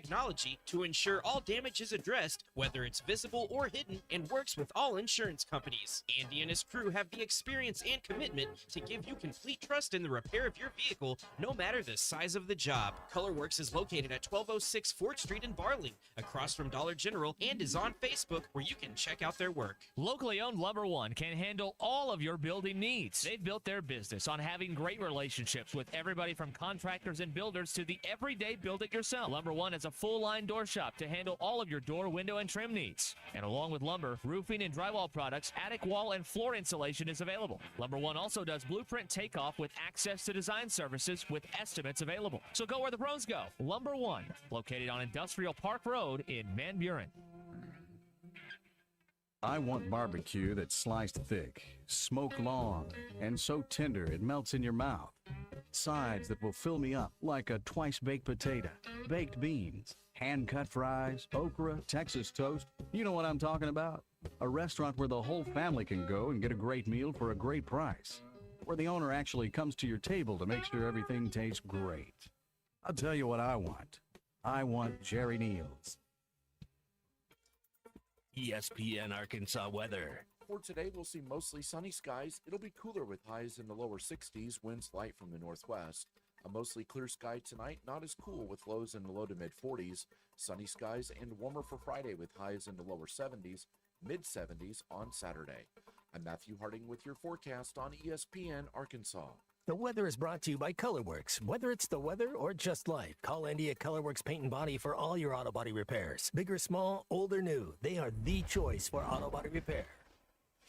technology to ensure all damage is addressed, whether it's visible or hidden, and works with all insurance companies. Andy and his crew have the experience and commitment to give you complete trust in the repair of your vehicle, no matter the size of the job. ColorWorks is located at 1206 4th Street in Barling, across from Dollar General, and is on Facebook, where you can check out their work. Locally owned Lumber One can handle all of your building needs. They've built their business on having great relationships with everybody from contractors and builders to the everyday build-it-yourself. Lumber One is a full-line door shop to handle all of your door, window, and trim needs. And along with lumber, roofing and drywall products, attic wall and floor insulation is available. Lumber One also does blueprint takeoff with access to design services with estimates available. So go where the pros go. Lumber One, located on Industrial Park Road in Van Buren. I want barbecue that's sliced thick, smoked long, and so tender it melts in your mouth. Sides that will fill me up like a twice-baked potato, baked beans, hand-cut fries, okra, Texas toast. You know what I'm talking about? A restaurant where the whole family can go and get a great meal for a great price. Where the owner actually comes to your table to make sure everything tastes great. I'll tell you what I want. I want Jerry Neal's. ESPN Arkansas weather. For today, we'll see mostly sunny skies. It'll be cooler with highs in the lower 60s, winds light from the northwest. A mostly clear sky tonight, not as cool with lows in the low to mid 40s. Sunny skies and warmer for Friday with highs in the lower 70s, mid 70s on Saturday. I'm Matthew Harding with your forecast on ESPN Arkansas. The weather is brought to you by ColorWorks. Whether it's the weather or just life, call Andy at ColorWorks Paint and Body for all your auto body repairs. Big or small, old or new, they are the choice for auto body repair.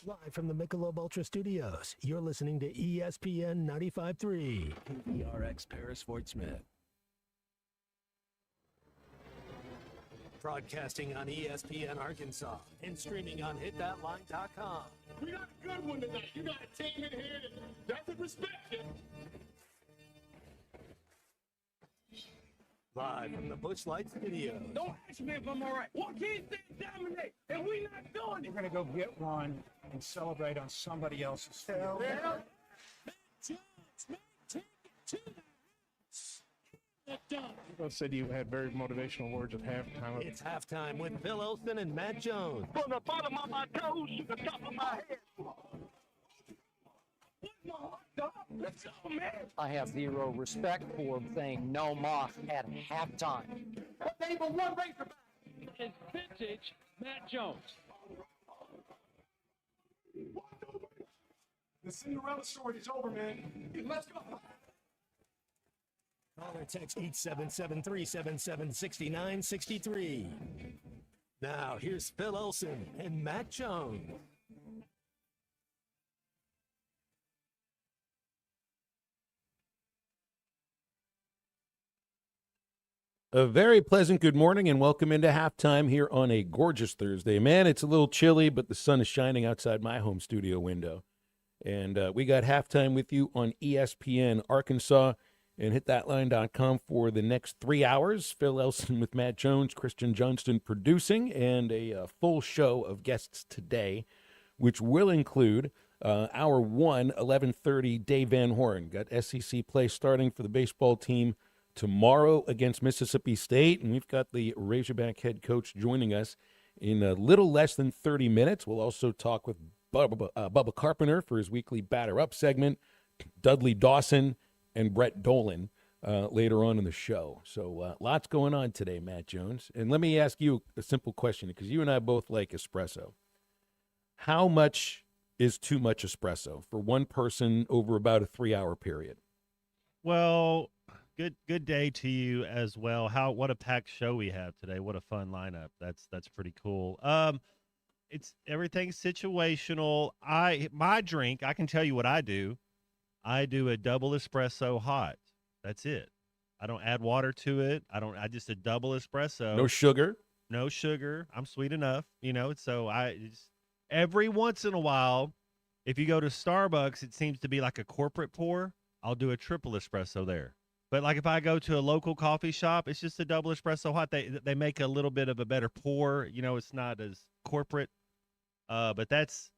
Live from the Michelob Ultra Studios, you're listening to ESPN 95.3, KPRX Paris Fort Smith. Broadcasting on ESPN Arkansas and streaming on hitthatline.com. We got a good one tonight. You got a team in here that doesn't respect you. Live from the Busch Light Studios. Don't ask me if I'm all right. What can't they dominate? And we not doing it. We're going to go get one and celebrate on somebody else's field. You said you had very motivational words at halftime. It's halftime with Phil Olsen and Matt Jones. From the bottom of my toes to the top of my head. Let's go, man. I have zero respect for saying no moss at halftime. They were one Razorback. It's vintage Matt Jones. The Cinderella story is over, man. Let's go. Call or text 877-377-6963. Now, here's Phil Olsen and Matt Jones. A very pleasant good morning and welcome into halftime here on a gorgeous Thursday. Man, it's a little chilly, but the sun is shining outside my home studio window. And we got halftime with you on ESPN Arkansas and hitthatline.com for the next 3 hours. Phil Elson with Matt Jones, Christian Johnston producing, and a full show of guests today, which will include hour 1, 11:30, Dave Van Horn. Got SEC play starting for the baseball team tomorrow against Mississippi State, and we've got the Razorback head coach joining us in a little less than 30 minutes. We'll also talk with Bubba Carpenter for his weekly Batter Up segment, Dudley Dawson, and Brett Dolan later on in the show. So lots going on today, Matt Jones. And let me ask you a simple question, because you and I both like espresso. How much is too much espresso for one person over about a 3-hour period? Well, good day to you as well. What a packed show we have today. What a fun lineup. That's pretty cool. It's everything's situational. My drink, I can tell you what I do. I do a double espresso hot. That's it. I don't add water to it. I just a double espresso. No sugar? No sugar. I'm sweet enough, so every once in a while, if you go to Starbucks, it seems to be like a corporate pour. I'll do a triple espresso there. But like if I go to a local coffee shop, it's just a double espresso hot. They make a little bit of a better pour. It's not as corporate. But that's,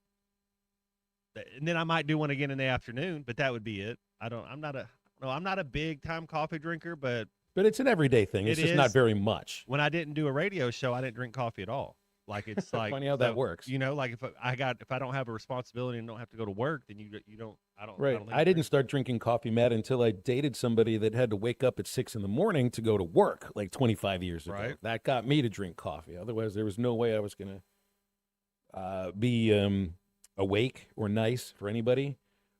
and then I might do one again in the afternoon, but that would be it. I'm not a big time coffee drinker, but But it's an everyday thing. It's It just not is. very much. When I didn't do a radio show, I didn't drink coffee at all. Like it's like Funny how that so, works. You know, like if I don't have a responsibility and don't have to go to work, then you don't. I don't. Right. I, don't think I didn't start drinking coffee, Matt, until I dated somebody that had to wake up at 6 a.m. to go to work like 25 years ago. Right. That got me to drink coffee. Otherwise, there was no way I was going to be awake or nice for anybody.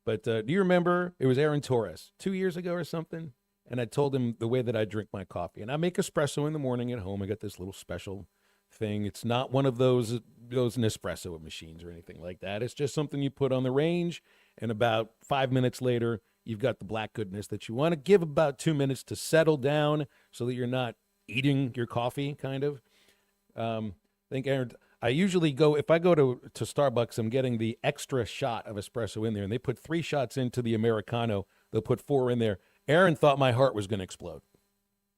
But do you remember it was Aaron Torres 2 years ago or something? And I told him the way that I drink my coffee. And I make espresso in the morning at home. I got this little special thing. It's not one of those Nespresso machines or anything like that. It's just something you put on the range, and about 5 minutes later, you've got the black goodness that you want to. Give about 2 minutes to settle down so that you're not eating your coffee, kind of. I think, Aaron, I usually go, if I go to Starbucks, I'm getting the extra shot of espresso in there, and they put 3 shots into the Americano. They'll put 4 in there. Aaron thought my heart was going to explode.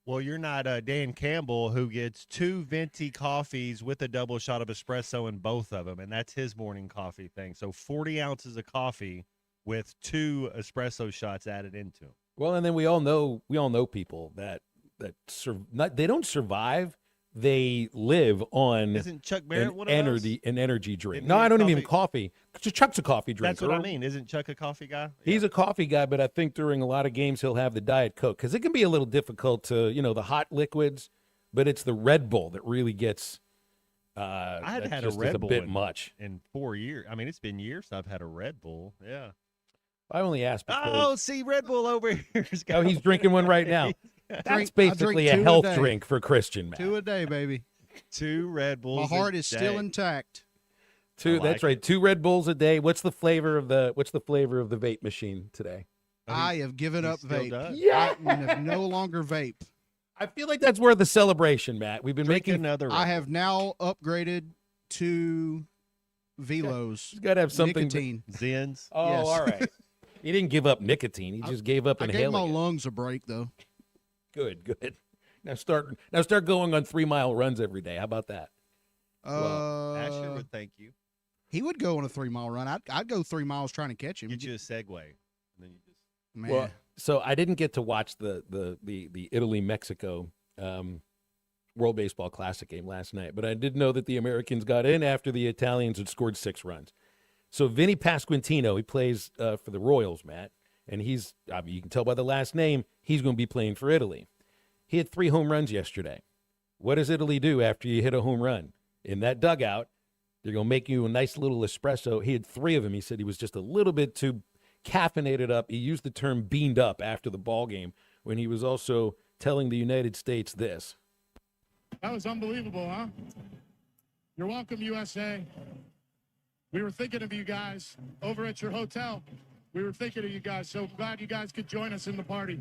Well, you're not Dan Campbell, who gets 2 venti coffees with a double shot of espresso in both of them, and that's his morning coffee thing. So 40 ounces of coffee with 2 espresso shots added into them. Well, and then we all know people that they don't survive. They live on Isn't Chuck Barrett one of an energy drink. Isn't No, he I a don't even coffee- coffee. Chuck's a coffee drinker. That's what I mean. Isn't Chuck a coffee guy? He's a coffee guy, but I think during a lot of games he'll have the Diet Coke because it can be a little difficult to, the hot liquids, but it's the Red Bull that really gets. I had that had a just is Red Bull bit much. in 4 years. I mean, it's been years I've had a Red Bull. Yeah. I only asked because Oh, see, Red Bull over here. oh, he's drinking one right now. That's I basically drink a 2 a health day. drink for Christian, man. 2 a day, baby. 2 Red Bulls. My heart a is still day. intact. Two. I That's like right. 2 Red Bulls a day. What's the flavor of the vape machine today? I have given he up still vape. does? Yeah. I have no longer vape. I feel like that's worth a celebration, Matt. We've been Drink making. another. I Red have now upgraded to Velos. He's got to have something. Nicotine. Bull. Zins. Oh, Yes. all right. He didn't give up nicotine. He just gave up I gave inhaling. my it. lungs a break, though. Good. Now start going on 3-mile runs every day. How about that? Asher would thank you. He would go on a 3-mile run. I'd go 3 miles trying to catch him. Get you a Segway. And then you just. Man. Well, so I didn't get to watch the Italy Mexico World Baseball Classic game last night, but I did know that the Americans got in after the Italians had scored 6 runs. So Vinny Pasquantino, he plays for the Royals, Matt, and he's you can tell by the last name he's going to be playing for Italy. He had 3 home runs yesterday. What does Italy do after you hit a home run? In that dugout, they're going to make you a nice little espresso. He had 3 of them. He said he was just a little bit too caffeinated up. He used the term beamed up after the ball game when he was also telling the United States this. That was unbelievable, huh? You're welcome, USA. We were thinking of you guys over at your hotel. We were thinking of you guys, so glad you guys could join us in the party.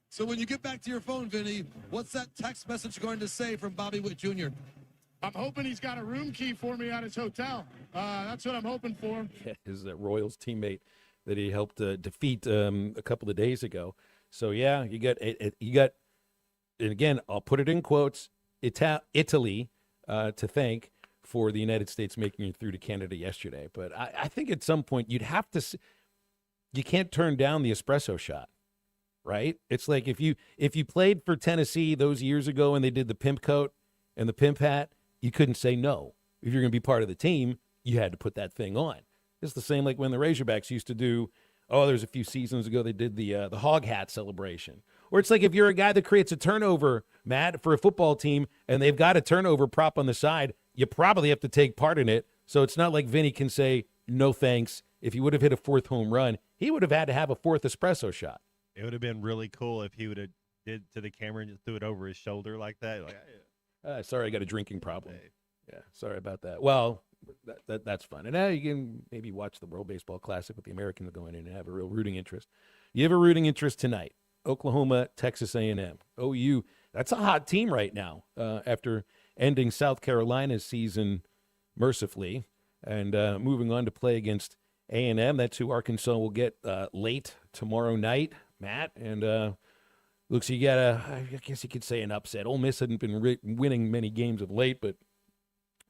So when you get back to your phone, Vinny, what's that text message going to say from Bobby Witt Jr.? I'm hoping he's got a room key for me at his hotel. That's what I'm hoping for. His Royals teammate that he helped defeat a couple of days ago. So yeah, you got, and again, I'll put it in quotes, Italy to thank for the United States making it through to Canada yesterday. But I think at some point you can't turn down the espresso shot, right? It's like if you played for Tennessee those years ago and they did the pimp coat and the pimp hat, you couldn't say no. If you're going to be part of the team, you had to put that thing on. It's the same like when the Razorbacks used to do, there's a few seasons ago they did the hog hat celebration. Or it's like if you're a guy that creates a turnover, Matt, for a football team, and they've got a turnover prop on the side, you probably have to take part in it. So it's not like Vinny can say, no thanks. If he would have hit a 4th home run, he would have had to have a 4th espresso shot. It would have been really cool if he would have did to the camera and just threw it over his shoulder like that. Like, sorry, I got a drinking problem. Yeah, sorry about that. Well, that's fun. And now you can maybe watch the World Baseball Classic with the Americans going in and have a real rooting interest. You have a rooting interest tonight. Oklahoma, Texas A&M. OU, that's a hot team right now after ending South Carolina's season mercifully and moving on to play against A&M. That's who Arkansas will get late tomorrow night, Matt. And looks you got I guess you could say an upset. Ole Miss hadn't been winning many games of late, but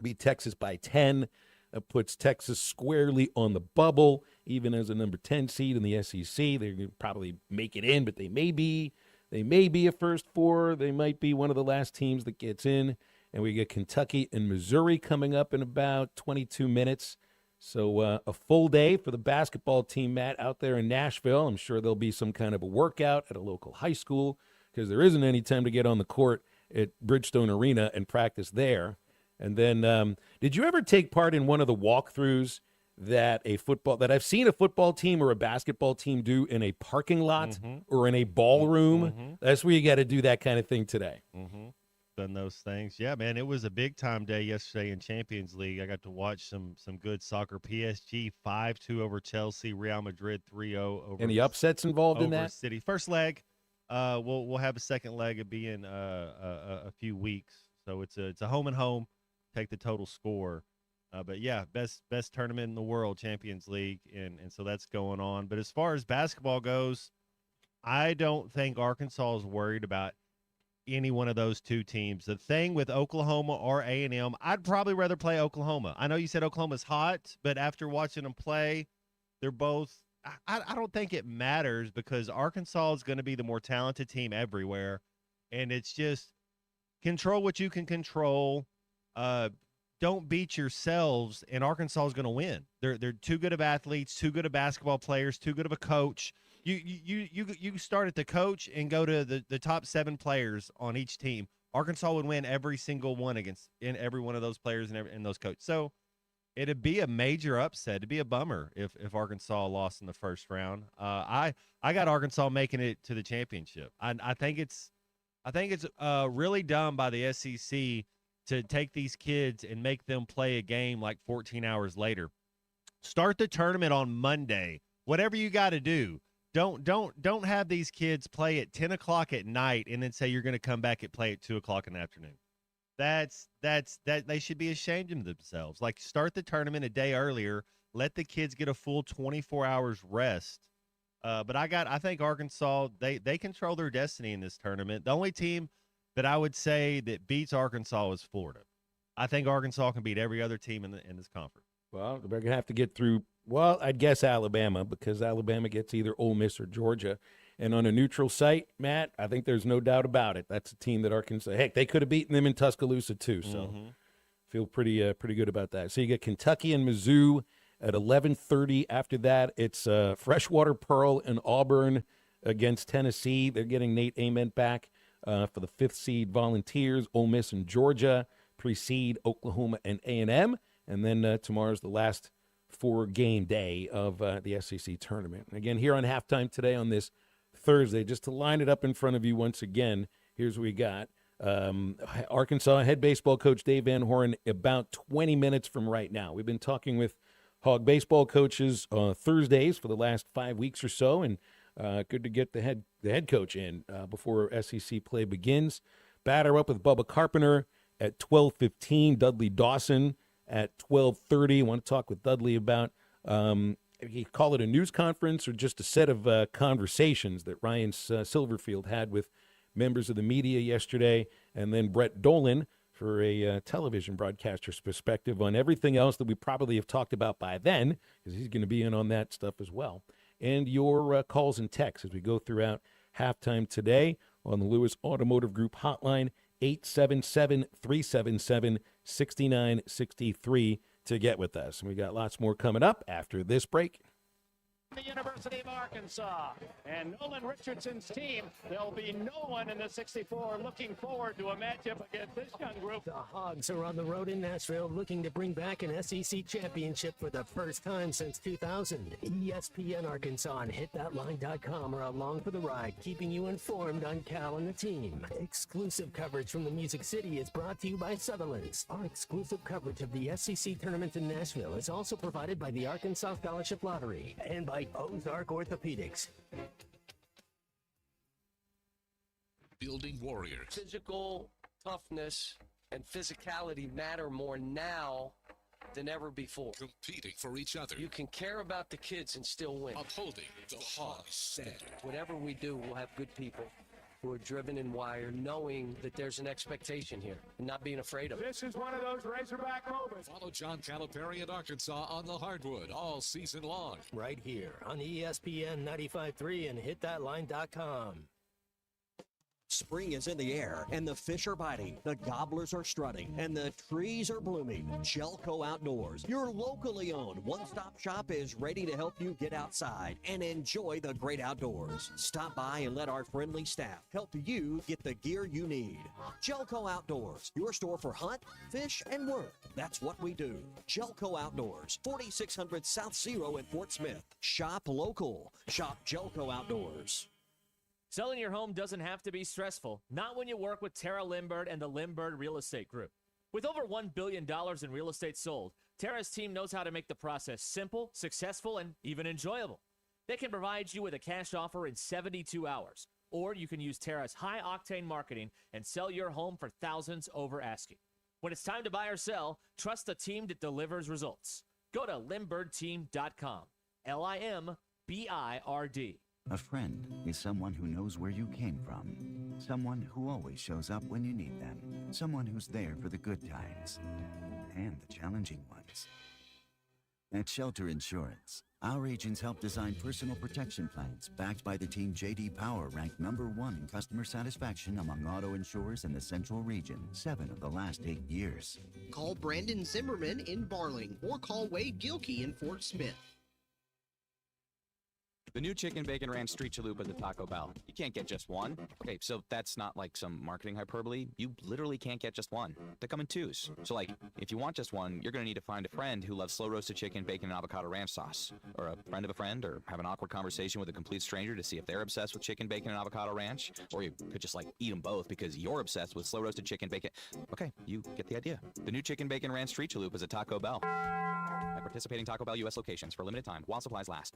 beat Texas by 10. That puts Texas squarely on the bubble, even as a number 10 seed in the SEC. They're going to probably make it in, but they may be They may be a first four. They might be one of the last teams that gets in. And we get Kentucky and Missouri coming up in about 22 minutes. So a full day for the basketball team, Matt, out there in Nashville. I'm sure there'll be some kind of a workout at a local high school because there isn't any time to get on the court at Bridgestone Arena and practice there. And then did you ever take part in one of the walkthroughs that I've seen a football team or a basketball team do in a parking lot or in a ballroom? That's where you got to do that kind of thing today. Done those things. Yeah, man, it was a big-time day yesterday in Champions League. I got to watch some good soccer. PSG 5-2 over Chelsea, Real Madrid 3-0 over. Any upsets involved in over that? City. First leg, we'll have a second leg. It'll be in a few weeks. So it's a home and home. Take the total score. But yeah, best tournament in the world, Champions League, and so that's going on. But as far as basketball goes, I don't think Arkansas is worried about any one of those two teams. The thing with Oklahoma or A&M, I'd probably rather play Oklahoma. I know you said Oklahoma's hot, but after watching them play, they're both – I don't think it matters because Arkansas is going to be the more talented team everywhere, and it's just control what you can control. Don't beat yourselves, and Arkansas is going to win. They're too good of athletes, too good of basketball players, too good of a coach. You start at the coach and go to the top 7 players on each team. Arkansas would win every single one in every one of those players and those coaches. So it'd be a major upset. It'd be a bummer if Arkansas lost in the first round. I got Arkansas making it to the championship. I think it's really dumb by the SEC to take these kids and make them play a game like 14 hours later. Start the tournament on Monday. Whatever you got to do. Don't have these kids play at 10 o'clock at night and then say you're going to come back and play at 2 o'clock in the afternoon. That they should be ashamed of themselves. Like, start the tournament a day earlier. Let the kids get a full 24 hours rest. But I think Arkansas, they control their destiny in this tournament. The only team that I would say that beats Arkansas is Florida. I think Arkansas can beat every other team in this conference. Well, they're going to have to get through, well, I'd guess Alabama, because Alabama gets either Ole Miss or Georgia. And on a neutral site, Matt, I think there's no doubt about it. That's a team that Arkansas, heck, they could have beaten them in Tuscaloosa too. So feel pretty good about that. So you get Kentucky and Mizzou at 11:30. After that, it's Freshwater Pearl and Auburn against Tennessee. They're getting Nate Ament back for the 5th seed Volunteers. Ole Miss and Georgia precede Oklahoma and A&M. And then tomorrow's the last 4-game day of the SEC tournament. And again, here on Halftime today on this Thursday, just to line it up in front of you once again, here's what we got. Arkansas head baseball coach Dave Van Horn about 20 minutes from right now. We've been talking with Hog baseball coaches Thursdays for the last 5 weeks or so, and good to get the head coach in before SEC play begins. Batter up with Bubba Carpenter at 12:15. Dudley Dawson at 12:30. Want to talk with Dudley about you call it a news conference or just a set of conversations that Ryan Silverfield had with members of the media yesterday, and then Brett Dolan for a television broadcaster's perspective on everything else that we probably have talked about by then, because he's going to be in on that stuff as well. And your calls and texts as we go throughout halftime today on the Lewis Automotive Group hotline, 877-377-6963 to get with us. And we got lots more coming up after this break. The University of Arkansas and Nolan Richardson's team. There'll be no one in the 64 looking forward to a matchup against this young group. The Hogs are on the road in Nashville looking to bring back an SEC championship for the first time since 2000. ESPN Arkansas and HitThatLine.com are along for the ride, keeping you informed on Cal and the team. Exclusive coverage from the Music City is brought to you by Sutherland's. Our exclusive coverage of the SEC tournament in Nashville is also provided by the Arkansas Scholarship Lottery and by Ozark Orthopedics. Building warriors. Physical toughness and physicality matter more now than ever before. Competing for each other. You can care about the kids and still win. Upholding the high standard. Whatever we do, we'll have good people who are driven and wired, knowing that there's an expectation here and not being afraid of it. This is one of those Razorback moments. Follow John Calipari in Arkansas on the hardwood all season long. Right here on ESPN 95.3 and HitThatLine.com. Spring is in the air, and the fish are biting, the gobblers are strutting, and the trees are blooming. Jelco Outdoors, your locally owned one-stop shop, is ready to help you get outside and enjoy the great outdoors. Stop by and let our friendly staff help you get the gear you need. Jelco Outdoors, your store for hunt, fish, and work. That's what we do. Jelco Outdoors, 4600 South Zero in Fort Smith. Shop local. Shop Jelco Outdoors. Selling your home doesn't have to be stressful, not when you work with Tara Limbird and the Limbird Real Estate Group. With over $1 billion in real estate sold, Tara's team knows how to make the process simple, successful, and even enjoyable. They can provide you with a cash offer in 72 hours, or you can use Tara's high-octane marketing and sell your home for thousands over asking. When it's time to buy or sell, trust the team that delivers results. Go to LimbIrdTeam.com. LIMBIRD. A friend is someone who knows where you came from. Someone who always shows up when you need them. Someone who's there for the good times and the challenging ones. At Shelter Insurance, our agents help design personal protection plans backed by the team J.D. Power ranked #1 in customer satisfaction among auto insurers in the Central Region 7 of the last 8 years. Call Brandon Zimmerman in Barling or call Wade Gilkey in Fort Smith. The new Chicken Bacon Ranch Street Chalupa at Taco Bell. You can't get just one. Okay, so that's not like some marketing hyperbole. You literally can't get just one. They come in twos. So like, if you want just one, you're gonna need to find a friend who loves slow roasted chicken, bacon, and avocado ranch sauce. Or a friend of a friend, or have an awkward conversation with a complete stranger to see if they're obsessed with chicken, bacon, and avocado ranch. Or you could just like eat them both because you're obsessed with slow roasted chicken, bacon. Okay, you get the idea. The new Chicken Bacon Ranch Street Chalupa is at Taco Bell. At participating Taco Bell U.S. locations for a limited time while supplies last.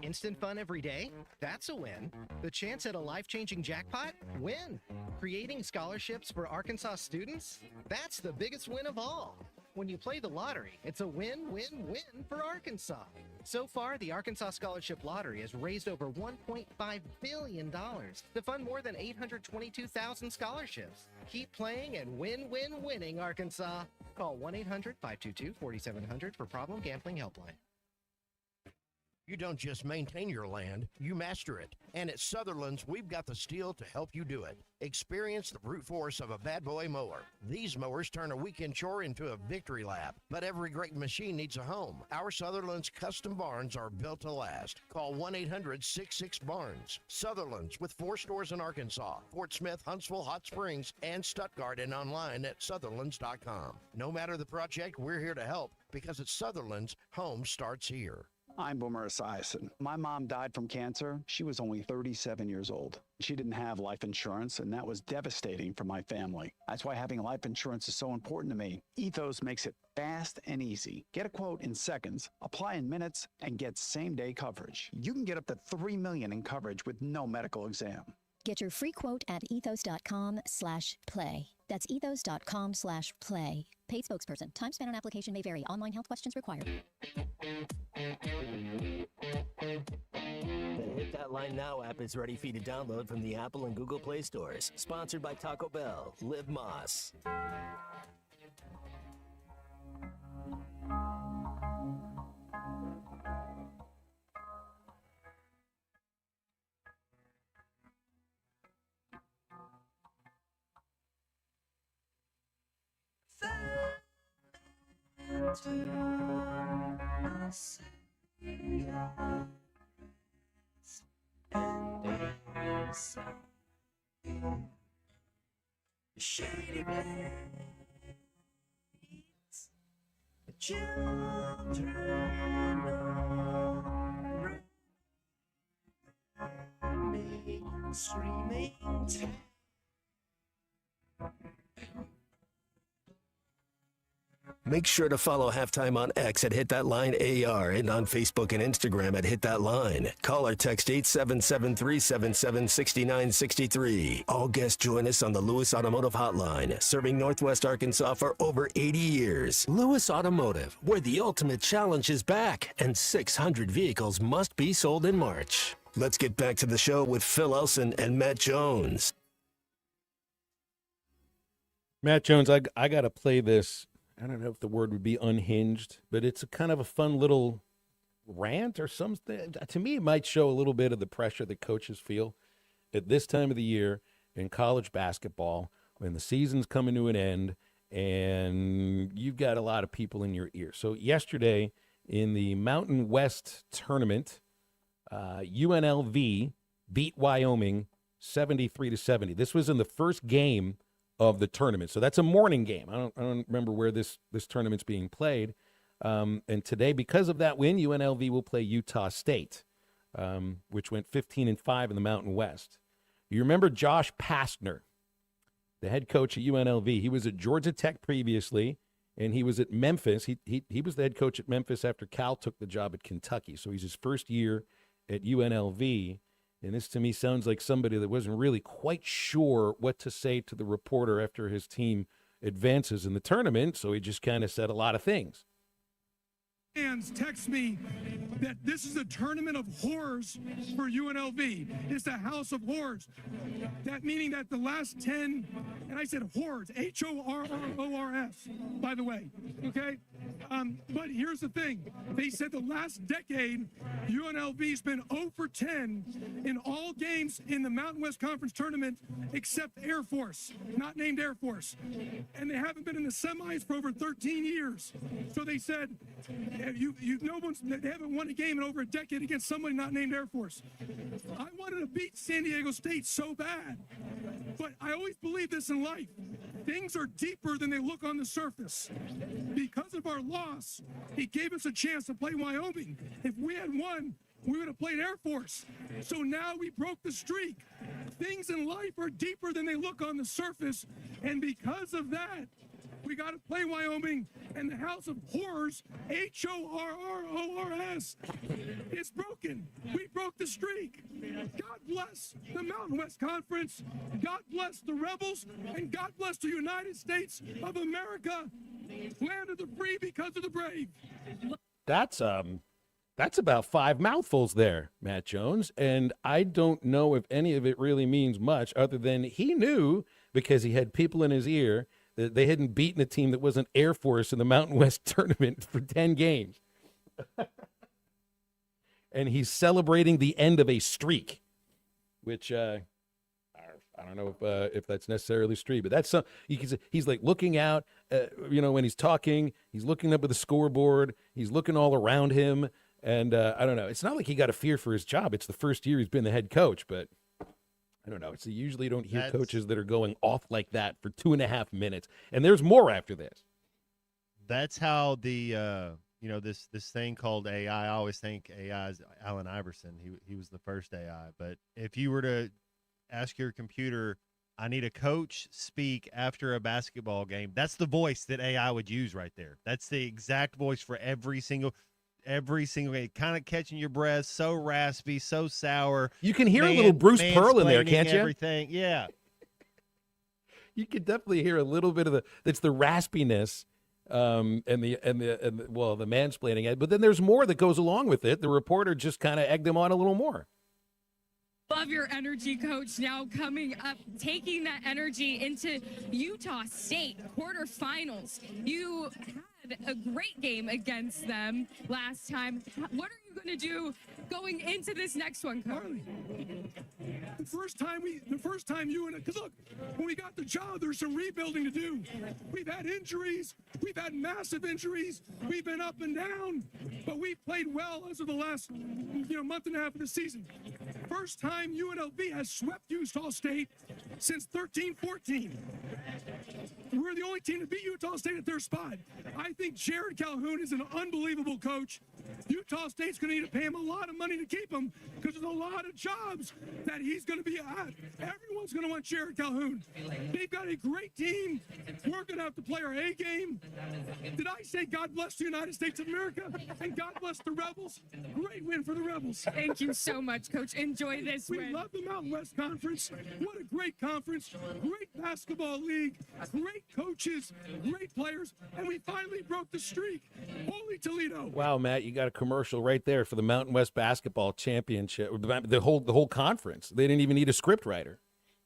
Instant fun every day? That's a win. The chance at a life-changing jackpot? Win. Creating scholarships for Arkansas students? That's the biggest win of all. When you play the lottery, it's a win-win-win for Arkansas. So far, the Arkansas Scholarship Lottery has raised over $1.5 billion to fund more than 822,000 scholarships. Keep playing and winning, Arkansas. Call 1-800-522-4700 for Problem Gambling Helpline. You don't just maintain your land, you master it. And at Sutherland's, we've got the steel to help you do it. Experience the brute force of a bad boy mower. These mowers turn a weekend chore into a victory lap. But every great machine needs a home. Our Sutherland's custom barns are built to last. Call 1-800-66-BARNS. Sutherland's, with 4 stores in Arkansas, Fort Smith, Huntsville, Hot Springs, and Stuttgart, and online at Sutherlands.com. No matter the project, we're here to help, because at Sutherland's, home starts here. I'm Boomer Esiason. My mom died from cancer. She was only 37 years old. She didn't have life insurance, and that was devastating for my family. That's why having life insurance is so important to me. Ethos makes it fast and easy. Get a quote in seconds, apply in minutes, and get same-day coverage. You can get up to $3 million in coverage with no medical exam. Get your free quote at ethos.com/play. That's ethos.com/play. Paid spokesperson. Time spent on application may vary. Online health questions required. The Hit That Line Now app is ready for you to download from the Apple and Google Play stores. Sponsored by Taco Bell. Live Moss. Shady blades, the children screaming. Make sure to follow Halftime on X at Hit That Line AR and on Facebook and Instagram at Hit That Line. Call or text 877-377-6963. All guests join us on the Lewis Automotive Hotline, serving Northwest Arkansas for over 80 years. Lewis Automotive, where the ultimate challenge is back and 600 vehicles must be sold in March. Let's get back to the show with Phil Elson and Matt Jones. Matt Jones, I got to play this. I don't know if the word would be unhinged, but it's a kind of a fun little rant or something. To me, it might show a little bit of the pressure that coaches feel at this time of the year in college basketball when the season's coming to an end and you've got a lot of people in your ear. So yesterday in the Mountain West tournament, UNLV beat Wyoming 73-70. This was in the first game of the tournament. So that's a morning game. I don't remember where this tournament's being played. And today, because of that win, UNLV will play Utah State, which went 15-5 in the Mountain West. You remember Josh Pastner, the head coach at UNLV. He was at Georgia Tech previously, and he was at Memphis. He was the head coach at Memphis after Cal took the job at Kentucky. So he's his first year at UNLV. And this to me sounds like somebody that wasn't really quite sure what to say to the reporter after his team advances in the tournament. So he just kind of said a lot of things. Fans text me that this is a tournament of horrors for UNLV. It's a house of horrors. That meaning that the last 10, and I said horrors, H-O-R-R-O-R-S, by the way, okay? But here's the thing. They said the last decade, UNLV's been 0 for 10 in all games in the Mountain West Conference tournament except Air Force, not named Air Force. And they haven't been in the semis for over 13 years. So they said, they haven't won a game in over a decade against somebody not named Air Force. I wanted to beat San Diego State so bad, but I always believe this in life. Things are deeper than they look on the surface. Because of our loss, it gave us a chance to play Wyoming. If we had won, we would have played Air Force. So now we broke the streak. Things in life are deeper than they look on the surface, and because of that, we got to play Wyoming, and the House of Horrors, H-O-R-R-O-R-S, is broken. We broke the streak. God bless the Mountain West Conference. God bless the Rebels, and God bless the United States of America, land of the free because of the brave. That's about 5 mouthfuls there, Matt Jones, and I don't know if any of it really means much other than he knew, because he had people in his ear, that they hadn't beaten a team that wasn't Air Force in the Mountain West tournament for 10 games. And he's celebrating the end of a streak, which I don't know if that's necessarily streak, but that's you can say he's like looking out, when he's talking, he's looking up at the scoreboard, he's looking all around him, and I don't know. It's not like he got a fear for his job. It's the first year he's been the head coach, but I don't know. You usually don't hear coaches that are going off like that for 2.5 minutes, and there's more after this. That's how the this thing called AI. I always think AI is Allen Iverson. He was the first AI. But if you were to ask your computer, I need a coach speak after a basketball game, that's the voice that AI would use right there. That's the exact voice for every single game, kind of catching your breath, so raspy, so sour. You can hear a little Bruce Pearl in there, can't you? Everything, yeah. You can definitely hear a little bit of the raspiness, and the mansplaining. But then there's more that goes along with it. The reporter just kind of egged him on a little more. Love your energy, Coach. Now coming up, taking that energy into Utah State quarterfinals. You had a great game against them last time. What are you going to do going into this next one, Coach? Harley, the first time because look, when we got the job, there's some rebuilding to do. We've had injuries. We've had massive injuries. We've been up and down, but we've played well as of the last month and a half of the season. First time UNLV has swept Utah State since 13-14. We're the only team to beat Utah State at their spot. I think Jared Calhoun is an unbelievable coach. Utah State's going to need to pay him a lot of money to keep him because there's a lot of jobs that he's going to be at. Everyone's going to want Jared Calhoun. They've got a great team. We're going to have to play our A game. Did I say God bless the United States of America and God bless the Rebels? Great win for the Rebels. Thank you so much, Coach. Enjoy this win. We love the Mountain West Conference. What a great conference. Great basketball league. Great coaches. Great players. And we finally broke the streak. Holy Toledo. Wow, Matt, you got a commercial right there for the Mountain West Basketball Championship, the whole conference. They didn't even need a script writer.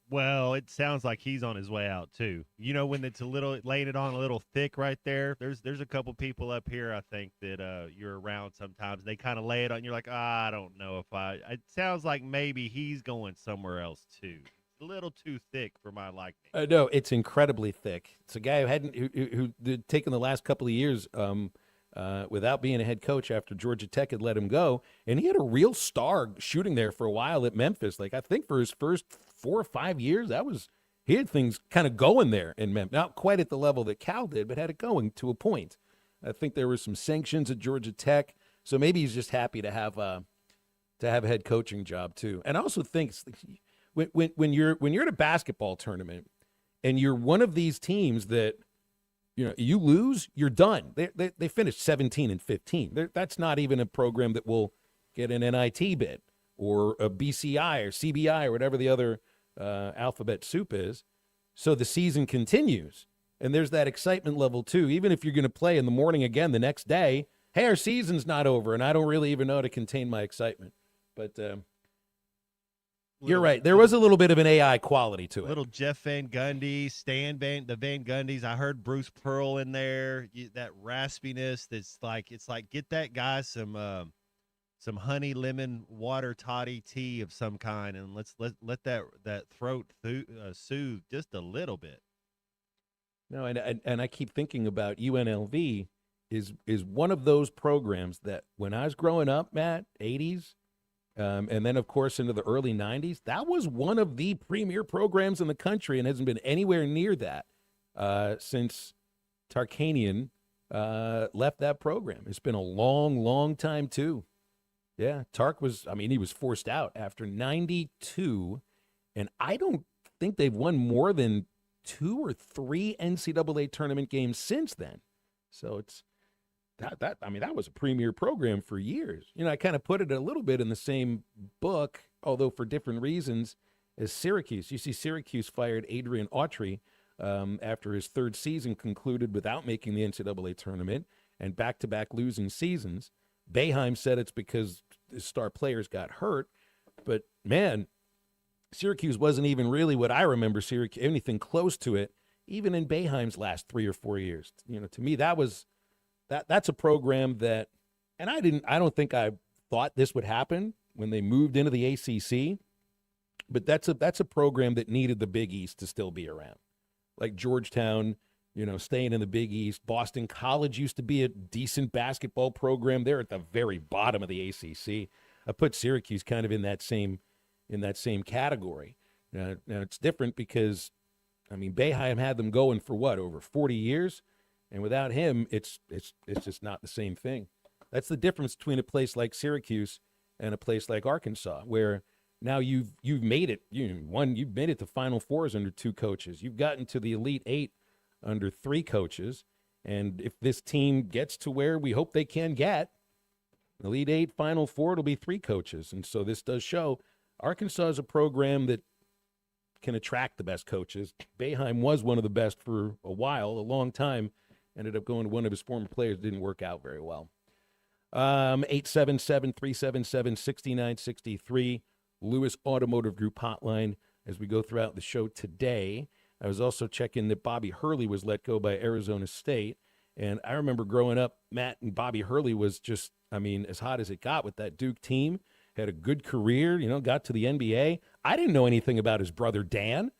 Well, it sounds like he's on his way out too. When it's laying it on a little thick right there. There's a couple people up here I think that you're around sometimes. They kind of lay it on. You're like, I don't know if it sounds like maybe he's going somewhere else too. A little too thick for my liking. No, it's incredibly thick. It's a guy who hadn't who taken the last couple of years without being a head coach after Georgia Tech had let him go, and he had a real star shooting there for a while at Memphis. Like I think for his first 4 or 5 years, he had things kind of going there in Memphis. Not quite at the level that Cal did, but had it going to a point. I think there were some sanctions at Georgia Tech, so maybe he's just happy to have a head coaching job too. And I also think when you're at a basketball tournament and you're one of these teams that you lose, you're done. They finished 17-15. That's not even a program that will get an NIT bid or a BCI or CBI or whatever the other alphabet soup is. So the season continues, and there's that excitement level too. Even if you're going to play in the morning again the next day, hey, our season's not over, and I don't really even know how to contain my excitement. But you're right. There was a little bit of an AI quality to it. Little Jeff Van Gundy, the Van Gundys. I heard Bruce Pearl in there. That raspiness. It's like get that guy some honey lemon water toddy tea of some kind, and let that throat soothe just a little bit. No, and I keep thinking about UNLV is one of those programs that when I was growing up, Matt, 80s. And then, of course, into the early 90s, that was one of the premier programs in the country and hasn't been anywhere near that since Tarkanian left that program. It's been a long, long time, too. Yeah, Tark he was forced out after 92, and I don't think they've won more than 2 or 3 NCAA tournament games since then. So it's that was a premier program for years. I kind of put it a little bit in the same book, although for different reasons, as Syracuse. You see, Syracuse fired Adrian Autry after his 3rd season concluded without making the NCAA tournament and back-to-back losing seasons. Boeheim said it's because his star players got hurt. But, man, Syracuse wasn't even really what I remember Syracuse, anything close to it, even in Boeheim's last 3 or 4 years. To me, that's a program that, and I don't think I thought this would happen when they moved into the ACC, but that's a program that needed the Big East to still be around. Like Georgetown, staying in the Big East. Boston College used to be a decent basketball program. They're at the very bottom of the ACC. I put Syracuse kind of in that same category. Now it's different because, Boeheim had them going for over 40 years. And without him, it's just not the same thing. That's the difference between a place like Syracuse and a place like Arkansas, where now you've made it. You've made it to Final Fours under 2 coaches. You've gotten to the Elite 8 under 3 coaches. And if this team gets to where we hope they can get, Elite 8, Final Four, it'll be 3 coaches. And so this does show Arkansas is a program that can attract the best coaches. Boeheim was one of the best for a while, a long time. Ended up going to one of his former players. Didn't work out very well. 877-377-6963, Lewis Automotive Group hotline as we go throughout the show today. I was also checking that Bobby Hurley was let go by Arizona State. And I remember growing up, Matt, and Bobby Hurley was just, as hot as it got with that Duke team. Had a good career, got to the NBA. I didn't know anything about his brother Dan.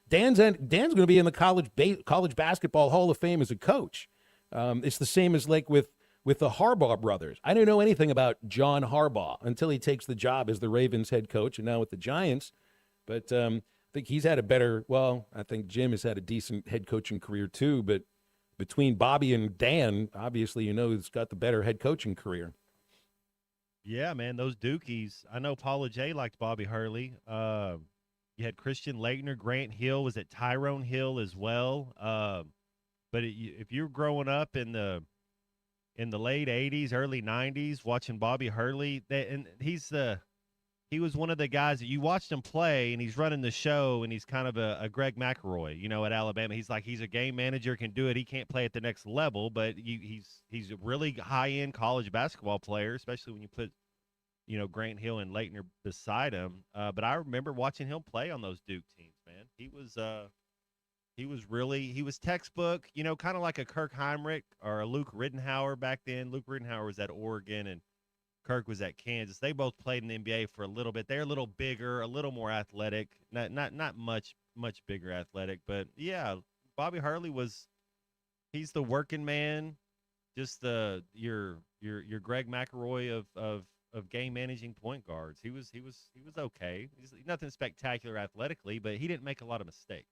Dan's going to be in the college basketball Hall of Fame as a coach. It's the same as like with the Harbaugh brothers. I didn't know anything about John Harbaugh until he takes the job as the Ravens head coach and now with the Giants. But I think he's had I think Jim has had a decent head coaching career too. But between Bobby and Dan, obviously, who's got the better head coaching career. Yeah, man, those Dukies. I know Paula J liked Bobby Hurley. You had Christian Laettner, Grant Hill, was it Tyrone Hill as well? But if you're growing up in the late 80s, early 90s, watching Bobby Hurley, he was one of the guys that you watched him play, and he's running the show, and he's kind of a Greg McElroy, at Alabama. He's a game manager, can do it. He can't play at the next level, but he's a really high-end college basketball player, especially when you put Grant Hill and Laettner beside him. But I remember watching him play on those Duke teams, man. He was textbook, kind of like a Kirk Heinrich or a Luke Riddenhauer back then. Luke Riddenhauer was at Oregon, and Kirk was at Kansas. They both played in the NBA for a little bit. They're a little bigger, a little more athletic. Not much bigger athletic, but yeah, Bobby Hurley he's the working man, just your Greg McElroy of game managing point guards. He was okay. He's nothing spectacular athletically, but he didn't make a lot of mistakes.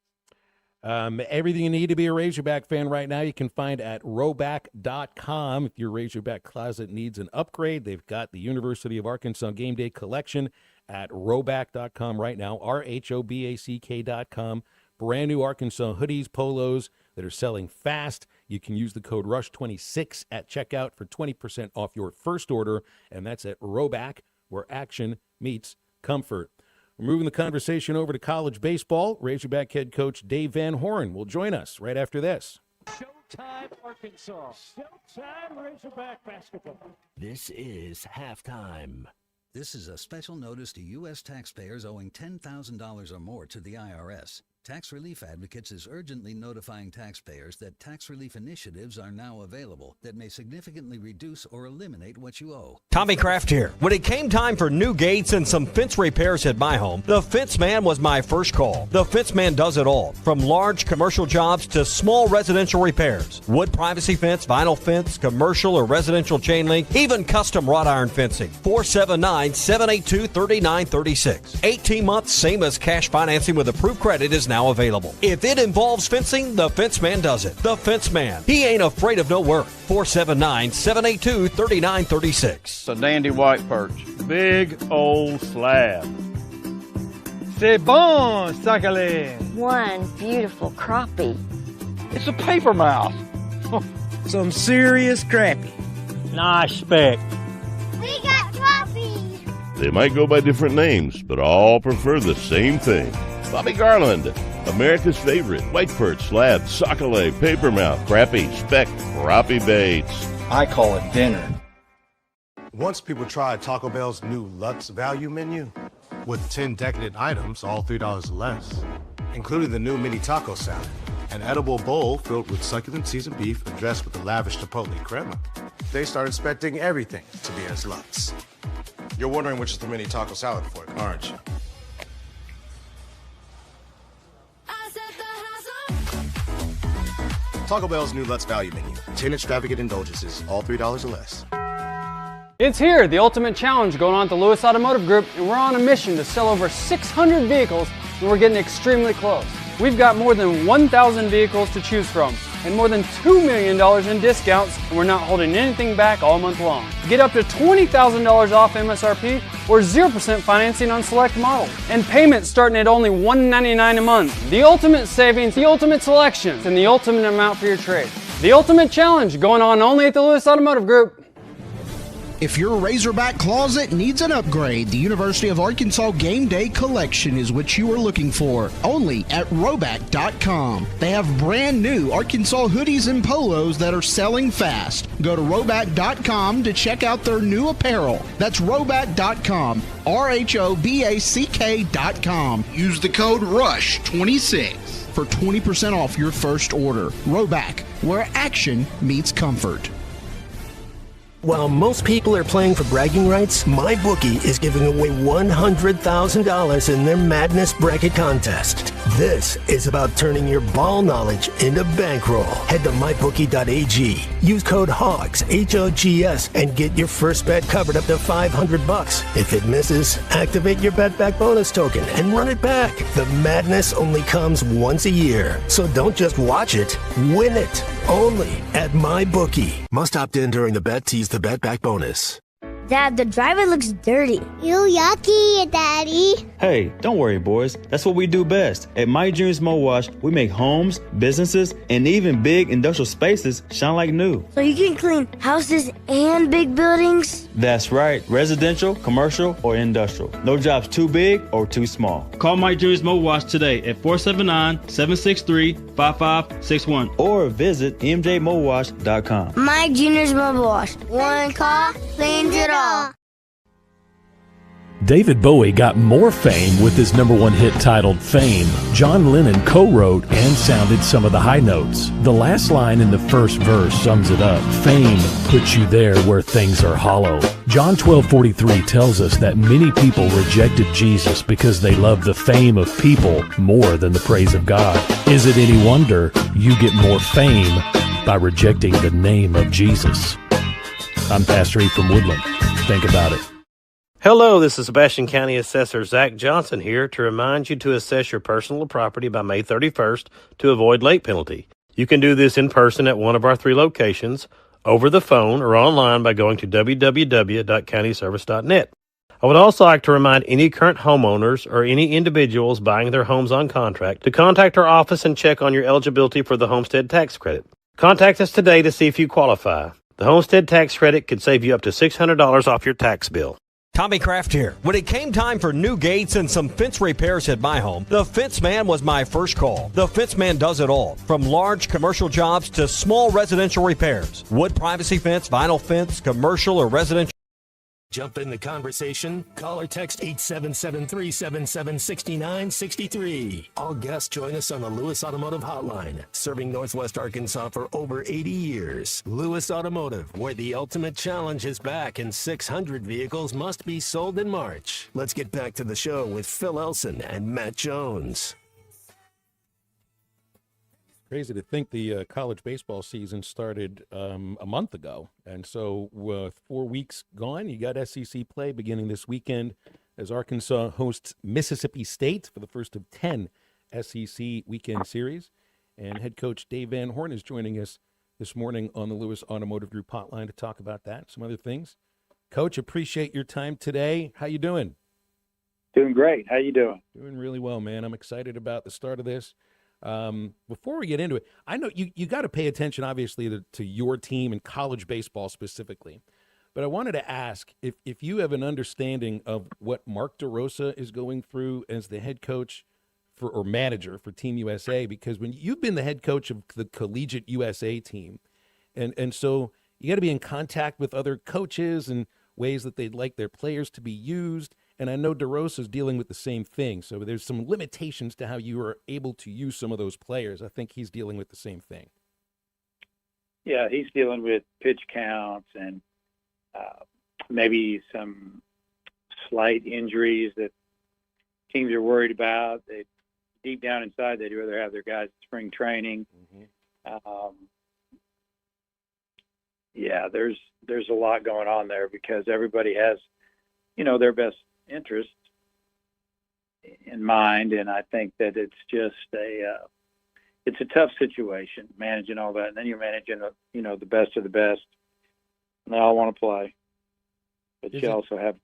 Everything you need to be a Razorback fan right now, you can find at Rhoback.com. If your Razorback closet needs an upgrade, they've got the University of Arkansas Game Day collection at Rhoback.com right now, RHOBACK.com. Brand new Arkansas hoodies, polos that are selling fast. You can use the code RUSH26 at checkout for 20% off your first order, and that's at Rhoback, where action meets comfort. We're moving the conversation over to college baseball. Razorback head coach Dave Van Horn will join us right after this. Showtime, Arkansas. Showtime, Razorback basketball. This is halftime. This is a special notice to U.S. taxpayers owing $10,000 or more to the IRS. Tax Relief Advocates is urgently notifying taxpayers that tax relief initiatives are now available that may significantly reduce or eliminate what you owe. Tommy Kraft here. When it came time for new gates and some fence repairs at my home, the Fence Man was my first call. The Fence Man does it all, from large commercial jobs to small residential repairs. Wood privacy fence, vinyl fence, commercial or residential chain link, even custom wrought iron fencing. 479-782-3936. 18 months, same as cash financing with approved credit is now available. If it involves fencing, the Fence Man does it. The Fence Man. He ain't afraid of no work. 479-782-3936. It's a dandy white perch. Big old slab. C'est bon, sacalé. One beautiful crappie. It's a paper mouth. Some serious crappie. Nice speck. We got crappies. They might go by different names, but all prefer the same thing. Bobby Garland, America's favorite white perch, slab, sockeye, papermouth, crappie, speck, crappie baits. I call it dinner. Once people tried Taco Bell's new Lux value menu with 10 decadent items, all $3 less, including the new mini taco salad, an edible bowl filled with succulent seasoned beef and dressed with a lavish chipotle crema, they started expecting everything to be as Lux. You're wondering which is the mini taco salad for, aren't you? Taco Bell's new Lutz value menu. 10 extravagant indulgences, all $3 or less. It's here, the ultimate challenge going on at the Lewis Automotive Group, and we're on a mission to sell over 600 vehicles, and we're getting extremely close. We've got more than 1,000 vehicles to choose from, and more than $2 million in discounts, and we're not holding anything back all month long. Get up to $20,000 off MSRP or 0% financing on select models, and payments starting at only $199 a month. The ultimate savings, the ultimate selection, and the ultimate amount for your trade. The ultimate challenge going on only at the Lewis Automotive Group. If your Razorback closet needs an upgrade, the University of Arkansas Game Day collection is what you are looking for. Only at Rhoback.com. They have brand new Arkansas hoodies and polos that are selling fast. Go to Rhoback.com to check out their new apparel. That's Rhoback.com. RHOBACK.com. Use the code RUSH26 for 20% off your first order. Rhoback, where action meets comfort. While most people are playing for bragging rights, MyBookie is giving away $100,000 in their Madness Bracket Contest. This is about turning your ball knowledge into bankroll. Head to MyBookie.ag. Use code HOGS, H-O-G-S, and get your first bet covered up to $500. If it misses, activate your Bet Back bonus token and run it back. The madness only comes once a year, so don't just watch it, win it. Only at MyBookie. Must opt in during the bet. Tease the Bet Back bonus. Dad, the driver looks dirty. You yucky, Daddy. Hey, don't worry, boys. That's what we do best. At My Dreams Mo Wash, we make homes, businesses, and even big industrial spaces shine like new. So you can clean houses and big buildings? That's right. Residential, commercial, or industrial. No job's too big or too small. Call My Dreams Mo Wash today at 479-763-5561 or visit mjmowash.com. My Junior's Mobile Wash. One call cleans it all. David Bowie got more fame with his #1 hit titled Fame. John Lennon co-wrote and sounded some of the high notes. The last line in the first verse sums it up. Fame puts you there where things are hollow. John 12:43 tells us that many people rejected Jesus because they love the fame of people more than the praise of God. Is it any wonder you get more fame by rejecting the name of Jesus? I'm Pastor E from Woodland. Think about it. Hello, this is Sebastian County Assessor Zach Johnson here to remind you to assess your personal property by May 31st to avoid late penalty. You can do this in person at one of our 3 locations, over the phone, or online by going to www.countyservice.net. I would also like to remind any current homeowners or any individuals buying their homes on contract to contact our office and check on your eligibility for the homestead tax credit. Contact us today to see if you qualify. The homestead tax credit could save you up to $600 off your tax bill. Tommy Kraft here. When it came time for new gates and some fence repairs at my home, the Fence Man was my first call. The Fence Man does it all, from large commercial jobs to small residential repairs. Wood privacy fence, vinyl fence, commercial or residential. Jump in the conversation. Call or text 877-377-6963. All guests join us on the Lewis Automotive Hotline, serving Northwest Arkansas for over 80 years. Lewis Automotive, where the ultimate challenge is back and 600 vehicles must be sold in March. Let's get back to the show with Phil Elson and Matt Jones. Crazy to think the college baseball season started a month ago. And so with 4 weeks gone, you got SEC play beginning this weekend as Arkansas hosts Mississippi State for the first of 10 SEC weekend series. And head coach Dave Van Horn is joining us this morning on the Lewis Automotive Group hotline to talk about that, some other things. Coach, appreciate your time today. How you doing? Doing great. How you doing? Doing really well, man. I'm excited about the start of this. Before we get into it, I know you got to pay attention, obviously, to your team and college baseball specifically. But I wanted to ask if you have an understanding of what Mark DeRosa is going through as the head coach or manager for Team USA, because when you've been the head coach of the Collegiate USA team, and so you got to be in contact with other coaches and ways that they'd like their players to be used. And I know DeRosa is dealing with the same thing. So there's some limitations to how you are able to use some of those players. I think he's dealing with the same thing. Yeah, he's dealing with pitch counts and maybe some slight injuries that teams are worried about. Deep down inside, they'd rather have their guys at spring training. Yeah, there's a lot going on there because everybody has, their best interest in mind, and I think that it's just it's a tough situation managing all that, and then you're managing the best of the best, and they all want to play, but you also have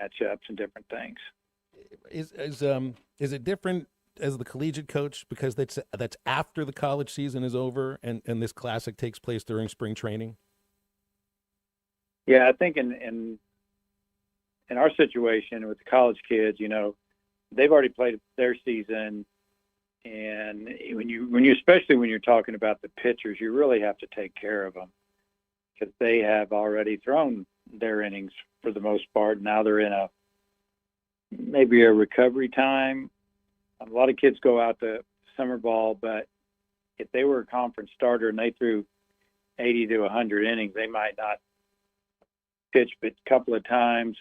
matchups and different things. Is it different as the collegiate coach because that's after the college season is over and this classic takes place during spring training? Yeah, I think in our situation with the college kids, they've already played their season, and when you especially when you're talking about the pitchers, you really have to take care of them because they have already thrown their innings for the most part. Now they're in maybe a recovery time. A lot of kids go out to summer ball, but if they were a conference starter and they threw 80 to 100 innings, they might not pitch but a couple of times,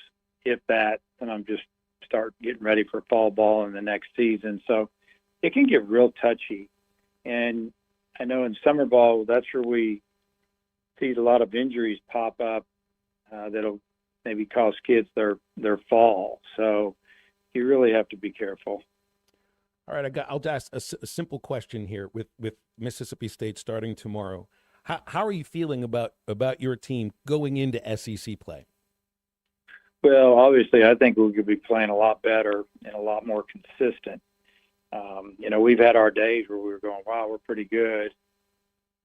if that, and I'm just start getting ready for fall ball in the next season. So it can get real touchy. And I know in summer ball, that's where we see a lot of injuries pop up that'll maybe cost kids their fall. So you really have to be careful. All right, I'll ask a simple question here with Mississippi State starting tomorrow. How are you feeling about your team going into SEC play? Well, obviously, I think we could be playing a lot better and a lot more consistent. We've had our days where we were going, wow, we're pretty good.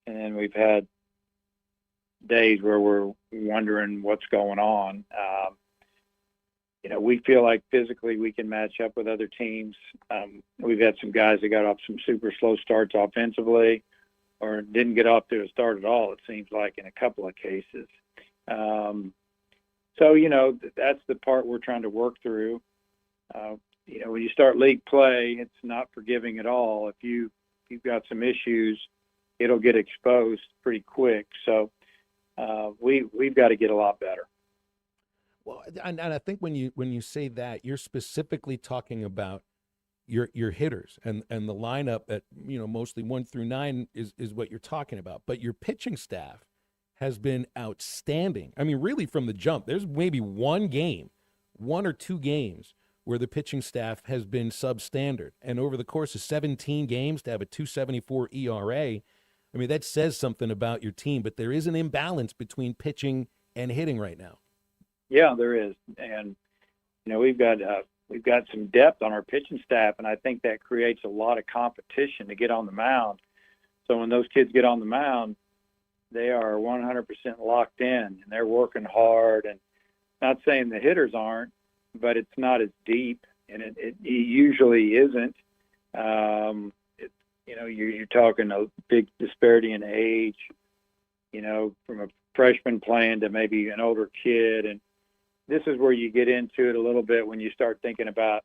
And then we've had days where we're wondering what's going on. We feel like physically we can match up with other teams. We've had some guys that got off some super slow starts offensively or didn't get off to a start at all, it seems like, in a couple of cases. So, that's the part we're trying to work through. When you start league play, it's not forgiving at all. If you've got some issues, it'll get exposed pretty quick. So we've got to get a lot better. Well, and I think when you say that, you're specifically talking about your hitters and the lineup at mostly 1 through 9 is what you're talking about. But your pitching staff has been outstanding. I mean, really from the jump. There's maybe one or two games where the pitching staff has been substandard. And over the course of 17 games to have a 2.74 ERA, I mean, that says something about your team. But there is an imbalance between pitching and hitting right now. Yeah, there is. And, we've got some depth on our pitching staff, and I think that creates a lot of competition to get on the mound. So when those kids get on the mound, they are 100% locked in, and they're working hard. And not saying the hitters aren't, but it's not as deep, and it usually isn't. You're talking a big disparity in age, from a freshman playing to maybe an older kid. And this is where you get into it a little bit when you start thinking about,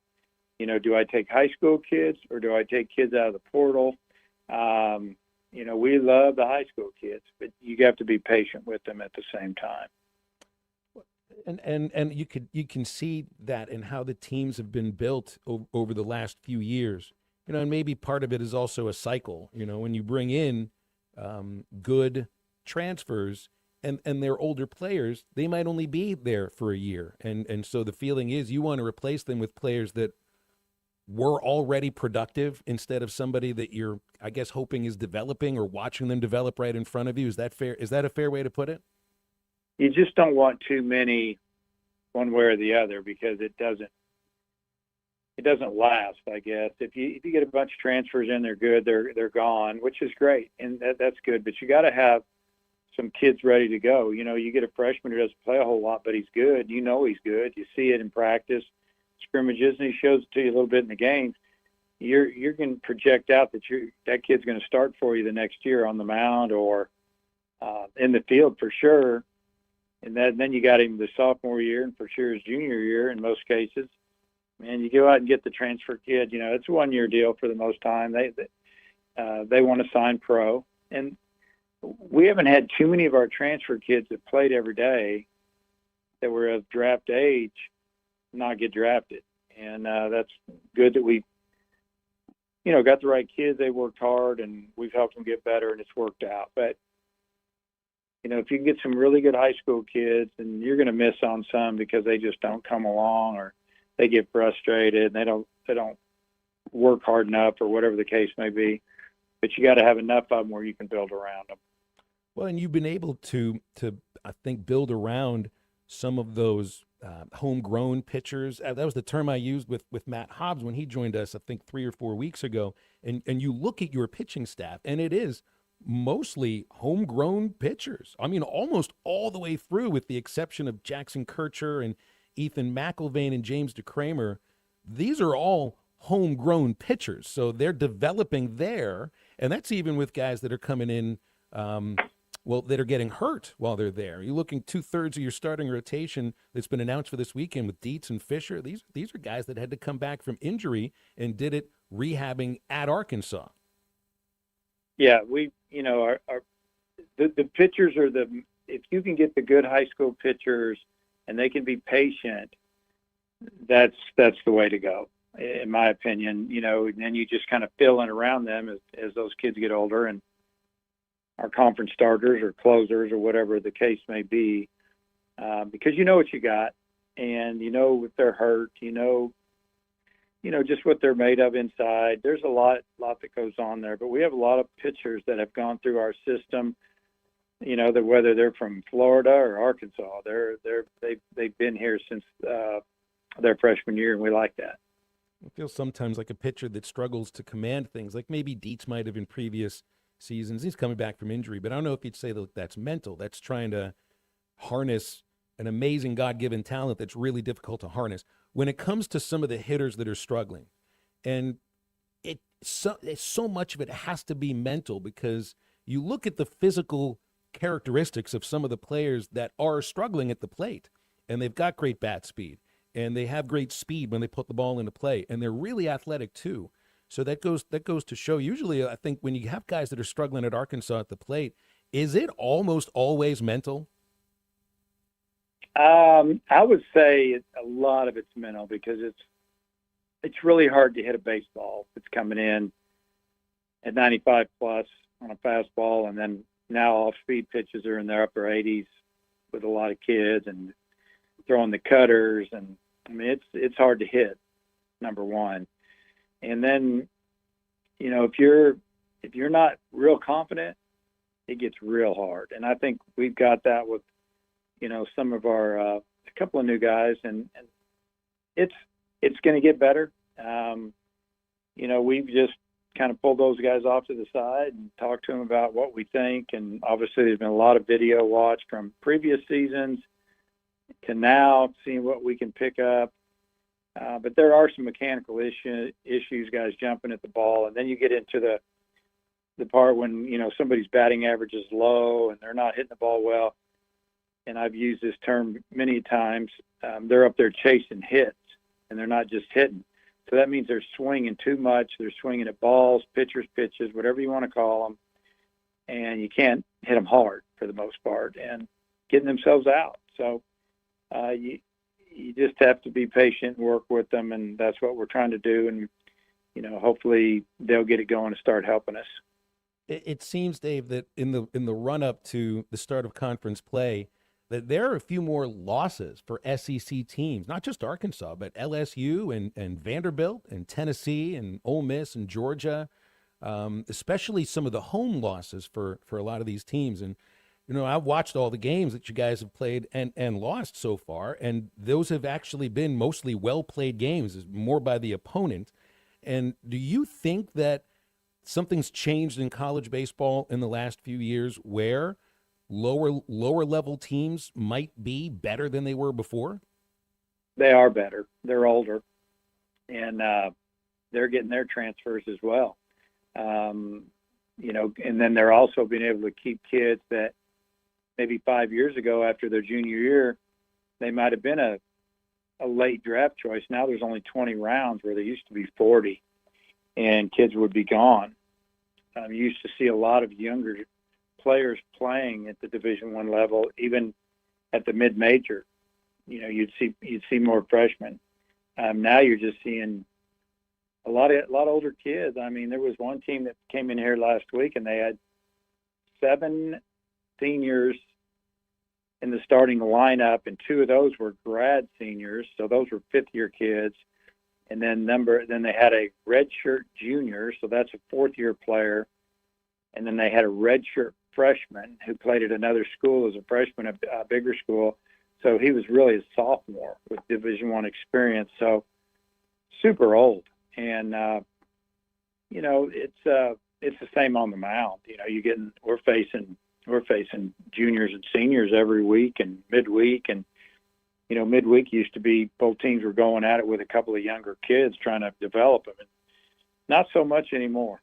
do I take high school kids or do I take kids out of the portal? We love the high school kids, but you have to be patient with them at the same time. And you can see that in how the teams have been built over the last few years. And maybe part of it is also a cycle. When you bring in good transfers and they're older players, they might only be there for a year. And so the feeling is you want to replace them with players that were already productive instead of somebody that you're, I guess, hoping is developing or watching them develop right in front of you. Is that fair? Is that a fair way to put it? You just don't want too many one way or the other because it doesn't last, I guess. If you get a bunch of transfers in, they're good, they're gone, which is great, and that's good. But you got to have some kids ready to go. You get a freshman who doesn't play a whole lot, but he's good. He's good. You see it in practice, scrimmages, and he shows it to you a little bit in the games. You're going to project out that kid's going to start for you the next year on the mound or in the field for sure. And then you got him the sophomore year and for sure his junior year in most cases. And you go out and get the transfer kid. It's a 1-year deal for the most time. They want to sign pro, and we haven't had too many of our transfer kids that played every day that were of draft age not get drafted, and that's good that we, got the right kids. They worked hard, and we've helped them get better, and it's worked out. But if you can get some really good high school kids, and you're going to miss on some because they just don't come along or they get frustrated and they don't work hard enough or whatever the case may be. But you got to have enough of them where you can build around them. Well, and you've been able to I think build around some of those homegrown pitchers. That was the term I used with Matt Hobbs when he joined us, I think 3 or 4 weeks ago. And you look at your pitching staff, and it is mostly homegrown pitchers. I mean, almost all the way through, with the exception of Jackson Kircher and Ethan McIlvain and James DeCramer. These are all homegrown pitchers. So they're developing there. And that's even with guys that are coming in, that are getting hurt while they're there. You're looking 2/3 of your starting rotation that's been announced for this weekend with Dietz and Fisher. These are guys that had to come back from injury and did it rehabbing at Arkansas. Yeah, the pitchers are if you can get the good high school pitchers and they can be patient, that's the way to go, in my opinion. And then you just kind of fill in around them as those kids get older, and our conference starters or closers or whatever the case may be, because you know what you got, and if they're hurt, just what they're made of inside. There's a lot that goes on there, but we have a lot of pitchers that have gone through our system, that whether they're from Florida or Arkansas, they've been here since their freshman year, and we like that. It feels sometimes like a pitcher that struggles to command things, like maybe Dietz might have in previous seasons. He's coming back from injury, but I don't know if you'd say that that's mental. That's trying to harness an amazing God-given talent that's really difficult to harness. When it comes to some of the hitters that are struggling, and so much of it has to be mental, because you look at the physical characteristics of some of the players that are struggling at the plate, and they've got great bat speed, and they have great speed when they put the ball into play, and they're really athletic too. So that goes to show. Usually, I think when you have guys that are struggling at Arkansas at the plate, is it almost always mental? I would say a lot of it's mental, because it's really hard to hit a baseball if it's coming in at 95 plus on a fastball, and then now off-speed pitches are in their upper 80s with a lot of kids and throwing the cutters, and I mean it's hard to hit, number one. And then, you know, if you're not real confident, it gets real hard. And I think we've got that with, you know, some of our a couple of new guys, and it's going to get better. You know, we've just kind of pulled those guys off to the side and talked to them about what we think. And obviously there's been a lot of video watch from previous seasons to now, seeing what we can pick up. But there are some mechanical issues, guys jumping at the ball. And then you get into the part when, you know, somebody's batting average is low and they're not hitting the ball well. And I've used this term many times. They're up there chasing hits, and they're not just hitting. So that means they're swinging too much. They're swinging at balls, pitchers, pitches, whatever you want to call them. And you can't hit them hard for the most part, and getting themselves out. So you just have to be patient and work with them, and that's what we're trying to do. And, you know, hopefully they'll get it going and start helping us. It seems, Dave, that in the run-up to the start of conference play, that there are a few more losses for SEC teams, not just Arkansas, but LSU and Vanderbilt and Tennessee and Ole Miss and Georgia, especially some of the home losses for a lot of these teams. And, you know, I've watched all the games that you guys have played and lost so far, and those have actually been mostly well-played games, more by the opponent. And do you think that something's changed in college baseball in the last few years where lower level teams might be better than they were before? They are better. They're older, and they're getting their transfers as well. You know, and then they're also being able to keep kids that maybe 5 years ago after their junior year, they might have been a late draft choice. Now there's only 20 rounds where there used to be 40, and kids would be gone. You used to see a lot of younger players playing at the Division I level, even at the mid-major. You know, you'd see more freshmen. Now you're just seeing a lot of older kids. I mean, there was one team that came in here last week, and they had 7 seniors in the starting lineup, and 2 of those were grad seniors, so those were fifth-year kids. And then they had a redshirt junior, so that's a fourth-year player. And then they had a redshirt freshman who played at another school as a freshman, a bigger school. So he was really a sophomore with Division I experience. So super old. And, you know, it's the same on the mound. You know, we're facing juniors and seniors every week and midweek. And, you know, midweek used to be both teams were going at it with a couple of younger kids trying to develop them. And not so much anymore.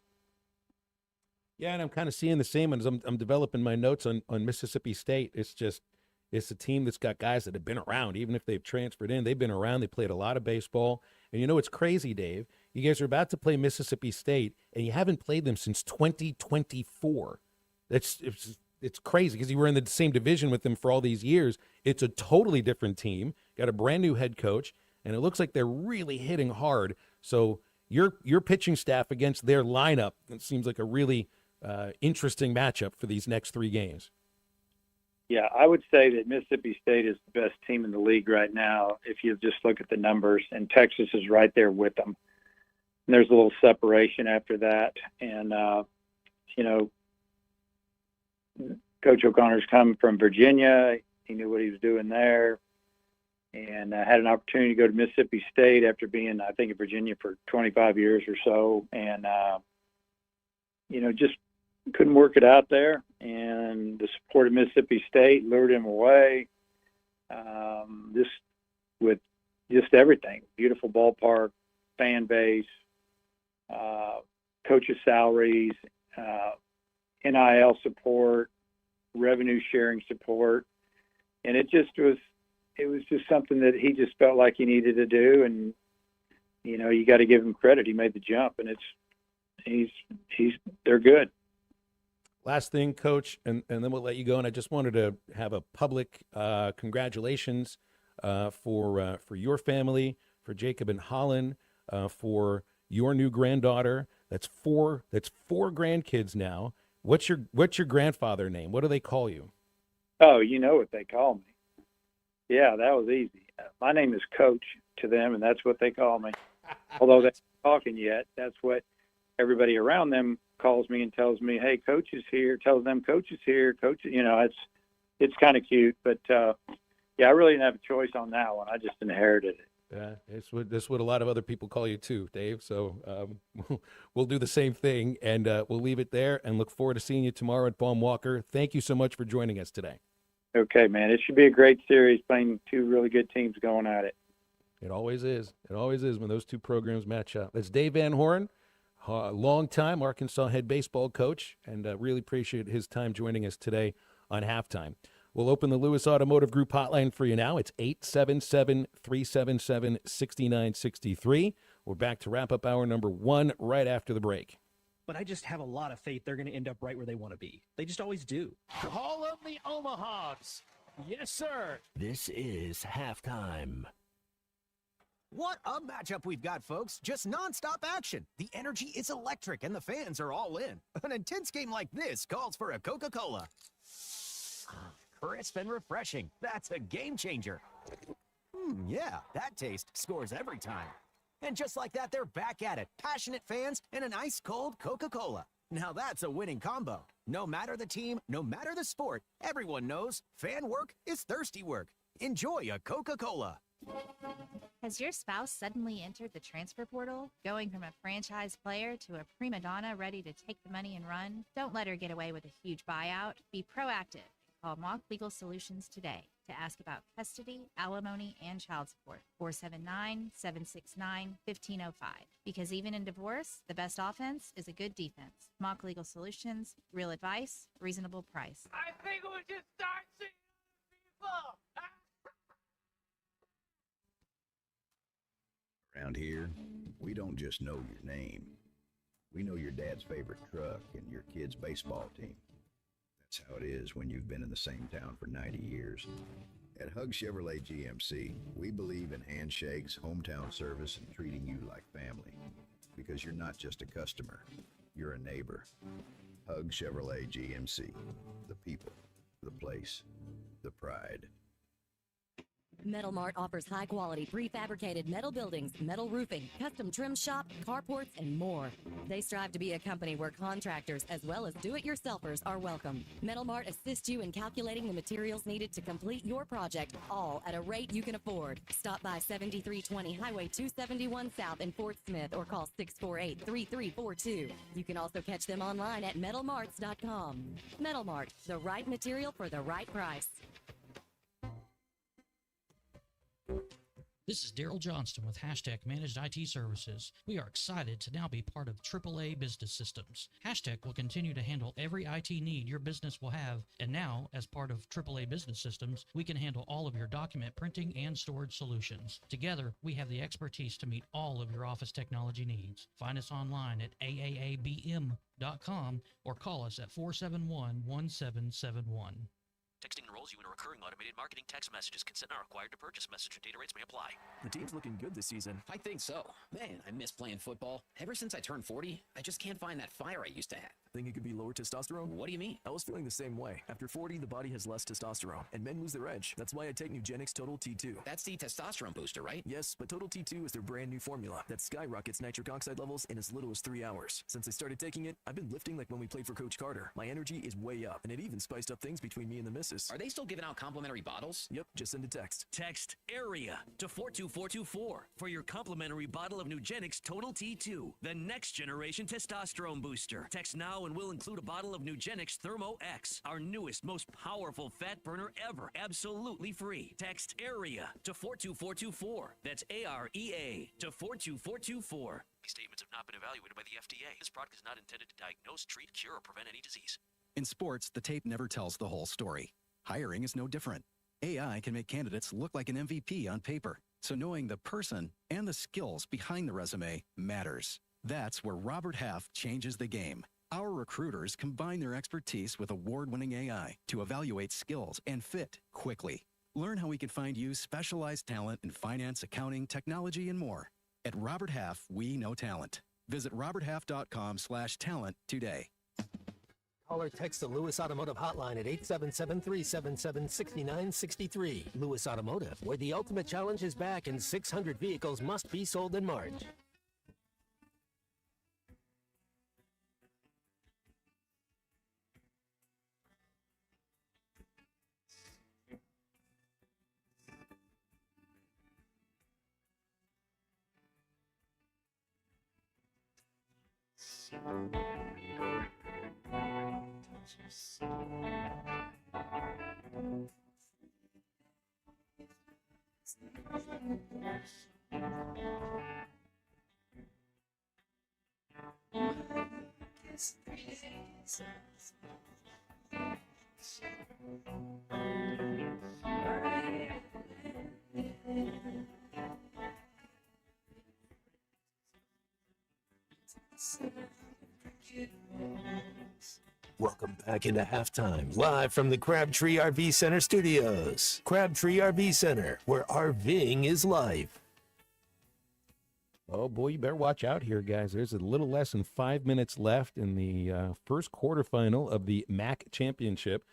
Yeah, and I'm kind of seeing the same as I'm developing my notes on Mississippi State. It's a team that's got guys that have been around. Even if they've transferred in, they've been around. They played a lot of baseball. And you know what's crazy, Dave? You guys are about to play Mississippi State, and you haven't played them since 2024. It's crazy because you were in the same division with them for all these years. It's a totally different team, got a brand new head coach, and it looks like they're really hitting hard. So your pitching staff against their lineup, it seems like a really interesting matchup for these next 3 games. Yeah, I would say that Mississippi State is the best team in the league right now if you just look at the numbers, and Texas is right there with them. And there's a little separation after that. And, you know, Coach O'Connor's come from Virginia. He knew what he was doing there, and had an opportunity to go to Mississippi State after being, I think, in Virginia for 25 years or so. And, you know, just couldn't work it out there. And the support of Mississippi State lured him away. Just with just everything, beautiful ballpark, fan base, coaches' salaries, NIL support, revenue sharing support. And it just was it was just something that he just felt like he needed to do. And, you know, you got to give him credit. He made the jump, and they're good. Last thing, Coach, and then we'll let you go. And I just wanted to have a public congratulations for your family, for Jacob and Holland, for your new granddaughter. That's four grandkids now. What's your grandfather name? What do they call you? Oh, you know what they call me. Yeah, that was easy. My name is Coach to them, and that's what they call me. Although they're not talking yet, that's what everybody around them calls me and tells me, "Hey, Coach is here." Tells them Coach is here. Coach, you know, it's kind of cute. But yeah, I really didn't have a choice on that one. I just inherited it. Yeah, that's what a lot of other people call you too, Dave. So we'll do the same thing, and we'll leave it there and look forward to seeing you tomorrow at Baum Walker. Thank you so much for joining us today. Okay, man. It should be a great series, playing two really good teams going at it. It always is. It always is when those two programs match up. That's Dave Van Horn, long-time Arkansas head baseball coach, and really appreciate his time joining us today on Halftime. We'll open the Lewis Automotive Group hotline for you now. It's 877-377-6963. We're back to wrap up hour number 1 right after the break. But I just have a lot of faith they're going to end up right where they want to be. They just always do. Call of the Omahawks. Yes, sir. This is Halftime. What a matchup we've got, folks. Just nonstop action. The energy is electric, and the fans are all in. An intense game like this calls for a Coca-Cola. Crisp and refreshing. That's a game changer. Yeah, that taste scores every time. And just like that, they're back at it. Passionate fans and an ice-cold Coca-Cola. Now that's a winning combo. No matter the team, no matter the sport, everyone knows fan work is thirsty work. Enjoy a Coca-Cola. Has your spouse suddenly entered the transfer portal, going from a franchise player to a prima donna ready to take the money and run? Don't let her get away with a huge buyout. Be proactive. Call Mock Legal Solutions today to ask about custody, alimony, and child support. 479-769-1505. Because even in divorce, the best offense is a good defense. Mock Legal Solutions, real advice, reasonable price. I think we should start seeing people. Around here, we don't just know your name. We know your dad's favorite truck and your kid's baseball team. That's how it is when you've been in the same town for 90 years. At Hug Chevrolet GMC, we believe in handshakes, hometown service, and treating you like family. Because you're not just a customer, you're a neighbor. Hug Chevrolet GMC. The people, the place, the pride. Metal Mart offers high-quality prefabricated metal buildings, metal roofing, custom trim shop, carports, and more. They strive to be a company where contractors as well as do-it-yourselfers are welcome. Metal Mart assists you in calculating the materials needed to complete your project, all at a rate you can afford. Stop by 7320 Highway 271 South in Fort Smith or call 648-3342. You can also catch them online at metalmarts.com. Metal Mart, the right material for the right price. This is Daryl Johnston with Hashtag Managed IT Services. We are excited to now be part of AAA Business Systems. Hashtag will continue to handle every IT need your business will have, and now, as part of AAA Business Systems, we can handle all of your document printing and storage solutions. Together, we have the expertise to meet all of your office technology needs. Find us online at aaabm.com or call us at 471-1771. Texting enrolls you in a recurring automated marketing text messages. Consent not required to purchase. Message and data rates may apply. The team's looking good this season. I think so. Man, I miss playing football. Ever since I turned 40, I just can't find that fire I used to have. Think it could be lower testosterone? What do you mean? I was feeling the same way. After 40, the body has less testosterone, and men lose their edge. That's why I take Nugenix Total T2. That's the testosterone booster, right? Yes, but Total T2 is their brand new formula that skyrockets nitric oxide levels in as little as 3 hours. Since I started taking it, I've been lifting like when we played for Coach Carter. My energy is way up, and it even spiced up things between me and the missus. Are they still giving out complimentary bottles? Yep, just send a text. Text AREA to 42424 for your complimentary bottle of Nugenix Total T2, the next generation testosterone booster. Text now and we'll include a bottle of Nugenix Thermo X, our newest, most powerful fat burner ever, absolutely free. Text AREA to 42424. That's AREA to 42424. These statements have not been evaluated by the FDA. This product is not intended to diagnose, treat, cure, or prevent any disease. In sports, the tape never tells the whole story. Hiring is no different. AI can make candidates look like an MVP on paper, so knowing the person and the skills behind the resume matters. That's where Robert Half changes the game. Our recruiters combine their expertise with award-winning AI to evaluate skills and fit quickly. Learn how we can find you specialized talent in finance, accounting, technology, and more. At Robert Half, we know talent. Visit roberthalf.com/talent today. Call or text the Lewis Automotive hotline at 877-377-6963. Lewis Automotive, where the ultimate challenge is back and 600 vehicles must be sold in March. Welcome back into halftime, live from the Crabtree RV Center studios. Crabtree RV Center, where RVing is life. Oh, boy, you better watch out here, guys. There's a little less than 5 minutes left in the first quarterfinal of the MAC Championship.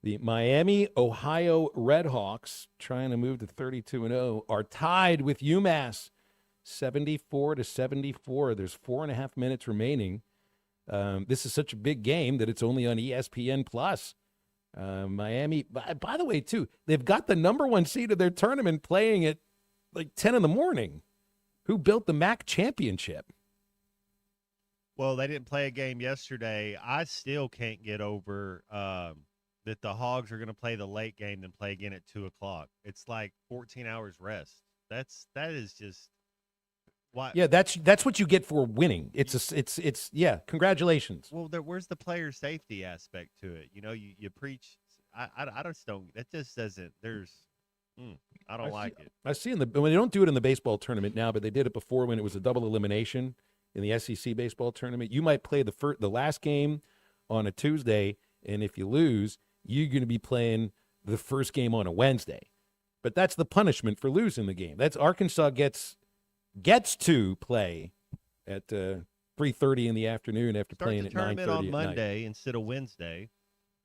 The Miami, Ohio Redhawks, trying to move to 32-0, are tied with UMass, 74-74. There's 4.5 minutes remaining. This is such a big game that it's only on ESPN Plus. Miami, by the way, too, they've got the number one seed of their tournament playing at like 10 in the morning. Who built the MAC championship? Well, they didn't play a game yesterday. I still can't get over that the Hogs are going to play the late game and play again at 2 o'clock. It's like 14 hours rest. That is just why. Yeah, that's what you get for winning. It's yeah. Congratulations. Well, where's the player safety aspect to it? You know, you preach. I just don't. That just doesn't. There's. I don't like it. I see when they don't do it in the baseball tournament now, but they did it before when it was a double elimination in the SEC baseball tournament. You might play the last game on a Tuesday, and if you lose, you're going to be playing the first game on a Wednesday. But that's the punishment for losing the game. That's Arkansas gets to play at 3:30 in the afternoon after playing at 9:30 at night. Start the tournament on Monday instead of Wednesday.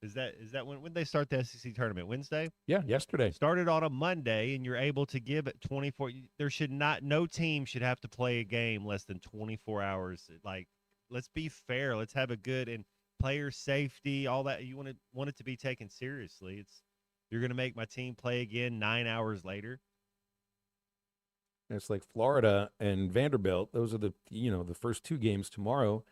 Is that when they start the SEC tournament? Wednesday? Yeah, yesterday. Started on a Monday, and you're able to give it 24. No team should have to play a game less than 24 hours. Like, let's be fair. Let's have a good and player safety, all that. You want it to be taken seriously. You're going to make my team play again 9 hours later. It's like Florida and Vanderbilt. Those are the first two games tomorrow.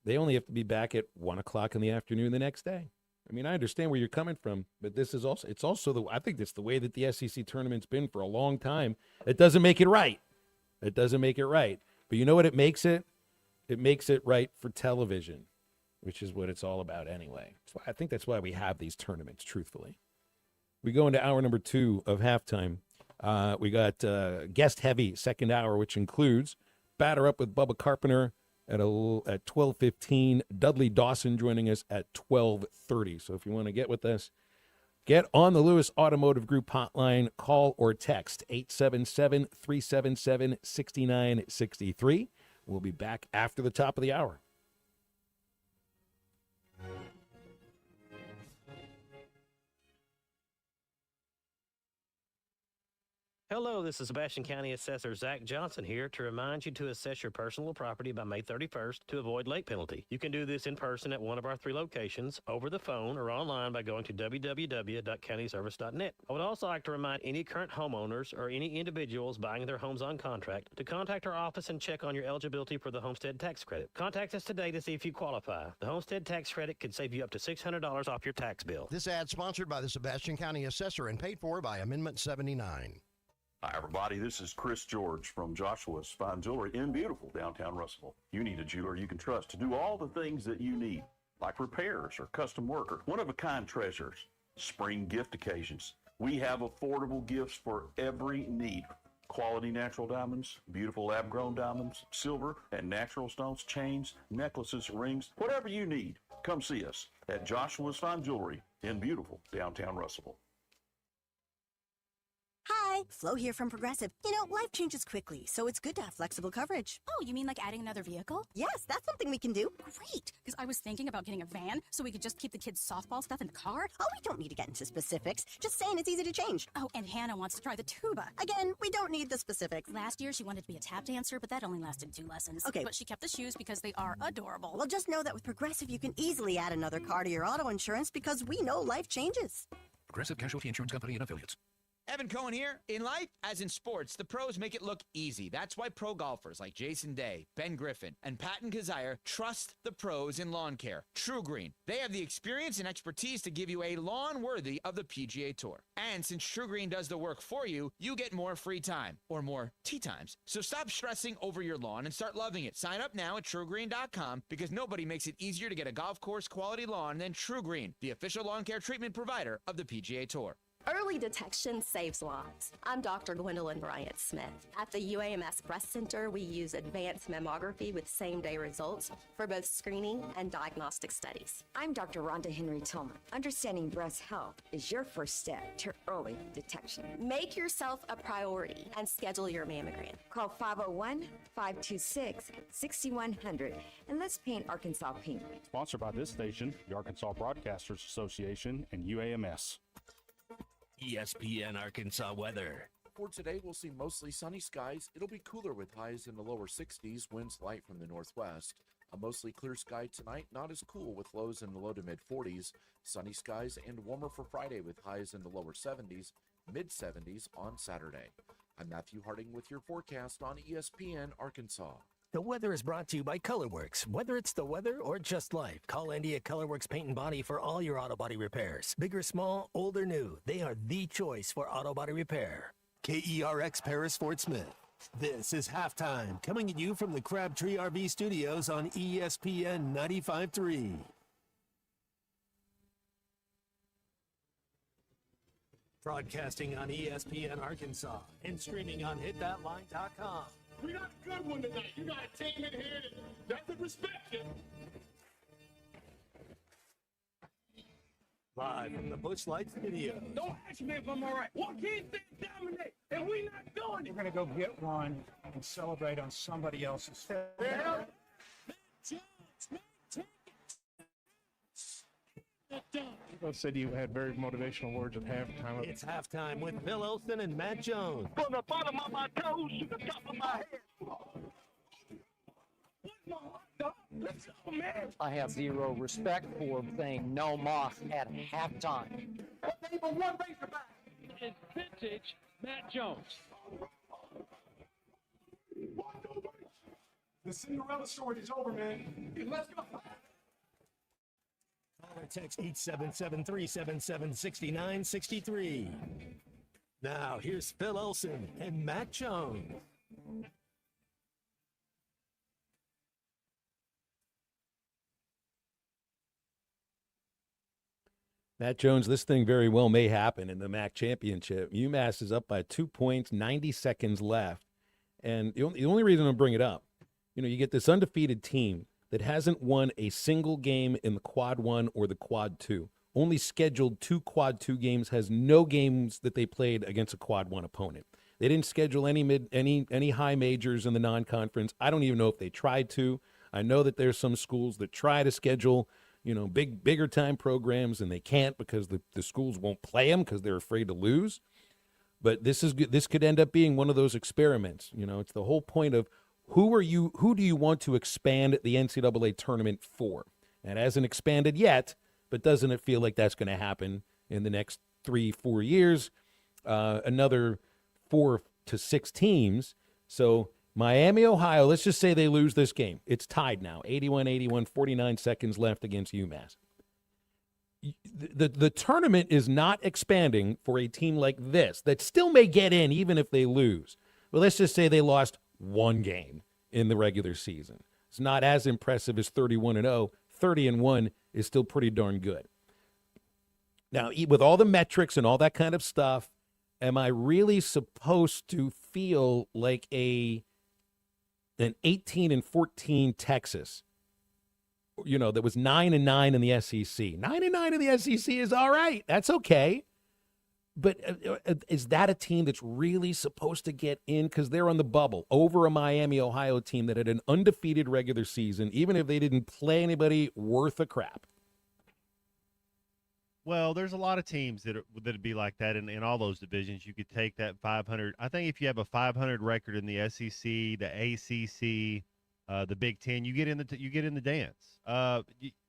They only have to be back at 1 o'clock in the afternoon the next day. I mean, I understand where you're coming from, but it's also I think it's the way that the SEC tournament's been for a long time. It doesn't make it right. It doesn't make it right. But you know what it makes it? It makes it right for television, which is what it's all about anyway. So I think that's why we have these tournaments, truthfully. We go into hour number 2 of halftime. We got guest-heavy second hour, which includes Batter Up with Bubba Carpenter at 12:15. Dudley Dawson joining us at 12:30. So if you want to get with us, get on the Lewis Automotive Group hotline, call or text 877-377-6963. We'll be back after the top of the hour. Hello, this is Sebastian County Assessor Zach Johnson here to remind you to assess your personal property by May 31st to avoid late penalty. You can do this in person at one of our 3 locations, over the phone, or online by going to www.countyservice.net. I would also like to remind any current homeowners or any individuals buying their homes on contract to contact our office and check on your eligibility for the homestead tax credit. Contact us today to see if you qualify. The homestead tax credit could save you up to $600 off your tax bill. This ad sponsored by the Sebastian County Assessor and paid for by Amendment 79. Hi, everybody. This is Chris George from Joshua's Fine Jewelry in beautiful downtown Russellville. You need a jeweler you can trust to do all the things that you need, like repairs or custom work or one-of-a-kind treasures, spring gift occasions, We have affordable gifts for every need. Quality natural diamonds, beautiful lab-grown diamonds, silver and natural stones, chains, necklaces, rings, whatever you need. Come see us at Joshua's Fine Jewelry in beautiful downtown Russellville. Hi, Flo here from Progressive. You know, life changes quickly, so it's good to have flexible coverage. Oh, you mean like adding another vehicle? Yes, that's something we can do. Great, because I was thinking about getting a van so we could just keep the kids' softball stuff in the car. Oh, we don't need to get into specifics. Just saying it's easy to change. Oh, and Hannah wants to try the tuba. Again, we don't need the specifics. Last year, she wanted to be a tap dancer, but that only lasted 2 lessons. Okay. But she kept the shoes because they are adorable. Well, just know that with Progressive, you can easily add another car to your auto insurance because we know life changes. Progressive Casualty Insurance Company and Affiliates. Evan Cohen here. In life, as in sports, the pros make it look easy. That's why pro golfers like Jason Day, Ben Griffin, and Patton Kazire trust the pros in lawn care. True Green. They have the experience and expertise to give you a lawn worthy of the PGA Tour. And since True Green does the work for you, you get more free time, or more tee times. So stop stressing over your lawn and start loving it. Sign up now at TrueGreen.com because nobody makes it easier to get a golf course quality lawn than True Green, the official lawn care treatment provider of the PGA Tour. Early detection saves lives. I'm Dr. Gwendolyn Bryant Smith. At the UAMS Breast Center, we use advanced mammography with same-day results for both screening and diagnostic studies. I'm Dr. Rhonda Henry Tillman. Understanding breast health is your first step to early detection. Make yourself a priority and schedule your mammogram. Call 501-526-6100 and let's paint Arkansas pink. Sponsored by this station, the Arkansas Broadcasters Association, and UAMS. ESPN Arkansas weather. For today, we'll see mostly sunny skies. It'll be cooler with highs in the lower 60s, winds light from the northwest. A mostly clear sky tonight, not as cool with lows in the low to mid 40s. Sunny skies and warmer for Friday with highs in the lower 70s, mid 70s on Saturday. I'm Matthew Harding with your forecast on ESPN Arkansas. The weather is brought to you by ColorWorks. Whether it's the weather or just life, call Andy at ColorWorks Paint and Body for all your auto body repairs. Big or small, old or new, they are the choice for auto body repair. KERX Paris Fort Smith. This is Halftime, coming at you from the Crabtree RV Studios on ESPN 95.3. Broadcasting on ESPN Arkansas and streaming on hitthatline.com. We got a good one tonight. You got a team in here that doesn't respect you. Live from the Busch Light Studio. Don't ask me if I'm all right. What can't they dominate? And we not doing it. We're going to go get one and celebrate on somebody else's. You both said you had very motivational words at halftime. It's Halftime with Phil Olsen and Matt Jones. From the bottom of my toes to the top of my head. Let's go, man. I have zero respect for saying no moss at halftime. Name of one Razorback. It's vintage Matt Jones. The Cinderella story is over, man. Let's go. Caller text 877-377-6963. Now, here's Phil Olsen and Matt Jones. Matt Jones, this thing very well may happen in the MAC championship. UMass is up by 2 points, 90 seconds left. And the only reason I'm bringing it up, you get this undefeated team that hasn't won a single game in the Quad 1 or the Quad 2. Only scheduled 2 Quad 2 games, has no games that they played against a Quad 1 opponent. They didn't schedule any high majors in the non-conference. I don't even know if they tried to. I know that there's some schools that try to schedule bigger time programs, and they can't because the schools won't play them because they're afraid to lose. But this could end up being one of those experiments. It's the whole point of who do you want to expand the NCAA tournament for? And it hasn't expanded yet, but doesn't it feel like that's going to happen in the next 3-4 years? Another 4 to 6 teams. So Miami, Ohio, let's just say they lose this game. It's tied now, 81-81, 49 seconds left against UMass. The tournament is not expanding for a team like this that still may get in even if they lose. But let's just say they lost one game in the regular season. It's not as impressive as 31-0. 30-1 is still pretty darn good. Now, with all the metrics and all that kind of stuff, am I really supposed to feel like an 18-14 Texas? That was 9-9 in the SEC. 9-9 in the SEC is all right. That's okay. But is that a team that's really supposed to get in because they're on the bubble over a Miami, Ohio team that had an undefeated regular season, even if they didn't play anybody worth a crap? Well, there's a lot of teams that'd be like that in all those divisions. You could take that 500. I think if you have a 500 record in the SEC, the ACC, the Big Ten, you get in the dance.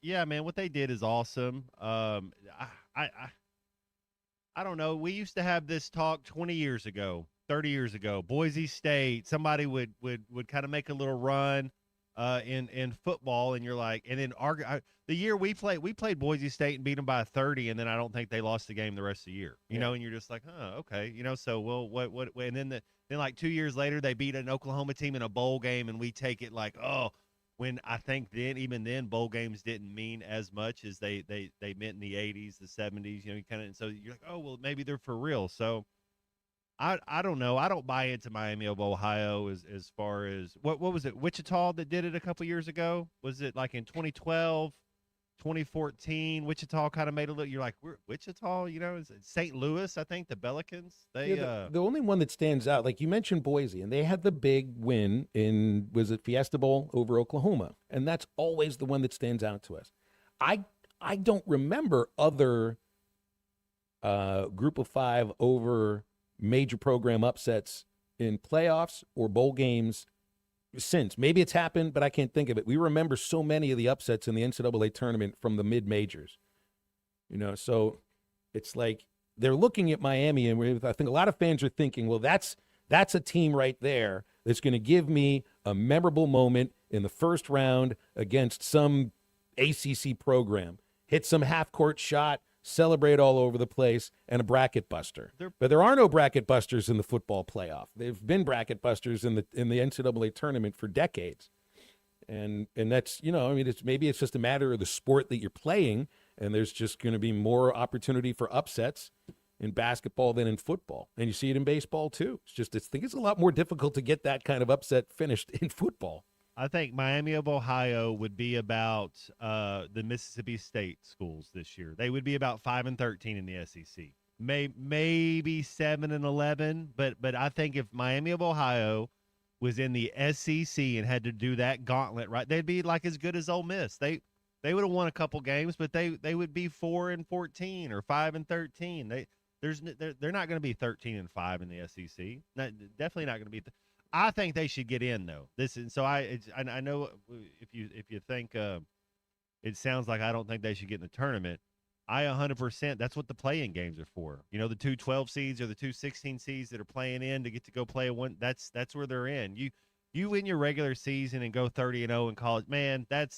Yeah, man, what they did is awesome. I don't know. We used to have this talk 20 years ago, 30 years ago. Boise State, somebody would kind of make a little run in football, and you're like, and then the year we played Boise State and beat them by 30, and then I don't think they lost the game the rest of the year. You know, and you're just like, oh, okay, so what? And then like 2 years later, they beat an Oklahoma team in a bowl game, and we take it like, oh. When I think even then bowl games didn't mean as much as they meant in the 80s, the 70s, so you're like, oh, well, maybe they're for real. So I don't know. I don't buy into Miami of Ohio as far as what was it, Wichita that did it a couple years ago? Was it like in 2012, 2014? Wichita kind of made a little, you're like, we're Wichita, St. Louis, I think, the Pelicans. The only one that stands out, like you mentioned Boise, and they had the big win was it Fiesta Bowl over Oklahoma, and that's always the one that stands out to us. I don't remember other Group of Five over major program upsets in playoffs or bowl games since. Maybe it's happened, but I can't think of it. We remember so many of the upsets in the NCAA tournament from the mid-majors. So it's like they're looking at Miami, and I think a lot of fans are thinking, well, that's a team right there that's going to give me a memorable moment in the first round against some ACC program. Hit some half-court shot, celebrate all over the place, and a bracket buster. But there are no bracket busters in the football playoff. They've been bracket busters in the NCAA tournament for decades. And that's, maybe it's just a matter of the sport that you're playing, and there's just going to be more opportunity for upsets in basketball than in football. And you see it in baseball too. I think it's a lot more difficult to get that kind of upset finished in football. I think Miami of Ohio would be about the Mississippi State schools this year. They would be about 5-13 in the SEC, maybe 7-11. But I think if Miami of Ohio was in the SEC and had to do that gauntlet, right, they'd be like as good as Ole Miss. They would have won a couple games, but they would be 4-14 or 5-13. They're not going to be 13-5 in the SEC. Definitely not going to be. I think they should get in though. I know if you think it sounds like I don't think they should get in the tournament. I 100%. That's what the play-in games are for. The 2 12 seeds or the 2 16 seeds that are playing in to get to go play a one. That's where they're in. You win your regular season and go 30-0 in college. Man, that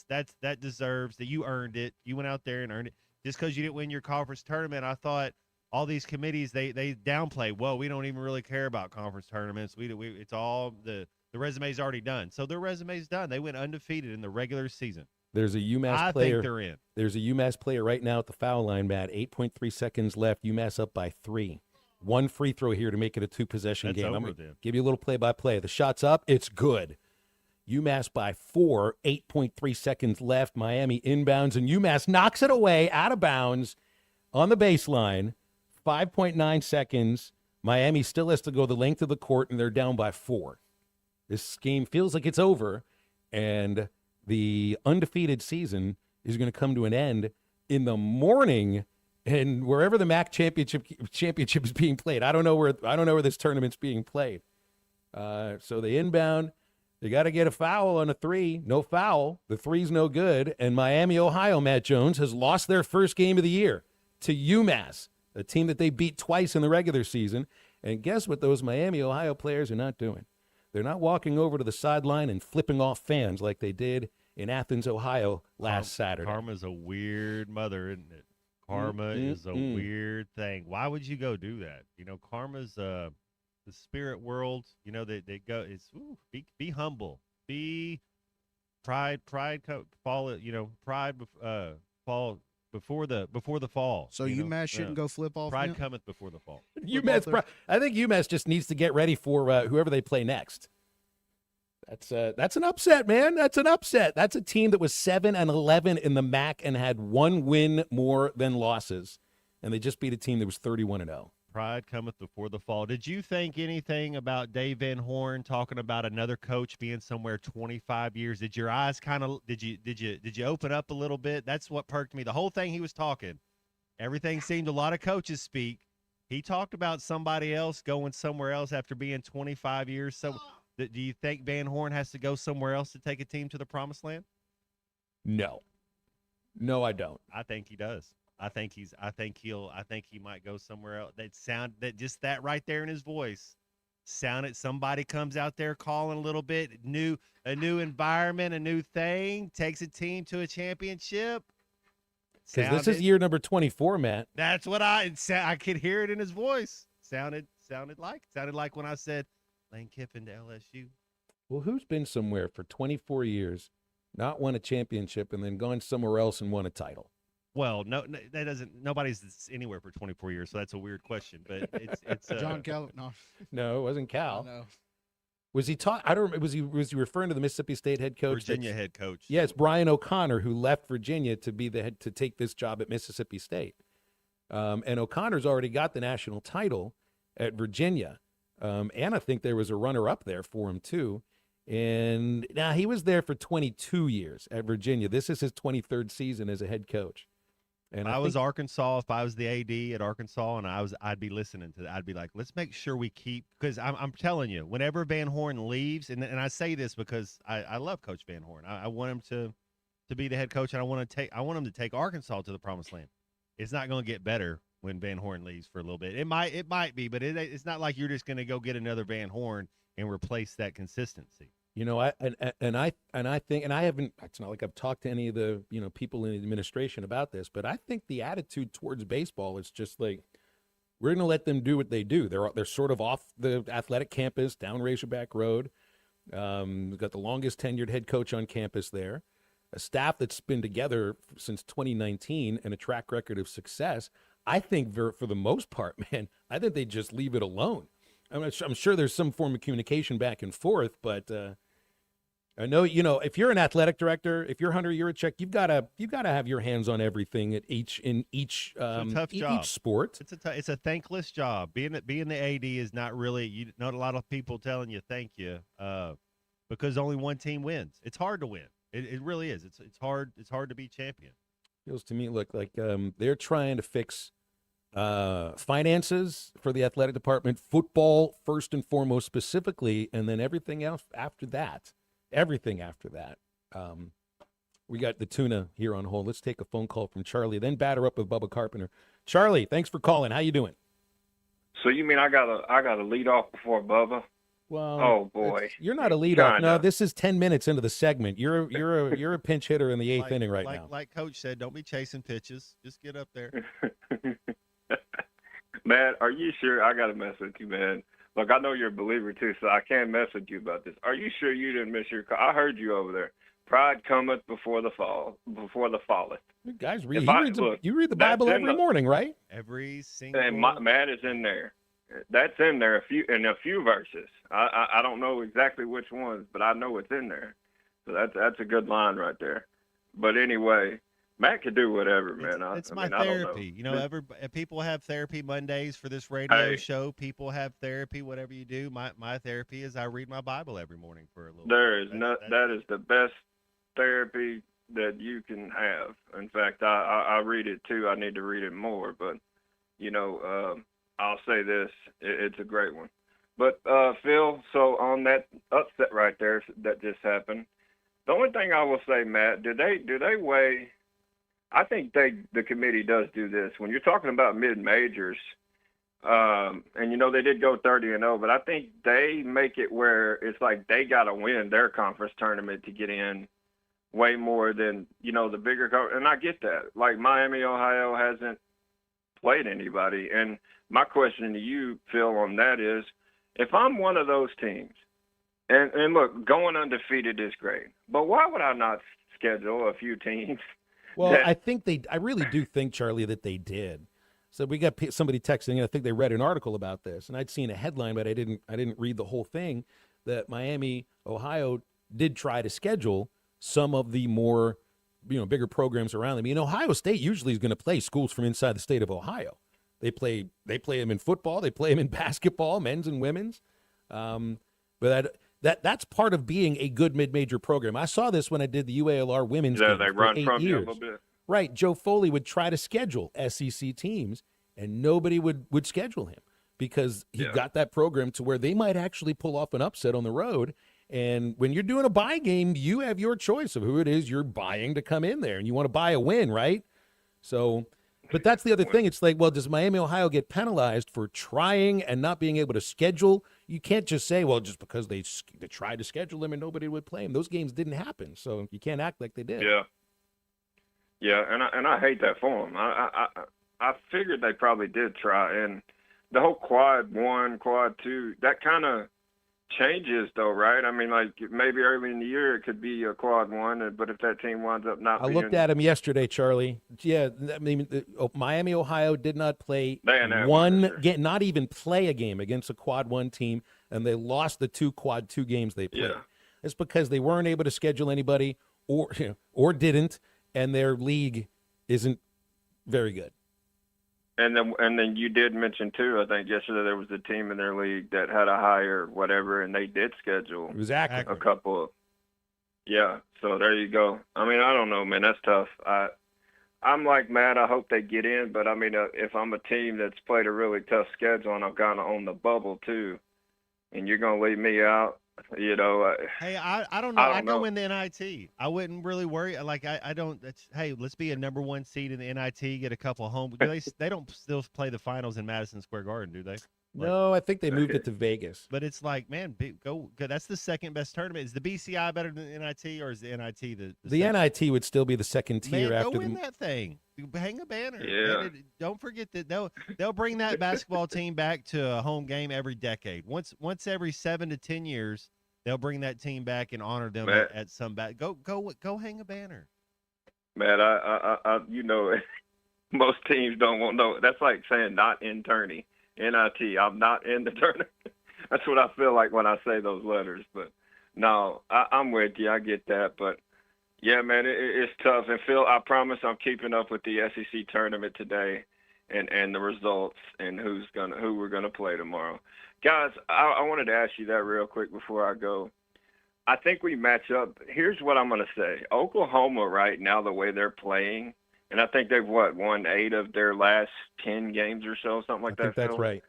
deserves that. You earned it. You went out there and earned it. Just because you didn't win your conference tournament, I thought all these committees they downplay. Well, we don't even really care about conference tournaments. It's all the resume's already done. So their resume's done. They went undefeated in the regular season. There's a UMass player. I think they're in. There's a UMass player right now at the foul line, Matt. 8.3 seconds left. UMass up by 3. One free throw here to make it a 2-possession game. I'm going to give you a little play-by-play. The shot's up. It's good. UMass by 4. 8.3 seconds left. Miami inbounds, and UMass knocks it away out of bounds on the baseline. 5.9 seconds. Miami still has to go the length of the court, and they're down by 4. This game feels like it's over, and the undefeated season is going to come to an end in the morning, and wherever the MAC championship is being played. I don't know where this tournament's being played. So they inbound. They got to get a foul on a 3. No foul. The 3's no good. And Miami, Ohio, Matt Jones, has lost their first game of the year to UMass, a team that they beat twice in the regular season. And guess what those Miami, Ohio players are not doing? They're not walking over to the sideline and flipping off fans like they did in Athens, Ohio last Saturday. Karma's a weird mother, isn't it? Karma is a weird thing. Why would you go do that? Karma's the spirit world. They go. It's be humble. Be pride fall. Pride fall before the fall. So UMass shouldn't go flip off. Pride him? cometh before the fall. I think UMass just needs to get ready for whoever they play next. That's an upset, man. That's an upset. That's a team that was 7-11 in the MAC and had one win more than losses, and they just beat a team that was 31-0. Pride cometh before the fall. Did you think anything about Dave Van Horn talking about another coach being somewhere 25 years? Did your eyes kind of did you open up a little bit? That's what perked me. The whole thing he was talking, everything seemed a lot of coaches speak. He talked about somebody else going somewhere else after being 25 years. So, do you think Van Horn has to go somewhere else to take a team to the promised land? No, I don't. I think he does. I think he might go somewhere else. That right there in his voice sounded somebody comes out there calling a little bit a new environment, a new thing, takes a team to a championship. Because this is year number 24, Matt. That's what I could hear it in his voice. Sounded like when I said Lane Kiffin to LSU. Well, who's been somewhere for 24 years, not won a championship, and then gone somewhere else and won a title? Well, no, that doesn't. Nobody's anywhere for 24 years, so that's a weird question. But it's John Cal. No, it wasn't Cal. No. Was he taught? I don't remember. Was he referring to the Mississippi State head coach? Virginia head coach. Yeah, it's Brian O'Connor, who left Virginia to be the head to take this job at Mississippi State. And O'Connor's already got the national title at Virginia, and I think there was a runner-up there for him too. And now he was there for 22 years at Virginia. This is his 23rd season as a head coach. And I was Arkansas. If I was the AD at Arkansas, and I'd be listening to that. I'd be like, let's make sure we keep, because I'm telling you, whenever Van Horn leaves, and I say this because I love Coach Van Horn. I want him to be the head coach, and I want him to take Arkansas to the promised land. It's not going to get better when Van Horn leaves for a little bit. It might be, but it's not like you're just going to go get another Van Horn and replace that consistency. You know, I think, and I haven't. It's not like I've talked to any of the people in the administration about this, but I think the attitude towards baseball is just like, we're going to let them do what they do. They're sort of off the athletic campus down Razorback Road. We've got the longest tenured head coach on campus there, a staff that's been together since 2019, and a track record of success. I think for the most part, man, I think they just leave it alone. I'm sure there's some form of communication back and forth, but. I know, if you're an athletic director, if you're Hunter Yurachek, you've got to have your hands on everything in each tough job. Each sport. It's a thankless job. Being the AD is not really, not a lot of people telling you thank you, because only one team wins. It's hard to win. It really is. It's hard. It's hard to be champion. Feels to me like they're trying to fix finances for the athletic department, football first and foremost specifically, and then everything else after that. Everything after that. We got the tuna here on hold. Let's take a phone call from Charlie, then batter up with Bubba Carpenter. Charlie, thanks for calling. How you doing? So you mean I gotta lead off before Bubba? Well, oh boy, you're not a leadoff. No, this is 10 minutes into the segment. You're a pinch hitter in the eighth inning right now. Like Coach said, don't be chasing pitches. Just get up there. Man, are you sure? I gotta mess with you, man. Look, I know you're a believer, too, so I can't mess with you about this. Are you sure you didn't miss your call? I heard you over there. Pride cometh before the falleth. You guys read the Bible every morning, right? Every single. And Matt is in there. That's in there in a few verses. I don't know exactly which ones, but I know it's in there. So that's a good line right there. But anyway, Matt could do whatever, man. It's my therapy. People have therapy Mondays for this radio show. People have therapy, whatever you do. My therapy is I read my Bible every morning for a little bit. That is the best therapy that you can have. In fact, I read it too. I need to read it more, but I'll say this: it's a great one. But Phil, so on that upset right there that just happened, the only thing I will say, Matt, do they weigh? I think the committee does do this. When you're talking about mid-majors, and they did go 30-0, but I think they make it where it's like they got to win their conference tournament to get in way more than, the bigger and I get that. Like Miami, Ohio hasn't played anybody. And my question to you, Phil, on that is, if I'm one of those teams, and look, going undefeated is great, but why would I not schedule a few teams Well, I really do think, Charlie, that they did. So we got somebody texting, I think they read an article about this, and I'd seen a headline, but I didn't read the whole thing, that Miami, Ohio did try to schedule some of the more, bigger programs around them. Ohio State usually is going to play schools from inside the state of Ohio. They play them in football, they play them in basketball, men's and women's. But that's part of being a good mid-major program. I saw this when I did the UALR women's game they for run 8 from you a years. little bit. Right. Joe Foley would try to schedule SEC teams, and nobody would schedule him because he got that program to where they might actually pull off an upset on the road. And when you're doing a buy game, you have your choice of who it is you're buying to come in there, and you want to buy a win, right? So, but that's the other thing. It's like, well, does Miami, Ohio get penalized for trying and not being able to schedule? You can't just say, well, just because they tried to schedule him and nobody would play him. Those games didn't happen, so you can't act like they did. Yeah. Yeah, and I hate that for them. I figured they probably did try, and the whole quad 1, quad 2, that kind of changes though, right? I mean, like maybe early in the year it could be a quad 1, but if that team winds up not, I looked at him yesterday, Charlie. Yeah, I mean, Miami, Ohio did not play one game, not even play a game against a quad 1 team, and they lost the 2 quad 2 games they played. Yeah. It's because they weren't able to schedule anybody, or didn't. And their league isn't very good. And then you did mention too, I think yesterday there was a team in their league that had a higher whatever, and they did schedule a couple of. Yeah, so there you go. I mean, I don't know, man. That's tough. I'm like Matt. I hope they get in, but I mean, if I'm a team that's played a really tough schedule and I'm kind of on the bubble too, and you're gonna leave me out. Hey, I don't know. I go in the NIT. I wouldn't really worry. Like I don't. Hey, let's be a number 1 seed in the NIT. Get a couple home. They don't still play the finals in Madison Square Garden, do they? No, I think they moved it to Vegas. But it's like, man, go. That's the second best tournament. Is the BCI better than the NIT, or is the NIT the NIT would still be the second tier man, after go win that thing. Hang a banner. Yeah. Man, don't forget that they'll bring that basketball team back to a home game every decade. Once every 7 to 10 years, they'll bring that team back and honor them at some back. Go hang a banner. Man, I most teams don't want no. That's like saying not in tourney. NIT. I'm not in the tournament. That's what I feel like when I say those letters. But no, I'm with you. I get that. But yeah, man, it's tough. And Phil, I promise I'm keeping up with the SEC tournament today, and the results and who we're gonna play tomorrow. Guys, I wanted to ask you that real quick before I go. I think we match up. Here's what I'm gonna say. Oklahoma right now, the way they're playing. And I think they've, won 8 of their last 10 games or so, something like that. I think that's right.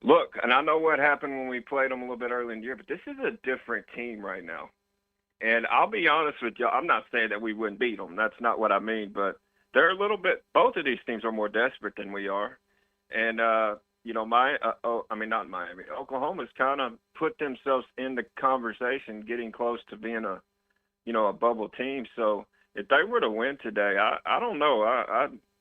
Look, and I know what happened when we played them a little bit early in the year, but this is a different team right now. And I'll be honest with you, I'm not saying that we wouldn't beat them. That's not what I mean. But they're a little bit – both of these teams are more desperate than we are. And, not Miami. Oklahoma's kind of put themselves in the conversation, getting close to being a bubble team. So – if they were to win today, I don't know.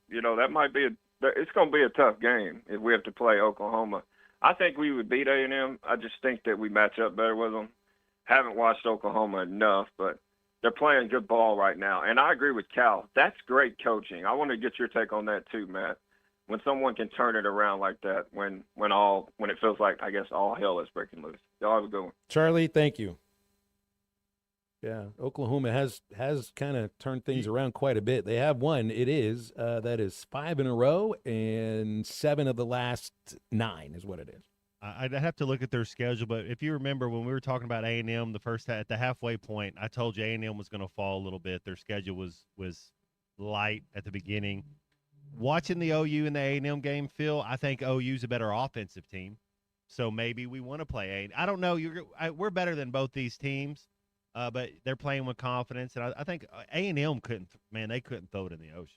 That might be it's going to be a tough game if we have to play Oklahoma. I think we would beat A&M. I just think that we match up better with them. Haven't watched Oklahoma enough, but they're playing good ball right now. And I agree with Cal. That's great coaching. I want to get your take on that too, Matt. When someone can turn it around like that, when it feels like, I guess, all hell is breaking loose. Y'all have a good one. Charlie, thank you. Yeah, Oklahoma has kind of turned things around quite a bit. They have won. It is that is 5 in a row, and 7 of the last 9 is what it is. I'd have to look at their schedule, but if you remember when we were talking about A&M at the halfway point, I told you A&M was going to fall a little bit. Their schedule was light at the beginning. Watching the OU in the A&M game, Phil, I think OU's a better offensive team, so maybe we want to play A&M. I don't know. We're better than both these teams. But they're playing with confidence, and I think A&M couldn't throw it in the ocean.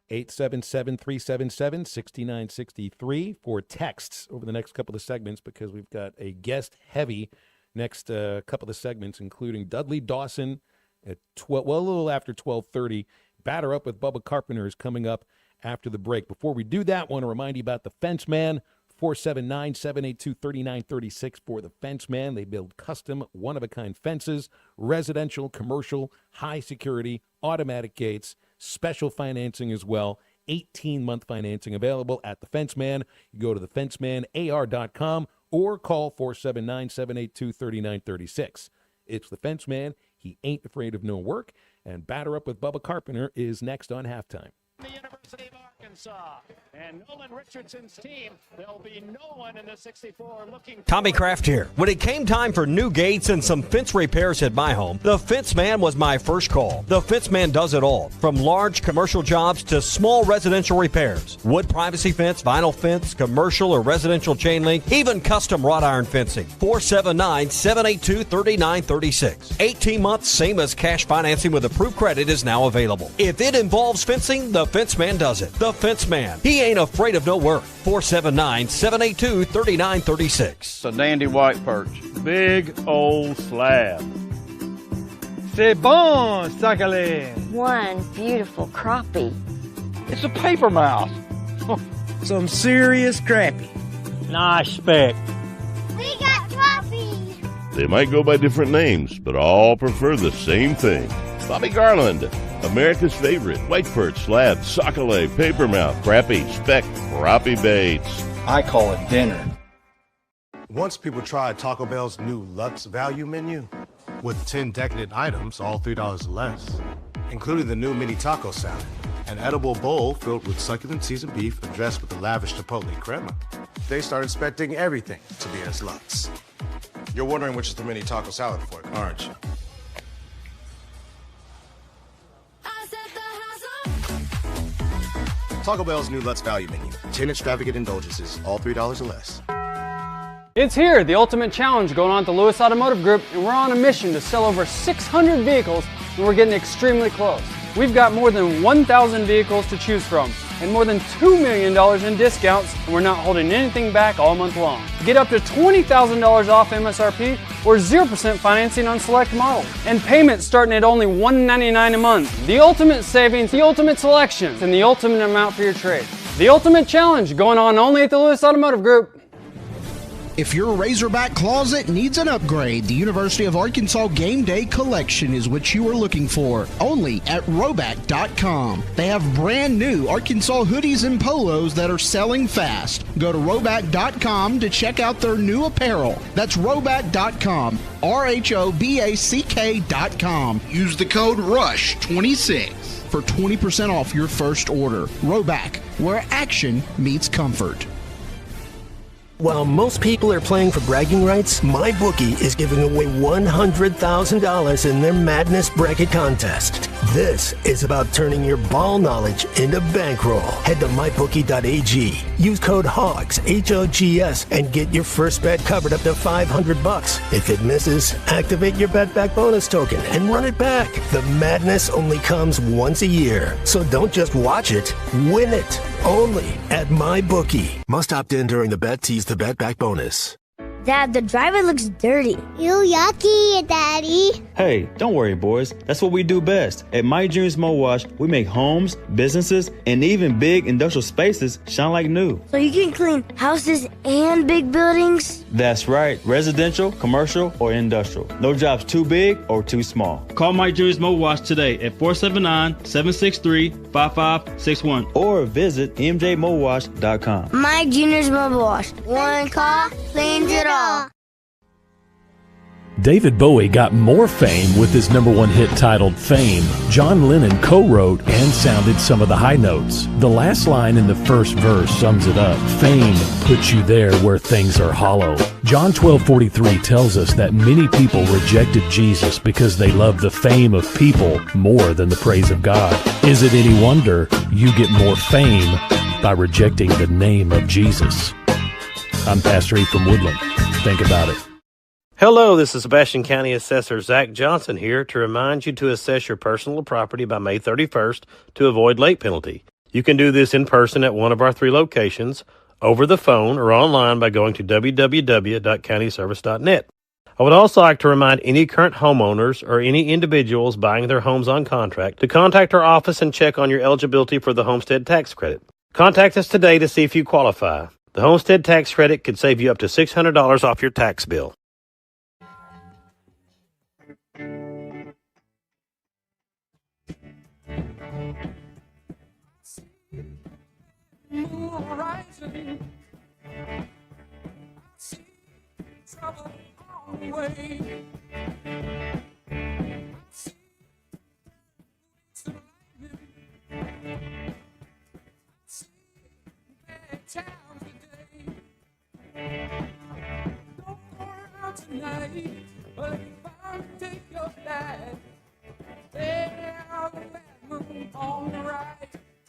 877-377-6963 for texts over the next couple of segments, because we've got a guest-heavy next couple of segments, including Dudley Dawson at a little after 12:30. Batter Up with Bubba Carpenter is coming up after the break. Before we do that, I want to remind you about the Fence Man 479-782-3936 for the Fence Man. They build custom, one-of-a-kind fences, residential, commercial, high security, automatic gates, special financing as well. 18-month financing available at the Fence Man. You go to thefencemanar.com or call 479-782-3936. It's the Fence Man. He ain't afraid of no work. And Batter Up with Bubba Carpenter is next on Halftime. The University of Arkansas and Nolan Richardson's team. There'll be no one in the 64 looking. Tommy Kraft here. When it came time for new gates and some fence repairs at my home, the Fence Man was my first call. The Fence Man does it all, from large commercial jobs to small residential repairs. Wood privacy fence, vinyl fence, commercial or residential chain link, even custom wrought iron fencing. 479-782-3936. 18 months, same as cash financing with approved credit is now available. If it involves fencing, the Fence Man does it. The Fence Man. He ain't afraid of no work. 479-782-3936. It's a dandy white perch. Big old slab. C'est bon, sacalé. One beautiful crappie. It's a paper mouse. Some serious crappie. Nice speck. We got crappies. They might go by different names, but all prefer the same thing. Bobby Garland, America's favorite white perch, slab, sockeye, papermouth, crappie, speck, crappie baits. I call it dinner. Once people tried Taco Bell's new Lux Value Menu with 10 decadent items, all $3 or less, including the new mini taco salad, an edible bowl filled with succulent seasoned beef and dressed with a lavish chipotle crema, they started expecting everything to be as Lux. You're wondering which is the mini taco salad for, aren't you? Taco Bell's new Lux Value Menu. 10 extravagant indulgences, all $3 or less. It's here, the ultimate challenge going on at the Lewis Automotive Group, and we're on a mission to sell over 600 vehicles, and we're getting extremely close. We've got more than 1,000 vehicles to choose from, and more than $2 million in discounts, and we're not holding anything back all month long. Get up to $20,000 off MSRP or 0% financing on select models, and payments starting at only $199 a month. The ultimate savings, the ultimate selection, and the ultimate amount for your trade. The ultimate challenge going on only at the Lewis Automotive Group. If your Razorback closet needs an upgrade, the University of Arkansas Game Day Collection is what you are looking for, only at Roback.com. They have brand new Arkansas hoodies and polos that are selling fast. Go to Roback.com to check out their new apparel. That's Roback.com, RHOBACK.com. Use the code RUSH26 for 20% off your first order. Roback, where action meets comfort. While most people are playing for bragging rights, MyBookie is giving away $100,000 in their Madness Bracket Contest. This is about turning your ball knowledge into bankroll. Head to MyBookie.ag. Use code HOGS, H-O-G-S, and get your first bet covered up to $500. If it misses, activate your Bet Back bonus token and run it back. The madness only comes once a year, so don't just watch it, win it. Only at MyBookie. Must opt in during the bet to use the Bet Back bonus. Dad, the driver looks dirty. You yucky, Daddy. Hey, don't worry, boys. That's what we do best. At My Dreams Mo Wash, we make homes, businesses, and even big industrial spaces shine like new. So you can clean houses and big buildings? That's right. Residential, commercial, or industrial. No job's too big or too small. Call My Dreams Mo Wash today at 479-763-5561 or visit mjmowash.com. My Junior's Mobile Wash. One call cleans it all. David Bowie got more fame with his #1 hit titled Fame. John Lennon co-wrote and sounded some of the high notes. The last line in the first verse sums it up. Fame puts you there where things are hollow. John 12:43 tells us that many people rejected Jesus because they loved the fame of people more than the praise of God. Is it any wonder you get more fame by rejecting the name of Jesus? I'm Pastor E. from Woodland. Think about it. Hello, this is Sebastian County Assessor Zach Johnson here to remind you to assess your personal property by May 31st to avoid late penalty. You can do this in person at one of our 3 locations, over the phone, or online by going to www.countyservice.net. I would also like to remind any current homeowners or any individuals buying their homes on contract to contact our office and check on your eligibility for the homestead tax credit. Contact us today to see if you qualify. The homestead tax credit could save you up to $600 off your tax bill. Horizon. I see trouble on the way. I see lightning. I see bad times today. Don't go around tonight, but if I take your flight, there's a bad moon on the right.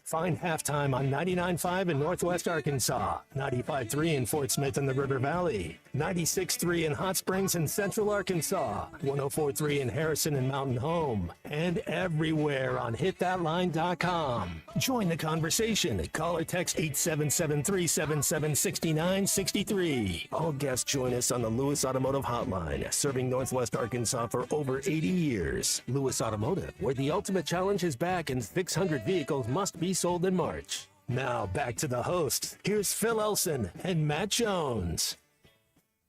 Find Halftime on 99.5 in Northwest Arkansas, 95.3 in Fort Smith in the River Valley, 96.3 in Hot Springs in Central Arkansas, 104.3 in Harrison and Mountain Home, and everywhere on hitthatline.com. Join the conversation. Call or text 877-377-6963. All guests join us on the Lewis Automotive Hotline, serving Northwest Arkansas for over 80 years. Lewis Automotive, where the ultimate challenge is back and 600 vehicles must be sold in March. Now back to the host. Here's Phil Elson and Matt Jones.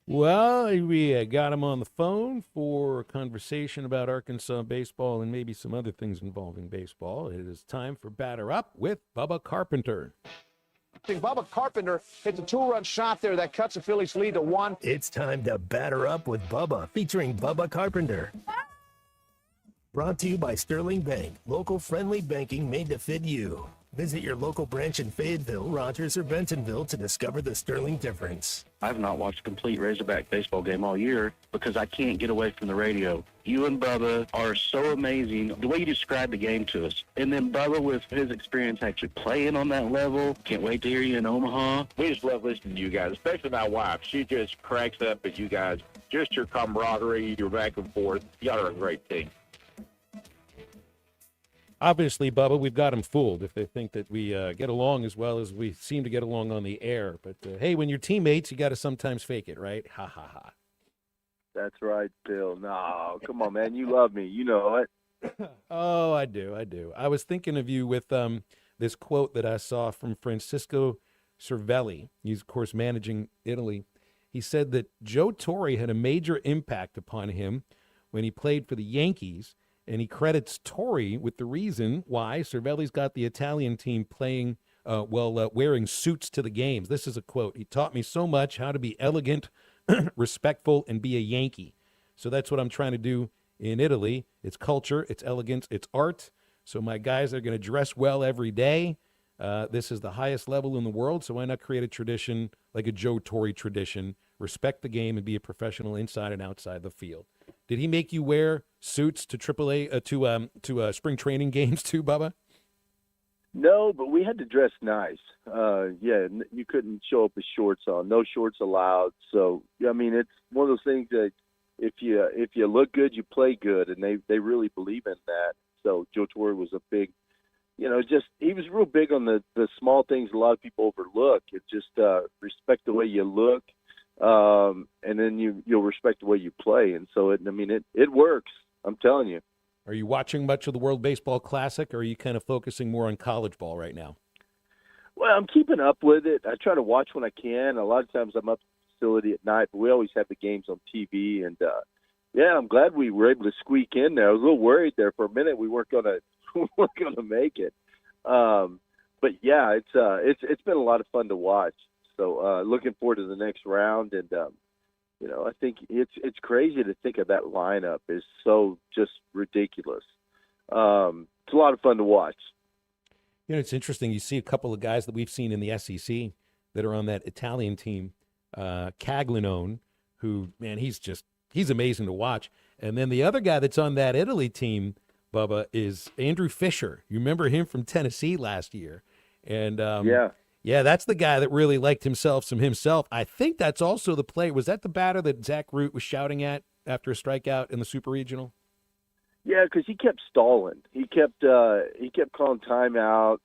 Well, we got him on the phone for a conversation about Arkansas baseball and maybe some other things involving baseball. It is time for Batter Up with Bubba Carpenter. Bubba Carpenter hits a 2-run shot there that cuts the Phillies' lead to 1. It's time to Batter Up with Bubba, featuring Bubba Carpenter. Brought to you by Sterling Bank, local friendly banking made to fit you. Visit your local branch in Fayetteville, Rogers, or Bentonville to discover the Sterling difference. I've not watched a complete Razorback baseball game all year because I can't get away from the radio. You and Bubba are so amazing. The way you describe the game to us. And then Bubba, with his experience actually playing on that level, can't wait to hear you in Omaha. We just love listening to you guys, especially my wife. She just cracks up at you guys. Just your camaraderie, your back and forth. Y'all are a great team. Obviously, Bubba, we've got them fooled if they think that we get along as well as we seem to get along on the air. But, hey, when you're teammates, you got to sometimes fake it, right? Ha, ha, ha. That's right, Phil. No, come on, man. You love me. You know it. Oh, I do. I was thinking of you with this quote that I saw from Francisco Cervelli. He's, of course, managing Italy. He said that Joe Torre had a major impact upon him when he played for the Yankees. And he credits Torre with the reason why Cervelli's got the Italian team playing, wearing suits to the games. This is a quote. He taught me so much how to be elegant, respectful, and be a Yankee. So that's what I'm trying to do in Italy. It's culture, it's elegance, it's art. So my guys are going to dress well every day. This is the highest level in the world, so why not create a tradition like a Joe Torre tradition, respect the game, and be a professional inside and outside the field. Did he make you wear suits to AAA to spring training games too, Bubba? No, but we had to dress nice. You couldn't show up with shorts on. No shorts allowed. So I mean, it's one of those things that if you look good, you play good, and they really believe in that. So Joe Torre was a big, he was real big on the small things a lot of people overlook. It's just respect the way you look. And then you'll respect the way you play. And so, it works. I'm telling you. Are you watching much of the World Baseball Classic, or are you kind of focusing more on college ball right now? Well, I'm keeping up with it. I try to watch when I can. A lot of times I'm up at the facility at night, but we always have the games on TV. And, I'm glad we were able to squeak in there. I was a little worried there for a minute. We weren't going to make it. But yeah, it's been a lot of fun to watch. So looking forward to the next round, and I think it's crazy to think of that lineup is so just ridiculous. It's a lot of fun to watch. It's interesting. You see a couple of guys that we've seen in the SEC that are on that Italian team, Caglianone, who, man, he's amazing to watch. And then the other guy that's on that Italy team, Bubba, is Andrew Fisher. You remember him from Tennessee last year, and yeah, that's the guy that really liked himself. I think that's also the play. Was that the batter that Zach Root was shouting at after a strikeout in the Super Regional? Yeah, because he kept stalling. He kept calling timeout,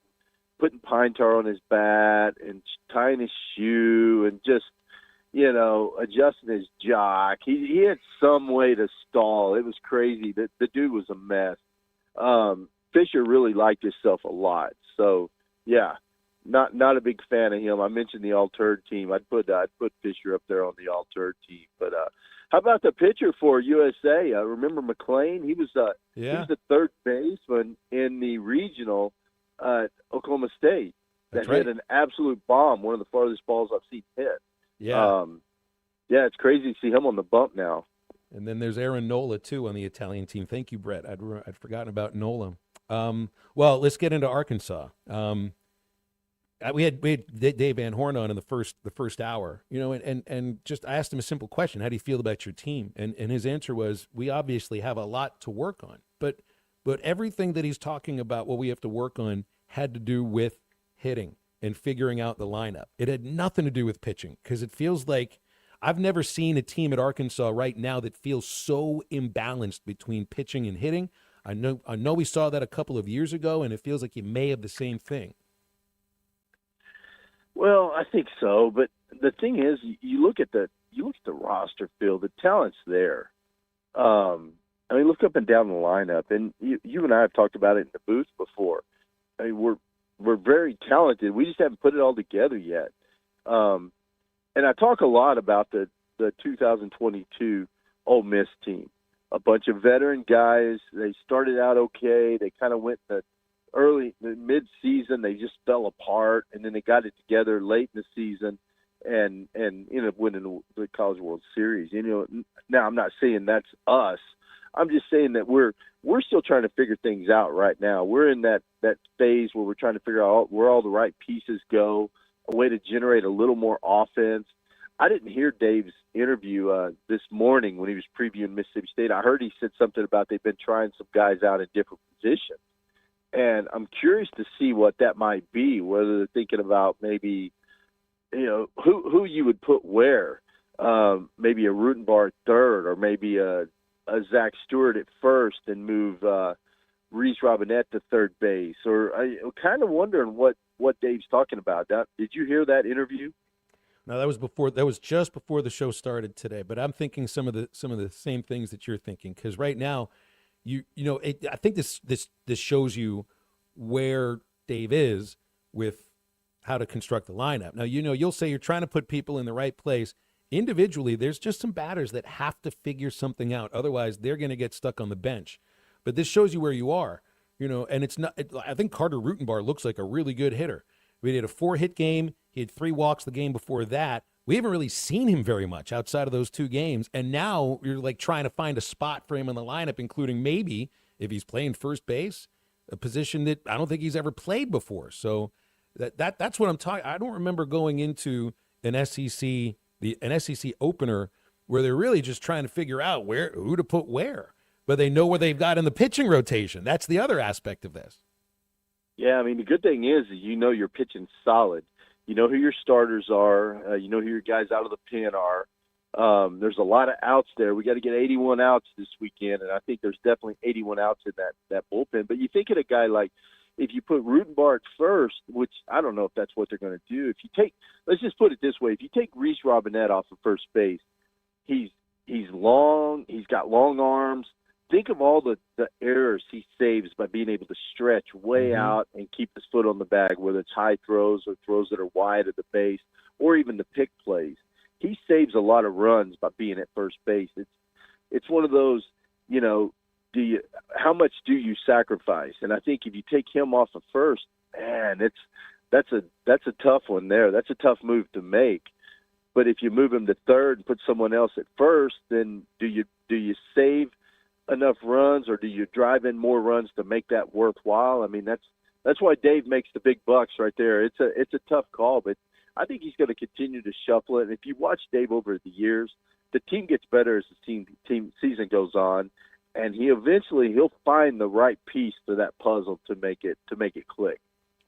putting pine tar on his bat, and tying his shoe, and just adjusting his jock. He had some way to stall. It was crazy. The dude was a mess. Fisher really liked himself a lot. So yeah. not a big fan of him. I mentioned the all-turd team. I'd put Fisher up there on the all-turd team. But how about the pitcher for USA? Remember McLean? He was he was the third baseman in the regional at Oklahoma State. That hit an absolute bomb, one of the farthest balls I've seen hit. Yeah. It's crazy to see him on the bump now. And then there's Aaron Nola, too, on the Italian team. Thank you, Brett. I'd forgotten about Nola. Well, let's get into Arkansas. We had Dave Van Horn on in the first hour, and just I asked him a simple question: how do you feel about your team? And his answer was, we obviously have a lot to work on, but everything that he's talking about, what we have to work on, had to do with hitting and figuring out the lineup. It had nothing to do with pitching, because it feels like I've never seen a team at Arkansas right now that feels so imbalanced between pitching and hitting. I know we saw that a couple of years ago, and it feels like you may have the same thing. Well, I think so, but the thing is, you look at the roster, Phil. The talent's there. I mean, look up and down the lineup, and you and I have talked about it in the booth before. I mean, we're very talented. We just haven't put it all together yet. And I talk a lot about the 2022 Ole Miss team. A bunch of veteran guys. They started out okay. They kind of went the mid-season. They just fell apart, and then they got it together late in the season and ended up winning the College World Series. Now I'm not saying that's us. I'm just saying that we're still trying to figure things out right now. We're in that phase where we're trying to figure out where all the right pieces go, a way to generate a little more offense. I didn't hear Dave's interview this morning when he was previewing Mississippi State. I heard he said something about they've been trying some guys out in different positions. And I'm curious to see what that might be, whether they're thinking about maybe, who you would put where. Maybe a Rutenbar at third, or maybe a Zach Stewart at first and move Reese Robinette to third base. Or I'm kind of wondering what Dave's talking about. Did you hear that interview? No, that was just before the show started today. But I'm thinking some of the same things that you're thinking, because right now, I think this shows you where Dave is with how to construct the lineup. Now, you'll say you're trying to put people in the right place. Individually, there's just some batters that have to figure something out. Otherwise, they're going to get stuck on the bench. But this shows you where you are, and it's not. I think Carter Rutenbar looks like a really good hitter. We had a 4-hit game. He had 3 walks the game before that. We haven't really seen him very much outside of those 2 games. And now you're like trying to find a spot for him in the lineup, including maybe if he's playing first base, a position that I don't think he's ever played before. So that's what I'm talking. I don't remember going into an SEC opener where they're really just trying to figure out who to put where, but they know where they've got in the pitching rotation. That's the other aspect of this. Yeah, I mean, the good thing is you're pitching solid. You know who your starters are. You know who your guys out of the pen are. There's a lot of outs there. We got to get 81 outs this weekend, and I think there's definitely 81 outs in that bullpen. But you think of a guy like, if you put Rutenbar at first, which I don't know if that's what they're going to do. Let's just put it this way: if you take Reese Robinette off of first base, he's long. He's got long arms. Think of all the errors he saves by being able to stretch way out and keep his foot on the bag, whether it's high throws or throws that are wide at the base, or even the pick plays. He saves a lot of runs by being at first base. It's one of those, how much do you sacrifice? And I think if you take him off of first, man, that's a tough one there. That's a tough move to make. But if you move him to third and put someone else at first, then do you save enough runs, or do you drive in more runs to make that worthwhile? I mean, that's why Dave makes the big bucks right there. It's a tough call, but I think he's going to continue to shuffle it. And if you watch Dave over the years, the team gets better as the team season goes on, and he'll find the right piece to that puzzle to make it click.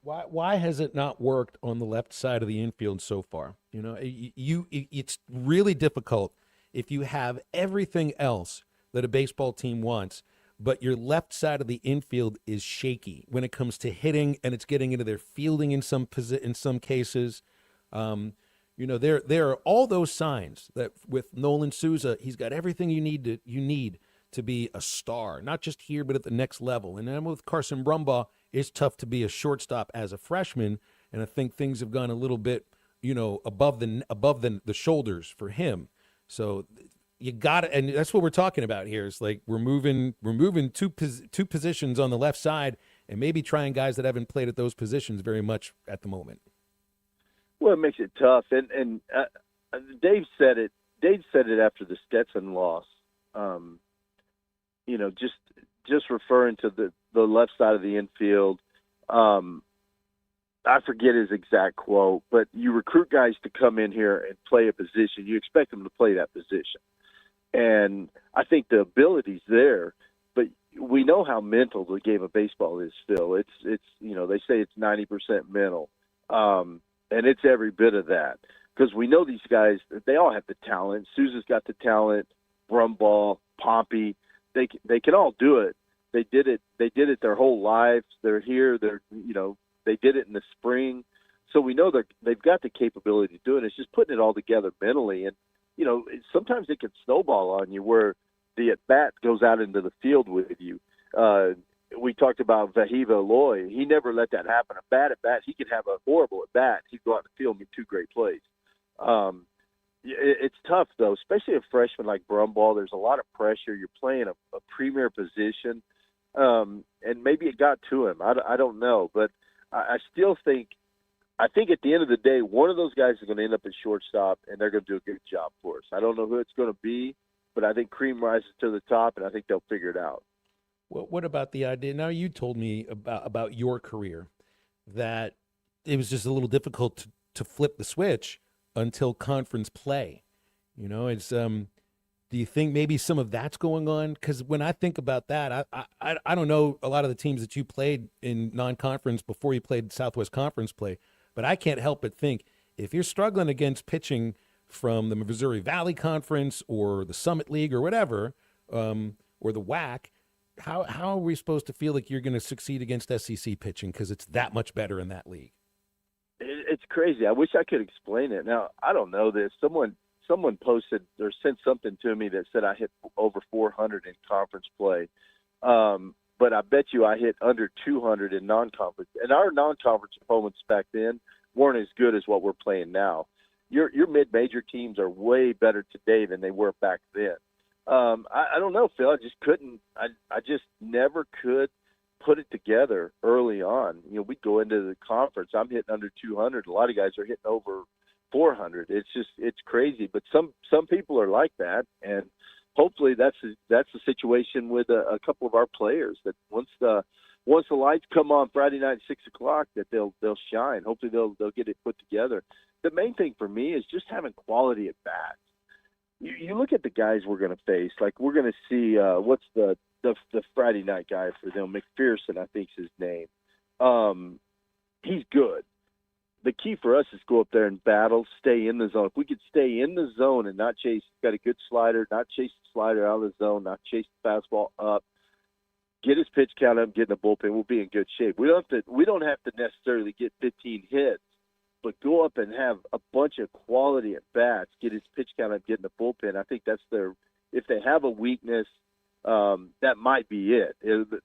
Why has it not worked on the left side of the infield so far? It's really difficult if you have everything else that a baseball team wants, but your left side of the infield is shaky when it comes to hitting, and it's getting into their fielding in some cases. There are all those signs that with Nolan Souza, he's got everything you need to be a star, not just here but at the next level. And then with Carson Brumbaugh, it's tough to be a shortstop as a freshman. and I think things have gone a little bit, above the shoulders for him. So you got it, and that's what we're talking about here. It's like we're moving two positions on the left side, and maybe trying guys that haven't played at those positions very much at the moment. Well, it makes it tough, and Dave said it. Dave said it after the Stetson loss. Just referring to the left side of the infield. I forget his exact quote, but you recruit guys to come in here and play a position. You expect them to play that position. And I think the ability's there, but we know how mental the game of baseball is, Phil. It's they say it's 90% mental. And it's every bit of that. Because we know these guys, they all have the talent. Sousa's got the talent, Brumball, Pompey. They can all do it. They did it their whole lives. They're here. They did it in the spring. So we know they've got the capability to do it. It's just putting it all together mentally. And, sometimes it can snowball on you where the at-bat goes out into the field with you. We talked about Vahiva Aloy. He never let that happen. A bad at-bat, he could have a horrible at-bat. He'd go out in the field and make two great plays. It's tough, though, especially a freshman like Brumball. There's a lot of pressure. You're playing a premier position. And maybe it got to him. I don't know. But I still think at the end of the day, one of those guys is going to end up at shortstop, and they're going to do a good job for us. I don't know who it's going to be, but I think Cream rises to the top, and I think they'll figure it out. Well, what about the idea? Now, you told me about your career that it was just a little difficult to flip the switch until conference play. It's do you think maybe some of that's going on? Because when I think about that, I don't know a lot of the teams that you played in non-conference before you played Southwest Conference play, but I can't help but think if you're struggling against pitching from the Missouri Valley Conference or the Summit League or whatever, or the WAC, how are we supposed to feel like you're going to succeed against SEC pitching because it's that much better in that league? It's crazy. I wish I could explain it. Now, I don't know this. Someone posted or sent something to me that said I hit over 400 in conference play. But I bet you I hit under 200 in non-conference. And our non-conference opponents back then weren't as good as what we're playing now. Your mid-major teams are way better today than they were back then. I don't know, Phil. I just couldn't. I just never could put it together early on. We go into the conference. I'm hitting under 200. A lot of guys are hitting over 400. It's crazy. But some people are like that, and hopefully that's the situation with a couple of our players. That once the lights come on Friday night at 6 o'clock, that they'll shine. Hopefully they'll get it put together. The main thing for me is just having quality at bats. You look at the guys we're going to face. Like we're going to see what's the Friday night guy for them, McPherson, I think's his name. He's good. The key for us is go up there and battle, stay in the zone. If we could stay in the zone and not chase, got a good slider, not chase the slider out of the zone, not chase the fastball up, get his pitch count up, get in the bullpen, we'll be in good shape. We don't have to necessarily get 15 hits, but go up and have a bunch of quality at bats, get his pitch count up, get in the bullpen. I think that's if they have a weakness, that might be it.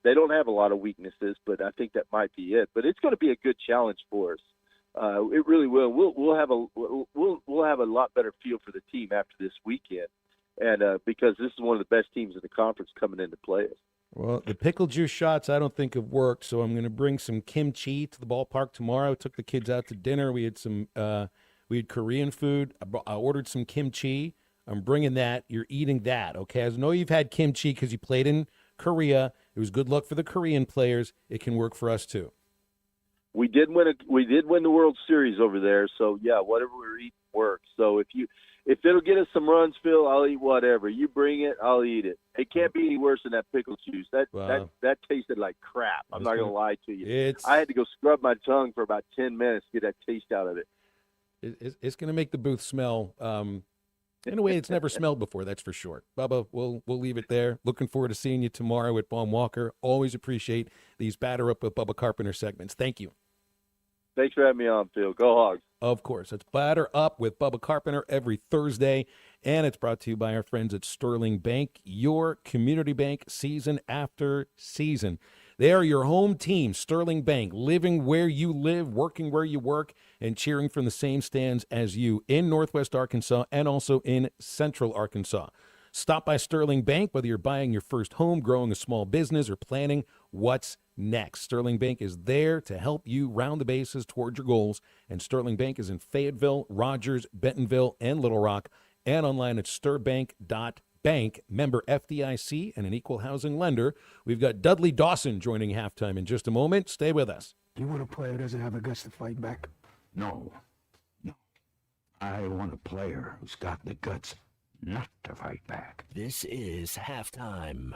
They don't have a lot of weaknesses, but I think that might be it. But it's going to be a good challenge for us. It really will. We'll have a lot better feel for the team after this weekend, and because this is one of the best teams in the conference coming into play. Well, the pickle juice shots I don't think have worked, so I'm going to bring some kimchi to the ballpark tomorrow. I took the kids out to dinner. We had Korean food. I ordered some kimchi. I'm bringing that. You're eating that, okay? I know you've had kimchi because you played in Korea. It was good luck for the Korean players. It can work for us too. We did win the World Series over there, so yeah, whatever we're eating works. So if it'll get us some runs, Phil, I'll eat whatever. You bring it, I'll eat it. It can't be any worse than that pickle juice. That tasted like crap. I'm not gonna lie to you. I had to go scrub my tongue for about 10 minutes to get that taste out of it. It's gonna make the booth smell in a way it's never smelled before, that's for sure. Bubba, we'll leave it there. Looking forward to seeing you tomorrow at Baum Walker. Always appreciate these Batter Up with Bubba Carpenter segments. Thank you. Thanks for having me on, Phil. Go Hogs. Of course. It's Batter Up with Bubba Carpenter every Thursday, and it's brought to you by our friends at Sterling Bank, your community bank season after season. They are your home team, Sterling Bank, living where you live, working where you work, and cheering from the same stands as you in Northwest Arkansas and also in Central Arkansas. Stop by Sterling Bank, whether you're buying your first home, growing a small business, or planning what's next. Sterling Bank is there to help you round the bases toward your goals, and Sterling Bank is in Fayetteville, Rogers, Bentonville, and Little Rock, and online at stirbank.bank, member FDIC, and an equal housing lender. We've got Dudley Dawson joining halftime in just a moment. Stay with us. You want a player who doesn't have the guts to fight back? No. I want a player who's got the guts not to fight back. This is halftime.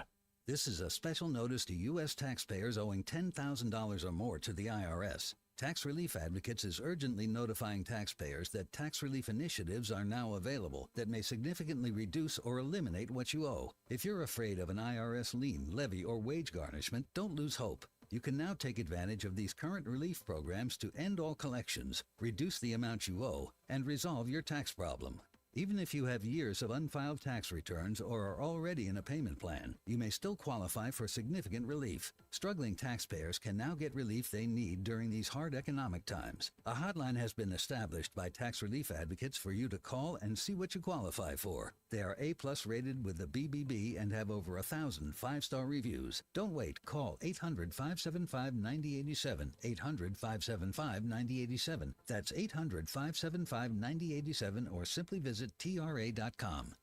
This is a special notice to U.S. taxpayers owing $10,000 or more to the IRS. Tax Relief Advocates is urgently notifying taxpayers that tax relief initiatives are now available that may significantly reduce or eliminate what you owe. If you're afraid of an IRS lien, levy, or wage garnishment, don't lose hope. You can now take advantage of these current relief programs to end all collections, reduce the amount you owe, and resolve your tax problem. Even if you have years of unfiled tax returns or are already in a payment plan, you may still qualify for significant relief. Struggling taxpayers can now get relief they need during these hard economic times. A hotline has been established by Tax Relief Advocates for you to call and see what you qualify for. They are A+ rated with the BBB and have over 1,000 5-star reviews. Don't wait. Call 800-575-9087, 800-575-9087. That's 800-575-9087, or simply visit TRA.com.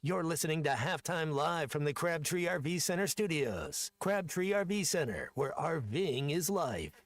You're listening to Halftime Live from the Crabtree RV Center studios. Crabtree RV Center, where RVing is life.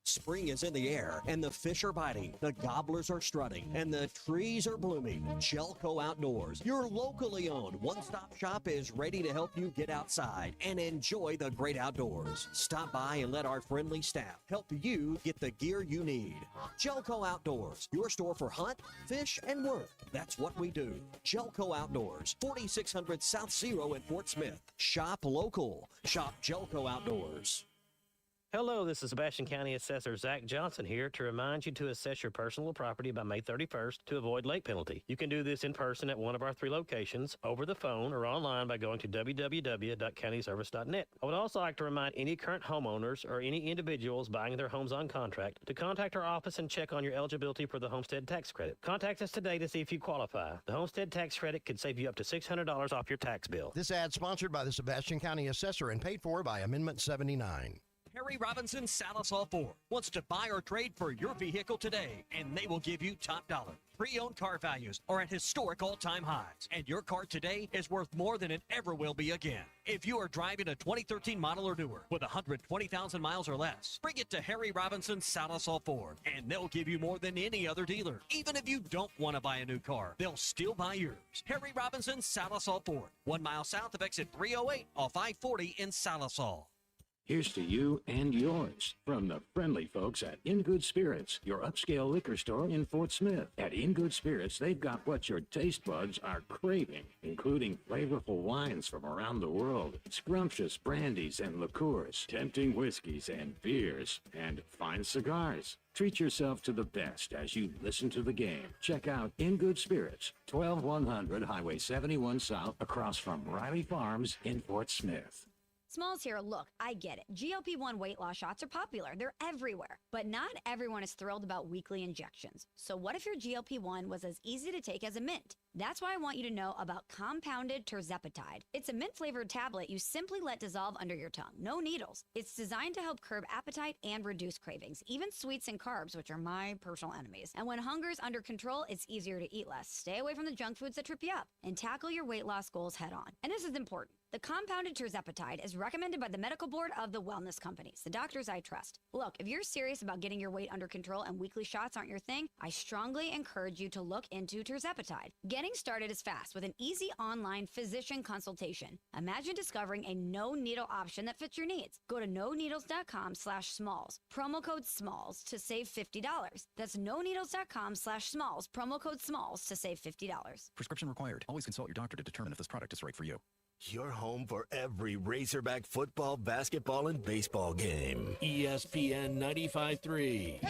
Spring is in the air, and the fish are biting, the gobblers are strutting, and the trees are blooming. Jelco Outdoors, your locally owned one-stop shop, is ready to help you get outside and enjoy the great outdoors. Stop by and let our friendly staff help you get the gear you need. Jelco Outdoors, your store for hunt, fish, and work. That's what we do. Jelco Outdoors, 4600 South Zero in Fort Smith. Shop local. Shop Jelco Outdoors. Hello, this is Sebastian County Assessor Zach Johnson here to remind you to assess your personal property by May 31st to avoid late penalty. You can do this in person at one of our 3 locations, over the phone, or online by going to www.countyservice.net. I would also like to remind any current homeowners or any individuals buying their homes on contract to contact our office and check on your eligibility for the homestead tax credit. Contact us today to see if you qualify. The homestead tax credit could save you up to $600 off your tax bill. This ad sponsored by the Sebastian County Assessor and paid for by Amendment 79. Harry Robinson Salisaw Ford wants to buy or trade for your vehicle today, and they will give you top dollar. Pre-owned car values are at historic all-time highs, and your car today is worth more than it ever will be again. If you are driving a 2013 model or newer with 120,000 miles or less, bring it to Harry Robinson Salisaw Ford, and they'll give you more than any other dealer. Even if you don't want to buy a new car, they'll still buy yours. Harry Robinson Salisaw Ford, 1 mile south of exit 308 off I-40 in Salisaw. Here's to you and yours from the friendly folks at In Good Spirits, your upscale liquor store in Fort Smith. At In Good Spirits, they've got what your taste buds are craving, including flavorful wines from around the world, scrumptious brandies and liqueurs, tempting whiskeys and beers, and fine cigars. Treat yourself to the best as you listen to the game. Check out In Good Spirits, 12100 Highway 71 South, across from Riley Farms in Fort Smith. Smalls here, look, I get it. GLP-1 weight loss shots are popular. They're everywhere. But not everyone is thrilled about weekly injections. So what if your GLP-1 was as easy to take as a mint? That's why I want you to know about compounded terzepatide. It's a mint-flavored tablet you simply let dissolve under your tongue. No needles. It's designed to help curb appetite and reduce cravings, even sweets and carbs, which are my personal enemies. And when hunger's under control, it's easier to eat less. Stay away from the junk foods that trip you up and tackle your weight loss goals head on. And this is important. The compounded terzepatide is recommended by the medical board of the wellness companies, the doctors I trust. Look, if you're serious about getting your weight under control and weekly shots aren't your thing, I strongly encourage you to look into terzepatide. Getting started is fast with an easy online physician consultation. Imagine discovering a no-needle option that fits your needs. Go to noneedles.com/smalls, promo code SMALLS to save $50. That's noneedles.com/smalls, promo code SMALLS to save $50. Prescription required. Always consult your doctor to determine if this product is right for you. Your home for every Razorback football, basketball, and baseball game. ESPN 95.3.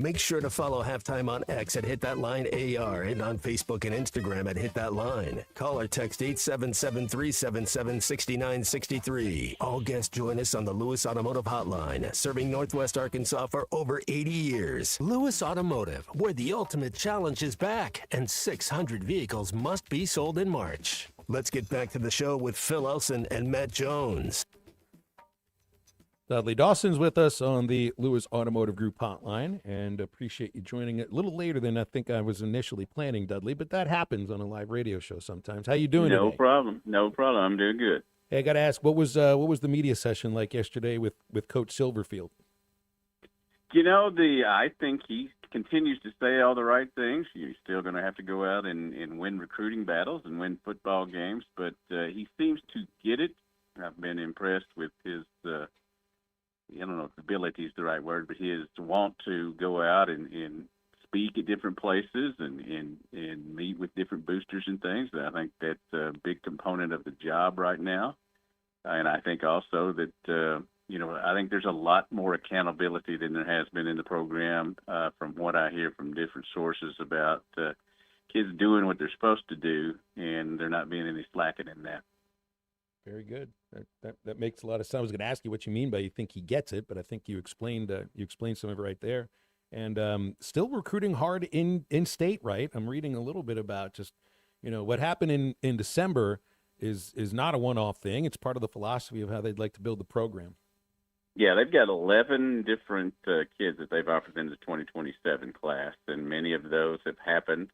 Make sure to follow Halftime on X at Hit That Line AR and on Facebook and Instagram at Hit That Line. Call or text 877-377-6963. All guests join us on the Lewis Automotive Hotline, serving Northwest Arkansas for over 80 years. Lewis Automotive, where the ultimate challenge is back, and 600 vehicles must be sold in March. Let's get back to the show with Phil Elson and Matt Jones. Dudley Dawson's with us on the Lewis Automotive Group hotline, and appreciate you joining it a little later than I think I was initially planning, Dudley, but that happens on a live radio show sometimes. How you doing No today? problem. No problem. I'm doing good. Hey, I got to ask, what was the media session like yesterday with Coach Silverfield? You know, I think he continues to say all the right things. You're still going to have to go out and win recruiting battles and win football games, but he seems to get it. I've been impressed with his I don't know if ability is the right word, but his want to go out and speak at different places and meet with different boosters and things. I think that's a big component of the job right now. And I think also that, I think there's a lot more accountability than there has been in the program from what I hear from different sources about kids doing what they're supposed to do, and there not being any slacking in that. Very good. That makes a lot of sense. I was going to ask you what you mean by you think he gets it, but I think you explained some of it right there. And still recruiting hard in state, right? I'm reading a little bit about just, what happened in December is not a one-off thing. It's part of the philosophy of how they'd like to build the program. Yeah, they've got 11 different kids that they've offered in the 2027 class, and many of those have happened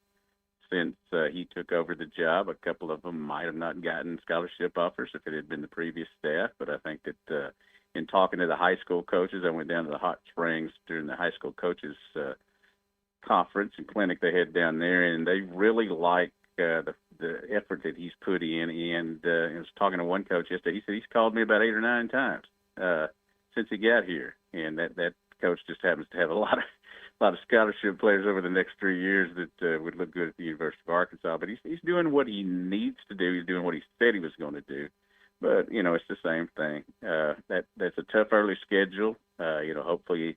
since he took over the job. A couple of them might have not gotten scholarship offers if it had been the previous staff, but I think that in talking to the high school coaches, I went down to the Hot Springs during the high school coaches conference and clinic they had down there, and they really like the effort that he's put in. And I was talking to one coach yesterday. He said he's called me about 8 or 9 times since he got here, and that coach just happens to have a lot of scholarship players over the next 3 years that would look good at the University of Arkansas. But he's doing what he needs to do. He's doing what he said he was going to do. But, it's the same thing. That's a tough early schedule. Hopefully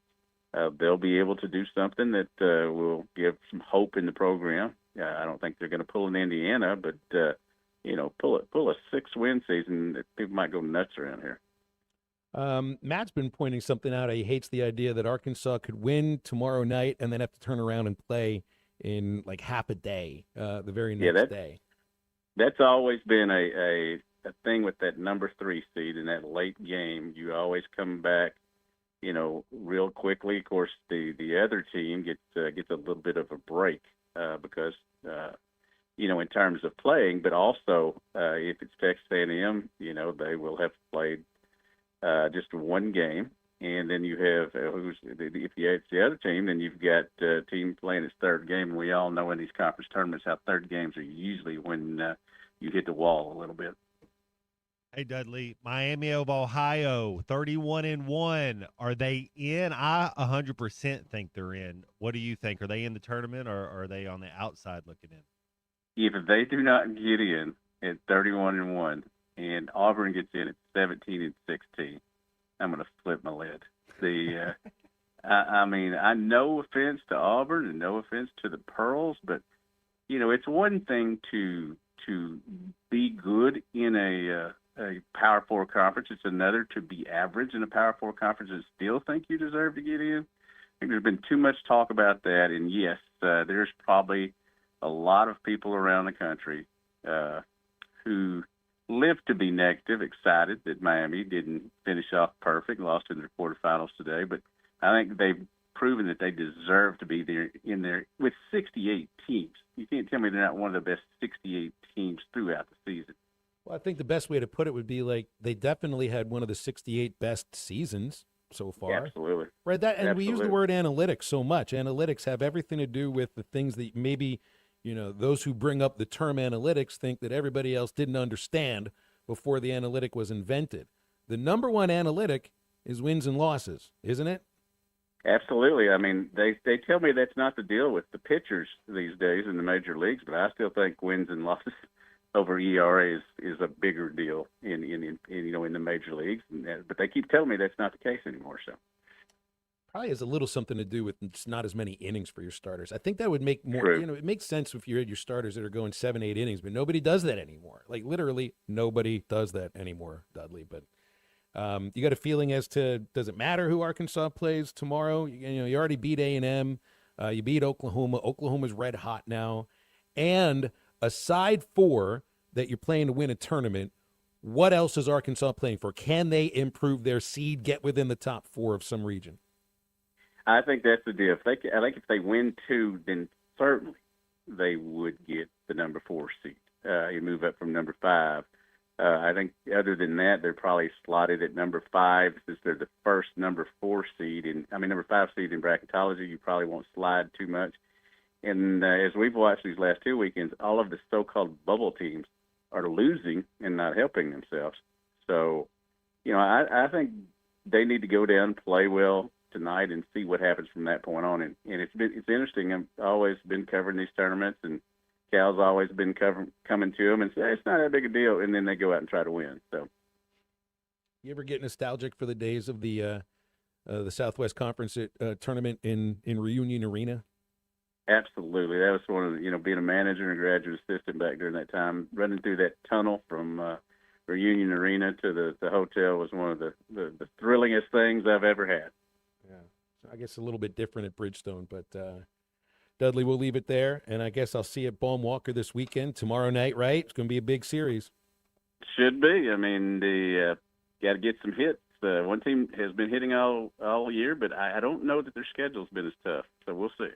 they'll be able to do something that will give some hope in the program. I don't think they're going to pull an Indiana, but, pull a 6-win season, people might go nuts around here. Matt's been pointing something out. He hates the idea that Arkansas could win tomorrow night and then have to turn around and play in like half a day, the very next day. That's always been a thing with that number 3 seed in that late game. You always come back, real quickly. Of course, the other team gets a little bit of a break because, in terms of playing, but also if it's Texas A&M, they will have played just one game, and then you have if it's the other team, then you've got a team playing its third game. And we all know in these conference tournaments how third games are usually when you hit the wall a little bit. Hey, Dudley, Miami of Ohio, 31-1. Are they in? I 100% think they're in. What do you think? Are they in the tournament, or are they on the outside looking in? If they do not get in at 31-1, and Auburn gets in at 17-16, I'm going to flip my lid. I mean, no offense to Auburn and no offense to the Pearls, but it's one thing to be good in a Power 4 conference. It's another to be average in a Power 4 conference and still think you deserve to get in. I think there's been too much talk about that, and yes, there's probably a lot of people around the country who live to be negative, excited that Miami didn't finish off perfect, lost in their quarterfinals today. But I think they've proven that they deserve to be there in there with 68 teams. You can't tell me they're not one of the best 68 teams throughout the season. Well, I think the best way to put it would be like they definitely had one of the 68 best seasons so far. Absolutely. Right. And Absolutely. we use the word analytics so much. Analytics have everything to do with the things that maybe those who bring up the term analytics think that everybody else didn't understand before the analytic was invented. The number one analytic is wins and losses, isn't it? Absolutely. I mean, they tell me that's not the deal with the pitchers these days in the major leagues, but I still think wins and losses over ERA is a bigger deal in the major leagues. But they keep telling me that's not the case anymore. So probably has a little something to do with just not as many innings for your starters. I think that would make more, True. you know, it makes sense if you had your starters that are going 7-8 innings, but nobody does that anymore. Like literally nobody does that anymore, Dudley. But you got a feeling as to, does it matter who Arkansas plays tomorrow? You know, you already beat A&M. You beat Oklahoma. Oklahoma's red hot now. And aside for that you're playing to win a tournament, what else is Arkansas playing for? Can they improve their seed, get within the top 4 of some region? I think that's the deal. I think if they win 2, then certainly they would get the number 4 seed. You move up from number 5. I think other than that, they're probably slotted at number 5 since they're the first number 4 seed. Number 5 seed in bracketology. You probably won't slide too much. And as we've watched these last 2 weekends, all of the so-called bubble teams are losing and not helping themselves. So, you know, I think they need to go down, play well tonight, and see what happens from that point on. And it's interesting. I've always been covering these tournaments, and Cal's always been coming to them and say, hey, it's not that big a deal, and then they go out and try to win. So, you ever get nostalgic for the days of the Southwest Conference tournament in Reunion Arena? Absolutely. That was one of the, you know, being a manager and a graduate assistant back during that time, running through that tunnel from Reunion Arena to the hotel was one of the thrillingest things I've ever had. Yeah. So I guess a little bit different at Bridgestone, but Dudley, we'll leave it there. And I guess I'll see you at Baum Walker this weekend, tomorrow night, right? It's going to be a big series. Should be. I mean, got to get some hits. One team has been hitting all year, but I don't know that their schedule's been as tough. So we'll see.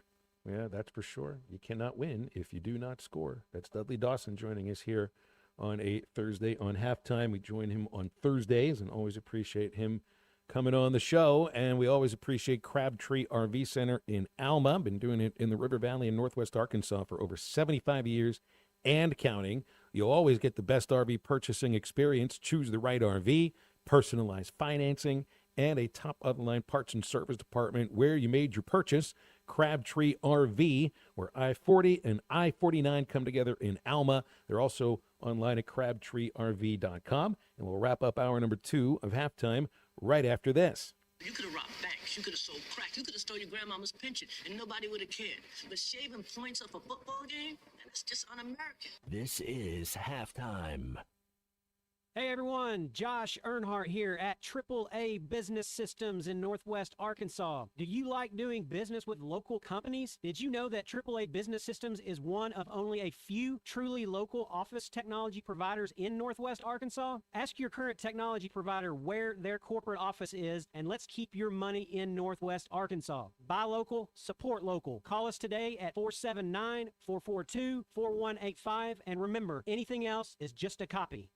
Yeah, that's for sure. You cannot win if you do not score. That's Dudley Dawson joining us here on a Thursday on Halftime. We join him on Thursdays and always appreciate him coming on the show. And we always appreciate Crabtree RV Center in Alma. Been doing it in the River Valley in Northwest Arkansas for over 75 years and counting. You'll always get the best RV purchasing experience. Choose the right RV, personalized financing, and a top-of-the-line parts and service department where you made your purchase. Crabtree RV, where I-40 and I-49 come together in Alma. They're also online at crabtreerv.com. And we'll wrap up hour number 2 of Halftime right after this. You could have robbed banks, you could have sold crack, you could have stole your grandmama's pension, and nobody would have cared. But shaving points off a football game, that's just un-American. This is Halftime. Hey everyone, Josh Earnhardt here at AAA Business Systems in Northwest Arkansas. Do you like doing business with local companies? Did you know that AAA Business Systems is one of only a few truly local office technology providers in Northwest Arkansas? Ask your current technology provider where their corporate office is, and let's keep your money in Northwest Arkansas. Buy local, support local. Call us today at 479-442-4185, and remember, anything else is just a copy.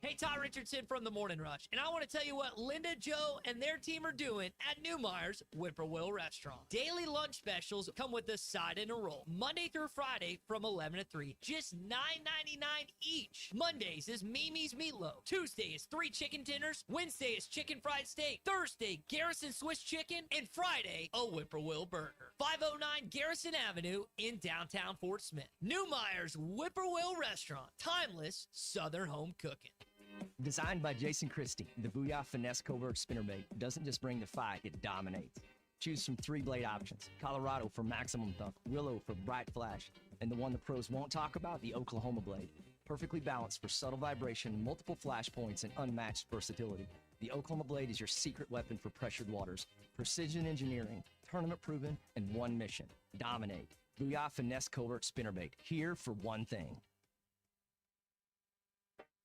Hey, Todd Richardson from the Morning Rush, and I want to tell you what Linda, Joe, and their team are doing at Newmeyer's Whippoorwill Restaurant. Daily lunch specials come with a side and a roll, Monday through Friday from 11 to 3, just $9.99 each. Mondays is Mimi's Meatloaf. Tuesday is 3 chicken dinners. Wednesday is chicken fried steak. Thursday, Garrison Swiss chicken. And Friday, a Whippoorwill burger. 509 Garrison Avenue in downtown Fort Smith. Newmeyer's Whippoorwill Restaurant. Timeless Southern home cooking. Designed by Jason Christie, the Booyah Finesse Covert Spinnerbait doesn't just bring the fight, it dominates. Choose from 3 blade options: Colorado for maximum thump, Willow for bright flash, and the one the pros won't talk about, the Oklahoma blade. Perfectly balanced for subtle vibration, multiple flash points, and unmatched versatility. The Oklahoma blade is your secret weapon for pressured waters. Precision engineering, tournament proven, and one mission: dominate. Booyah Finesse Covert Spinnerbait, here for one thing.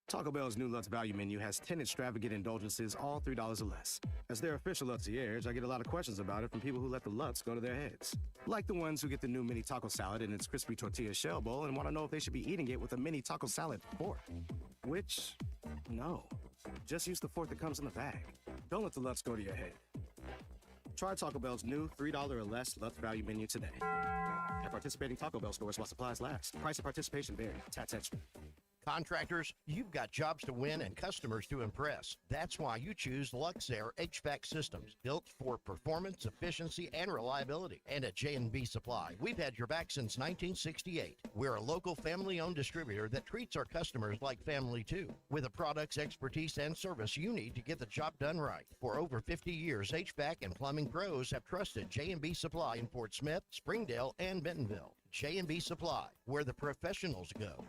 Taco Bell's new Lutz Value Menu has 10 extravagant indulgences, all $3 or less. As their official Lutzierge, I get a lot of questions about it from people who let the Lutz go to their heads. Like the ones who get the new mini taco salad in its crispy tortilla shell bowl and want to know if they should be eating it with a mini taco salad fork. Which, no. Just use the fork that comes in the bag. Don't let the Lutz go to your head. Try Taco Bell's new $3 or less Lutz Value Menu today. At participating Taco Bell stores while supplies last. Price of participation varies. Tax extra. Contractors, you've got jobs to win and customers to impress. That's why you choose Luxair HVAC systems, built for performance, efficiency, and reliability. And at J&B Supply, we've had your back since 1968. We're a local family-owned distributor that treats our customers like family too, with the products, expertise, and service you need to get the job done right. For over 50 years, HVAC and plumbing pros have trusted J&B Supply in Fort Smith, Springdale, and Bentonville. J&B Supply, where the professionals go.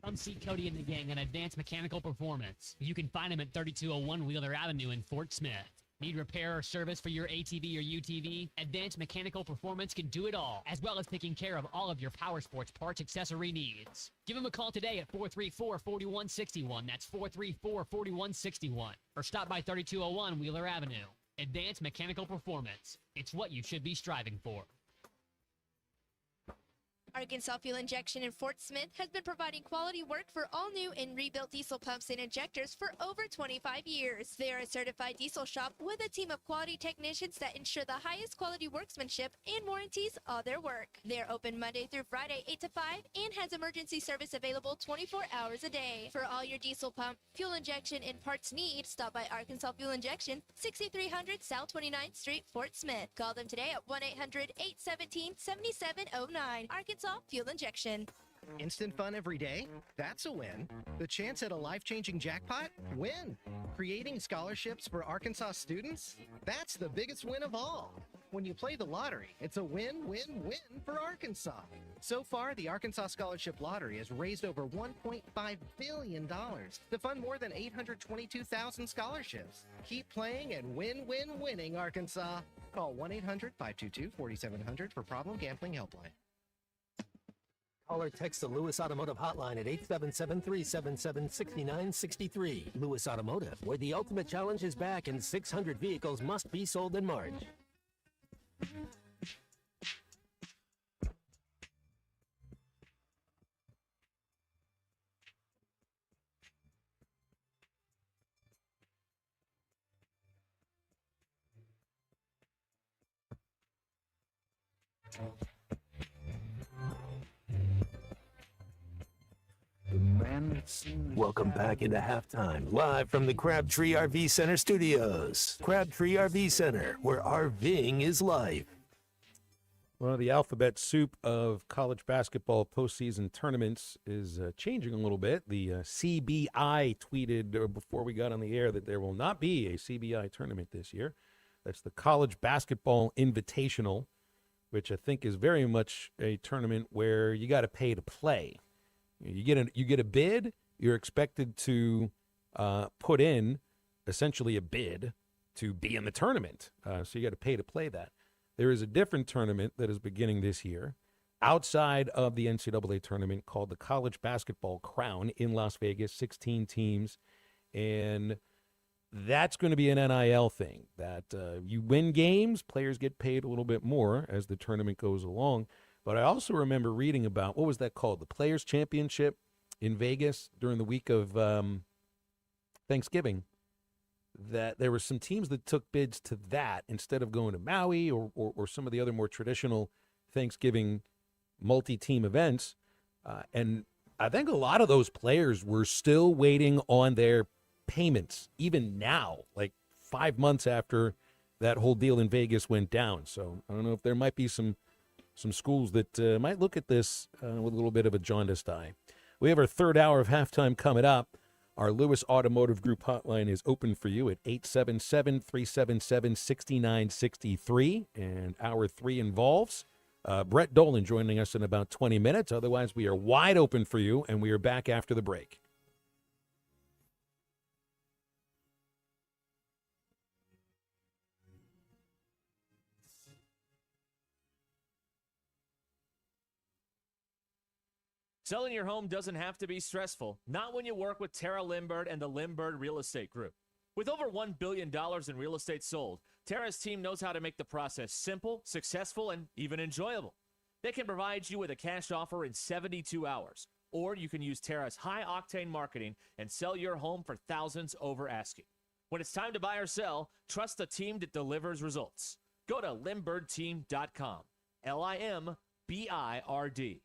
Come see Cody and the gang on Advanced Mechanical Performance. You can find him at 3201 Wheeler Avenue in Fort Smith. Need repair or service for your ATV or UTV? Advanced Mechanical Performance can do it all, as well as taking care of all of your power sports parts accessory needs. Give him a call today at 434-4161. That's 434-4161. Or stop by 3201 Wheeler Avenue. Advanced Mechanical Performance. It's what you should be striving for. Arkansas Fuel Injection in Fort Smith has been providing quality work for all new and rebuilt diesel pumps and injectors for over 25 years. They are a certified diesel shop with a team of quality technicians that ensure the highest quality workmanship and warranties all their work. They are open Monday through Friday 8 to 5 and has emergency service available 24 hours a day. For all your diesel pump, fuel injection, and parts needs, stop by Arkansas Fuel Injection, 6300 South 29th Street, Fort Smith. Call them today at 1-800-817-7709. Arkansas Fuel Injection. Instant fun every day? That's a win. The chance at a life-changing jackpot? Win. Creating scholarships for Arkansas students? That's the biggest win of all. When you play the lottery, it's a win-win-win for Arkansas. So far, the Arkansas Scholarship Lottery has raised over $1.5 billion to fund more than 822,000 scholarships. Keep playing and win-win-winning, Arkansas. Call 1-800-522-4700 for Problem Gambling Helpline. Call or text the Lewis Automotive hotline at 877-377-6963. Lewis Automotive, where the ultimate challenge is back and 600 vehicles must be sold in March. Welcome back into halftime, live from the Crabtree RV Center studios. Crabtree RV Center, where RVing is life. Well, the alphabet soup of college basketball postseason tournaments is changing a little bit. The CBI tweeted before we got on the air that there will not be a CBI tournament this year. That's the College Basketball Invitational, which I think is very much a tournament where you got to pay to play. You get a bid. You're expected to put in essentially a bid to be in the tournament. So you got to pay to play that. There is a different tournament that is beginning this year outside of the NCAA tournament called the College Basketball Crown in Las Vegas, 16 teams. And that's going to be an NIL thing, that you win games, players get paid a little bit more as the tournament goes along. But I also remember reading about, what was that called? The Players' Championship in Vegas during the week of Thanksgiving, that there were some teams that took bids to that instead of going to Maui or some of the other more traditional Thanksgiving multi-team events. And I think a lot of those players were still waiting on their payments, even now, like 5 months after that whole deal in Vegas went down. So I don't know if there might be some schools that might look at this with a little bit of a jaundiced eye. We have our third hour of halftime coming up. Our Lewis Automotive Group hotline is open for you at 877-377-6963. And hour 3 involves Brett Dolan joining us in about 20 minutes. Otherwise, we are wide open for you, and we are back after the break. Selling your home doesn't have to be stressful, not when you work with Tara Lindbergh and the Lindbergh Real Estate Group. With over $1 billion in real estate sold, Tara's team knows how to make the process simple, successful, and even enjoyable. They can provide you with a cash offer in 72 hours, or you can use Tara's high-octane marketing and sell your home for thousands over asking. When it's time to buy or sell, trust the team that delivers results. Go to LindberghTeam.com, LIMBIRD.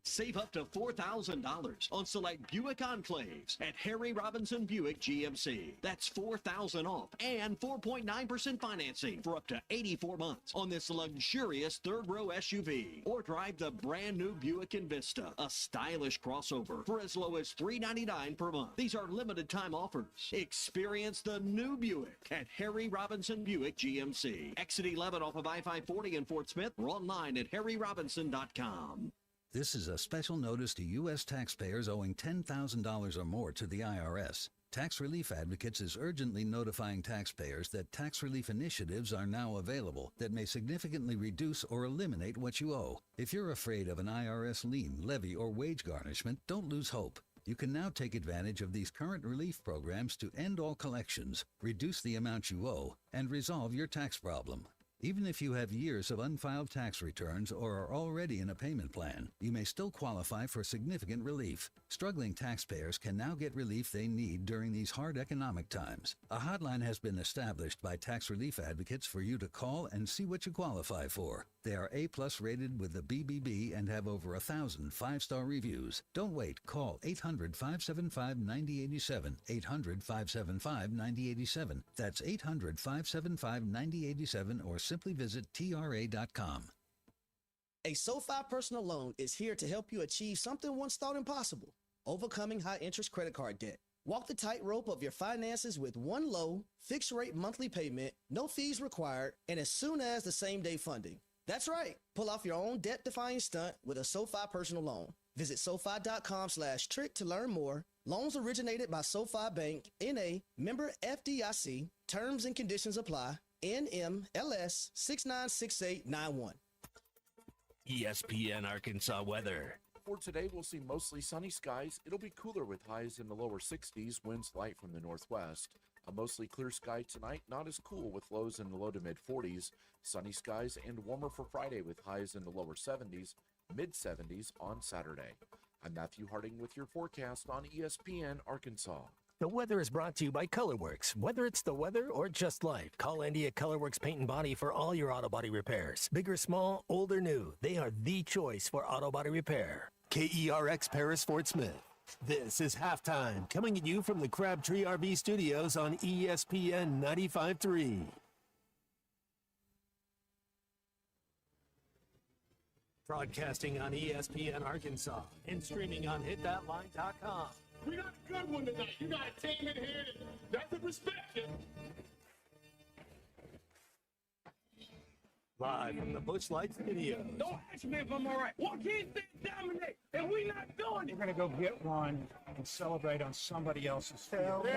Save up to $4,000 on select Buick Enclaves at Harry Robinson Buick GMC. That's $4,000 off and 4.9% financing for up to 84 months on this luxurious third-row SUV. Or drive the brand new Buick Envista, a stylish crossover, for as low as $399 per month. These are limited time offers. Experience the new Buick at Harry Robinson Buick GMC. Exit 11 off of I-540 in Fort Smith, or online at harryrobinson.com. This is a special notice to U.S. taxpayers owing $10,000 or more to the IRS. Tax Relief Advocates is urgently notifying taxpayers that tax relief initiatives are now available that may significantly reduce or eliminate what you owe. If you're afraid of an IRS lien, levy, or wage garnishment, don't lose hope. You can now take advantage of these current relief programs to end all collections, reduce the amount you owe, and resolve your tax problem. Even if you have years of unfiled tax returns or are already in a payment plan, you may still qualify for significant relief. Struggling taxpayers can now get relief they need during these hard economic times. A hotline has been established by Tax Relief Advocates for you to call and see what you qualify for. They are A+ rated with the BBB and have over 1,000 five-star reviews. Don't wait. Call 800-575-9087, 800-575-9087. That's 800-575-9087, or simply visit TRA.com. A SoFi personal loan is here to help you achieve something once thought impossible: overcoming high-interest credit card debt. Walk the tightrope of your finances with one low, fixed-rate monthly payment, no fees required, and as soon as the same-day funding. That's right. Pull off your own debt-defying stunt with a SoFi personal loan. Visit SoFi.com/trick to learn more. Loans originated by SoFi Bank, N.A., member FDIC. Terms and conditions apply. NMLS 696891. ESPN Arkansas weather. For today, we'll see mostly sunny skies. It'll be cooler with highs in the lower 60s, winds light from the northwest. A mostly clear sky tonight, not as cool with lows in the low to mid 40s. Sunny skies and warmer for Friday with highs in the lower 70s, mid 70s on Saturday. I'm Matthew Harding with your forecast on ESPN Arkansas. The weather is brought to you by Colorworks. Whether it's the weather or just life, call Andy at Colorworks Paint and Body for all your auto body repairs. Big or small, old or new, they are the choice for auto body repair. KERX Paris Fort Smith. This is Halftime, coming at you from the Crabtree RV Studios on ESPN 95.3. Broadcasting on ESPN Arkansas and streaming on hitthatline.com. We got a good one tonight. You got a team in here that doesn't respect you. Live from the Busch Light Studio. Don't ask me if I'm all right. What kids they dominate, and we not doing it. We're gonna go get one and celebrate on somebody else's field.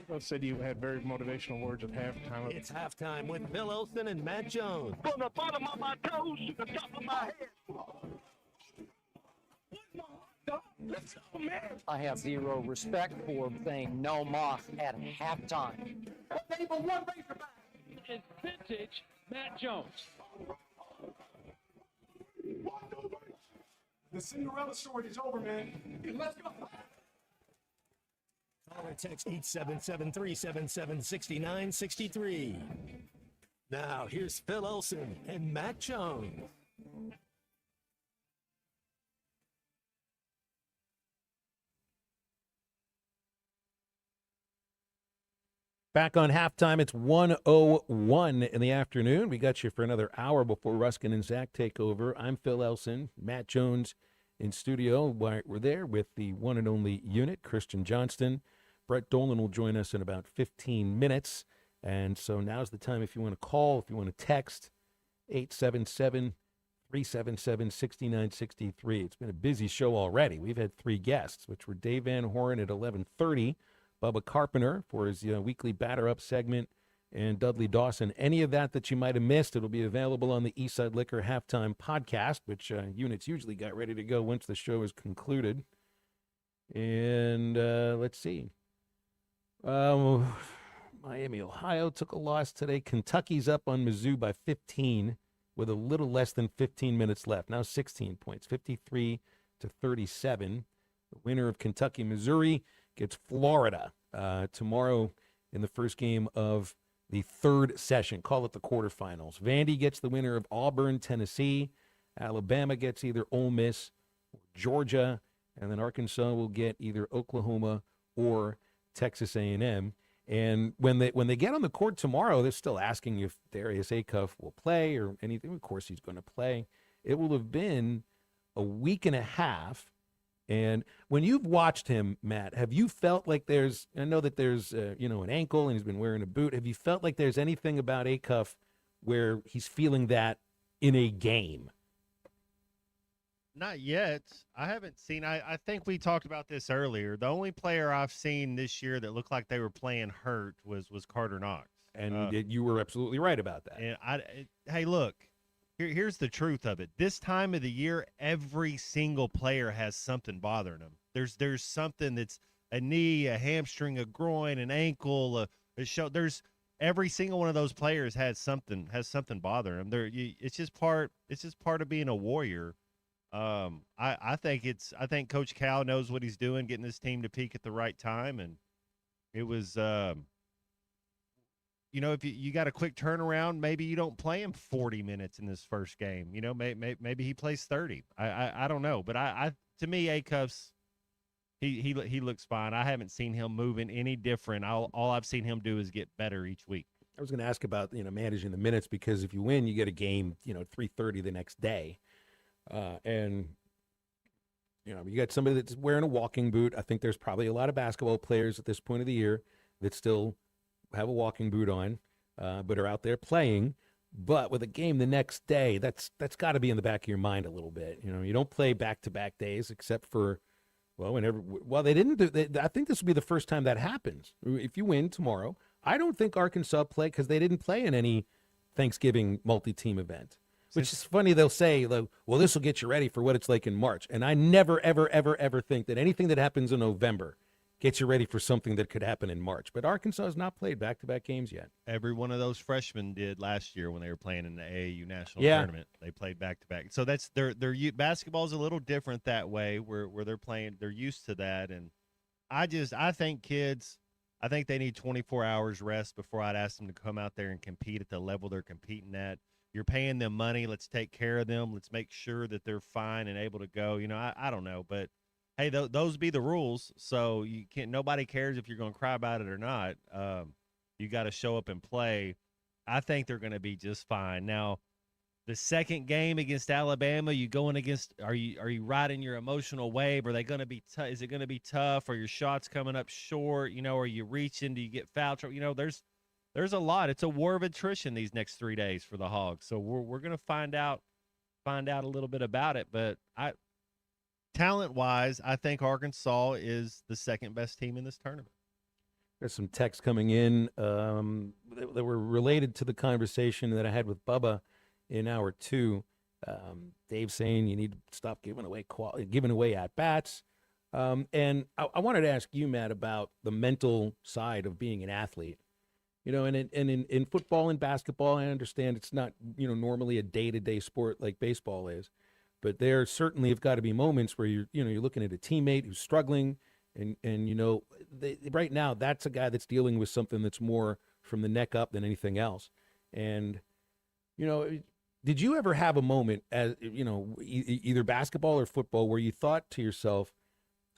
Both said you had very motivational words at halftime. It's Halftime with Phil Olsen and Matt Jones. From the bottom of my toes to the top of my head. Let's go, man. I have zero respect for saying no moss at halftime. Name of one Razorback is vintage Matt Jones. The Cinderella story is over, man. Let's go. Call or text 877-377-6963. Now, here's Phil Olsen and Matt Jones. Back on halftime, it's 1:01 in the afternoon. We got you for another hour before Ruskin and Zach take over. I'm Phil Elson, Matt Jones in studio. We're there with the one and only unit, Christian Johnston. Brett Dolan will join us in about 15 minutes. And so now's the time if you want to call, if you want to text, 877-377-6963. It's been a busy show already. We've had 3 guests, which were Dave Van Horn at 11:30, Bubba Carpenter for his weekly Batter Up segment, and Dudley Dawson. Any of that you might have missed, it'll be available on the Eastside Liquor Halftime podcast, which units usually got ready to go once the show is concluded. And let's see. Miami, Ohio took a loss today. Kentucky's up on Mizzou by 15 with a little less than 15 minutes left. Now 16 points, 53-37. The winner of Kentucky, Missouri gets Florida tomorrow in the first game of the third session. Call it the quarterfinals. Vandy gets the winner of Auburn, Tennessee. Alabama gets either Ole Miss or Georgia, and then Arkansas will get either Oklahoma or Texas A&M. And when they get on the court tomorrow, they're still asking if Darius Acuff will play or anything. Of course, he's going to play. It will have been a week and a half. And when you've watched him, Matt, have you felt like I know that there's, an ankle and he's been wearing a boot. Have you felt like there's anything about Acuff where he's feeling that in a game? Not yet. I haven't seen. I think we talked about this earlier. The only player I've seen this year that looked like they were playing hurt was Carter Knox. And you were absolutely right about that. And hey, look, here's the truth of it. This time of the year, every single player has something bothering them. There's something that's a knee, a hamstring, a groin, an ankle, a shoulder. There's every single one of those players has something bothering them. It's just part of being a Warrior. I think Coach Cal knows what he's doing, getting this team to peak at the right time, and it was if you got a quick turnaround, maybe you don't play him 40 minutes in this first game. Maybe he plays 30. I don't know, but to me, Acuff's he looks fine. I haven't seen him moving any different. All I've seen him do is get better each week. I was going to ask about managing the minutes, because if you win, you get a game 3:30 the next day. And you got somebody that's wearing a walking boot. I think there's probably a lot of basketball players at this point of the year that still have a walking boot on, but are out there playing. But with a game the next day, that's got to be in the back of your mind a little bit. You don't play back-to-back days except for, they didn't. I think this will be the first time that happens. If you win tomorrow, I don't think Arkansas play, because they didn't play in any Thanksgiving multi-team event. Which is funny, they'll say, well, this will get you ready for what it's like in March. And I never, ever, ever, ever think that anything that happens in November gets you ready for something that could happen in March. But Arkansas has not played back-to-back games yet. Every one of those freshmen did last year when they were playing in the AAU National Tournament. They played back-to-back. So that's their basketball's a little different that way, where they're playing, they're used to that. And I think kids, I think they need 24 hours rest before I'd ask them to come out there and compete at the level they're competing at. You're paying them money. Let's take care of them. Let's make sure that they're fine and able to go. I don't know, but hey, those be the rules. So you can't. Nobody cares if you're going to cry about it or not. You got to show up and play. I think they're going to be just fine. Now, the second game against Alabama, you going against? Are you riding your emotional wave? Are they going to be? Is it going to be tough? Are your shots coming up short? Are you reaching? Do you get foul trouble? There's a lot. It's a war of attrition these next 3 days for the Hogs. So we're going to find out a little bit about it. But talent-wise, I think Arkansas is the second best team in this tournament. There's some texts coming in that were related to the conversation that I had with Bubba in hour 2. Dave saying you need to stop giving away at-bats. And I wanted to ask you, Matt, about the mental side of being an athlete. And in football and basketball, I understand it's not, normally a day-to-day sport like baseball is, but there certainly have got to be moments where you're looking at a teammate who's struggling, and right now that's a guy that's dealing with something that's more from the neck up than anything else. And, did you ever have a moment as, either basketball or football where you thought to yourself,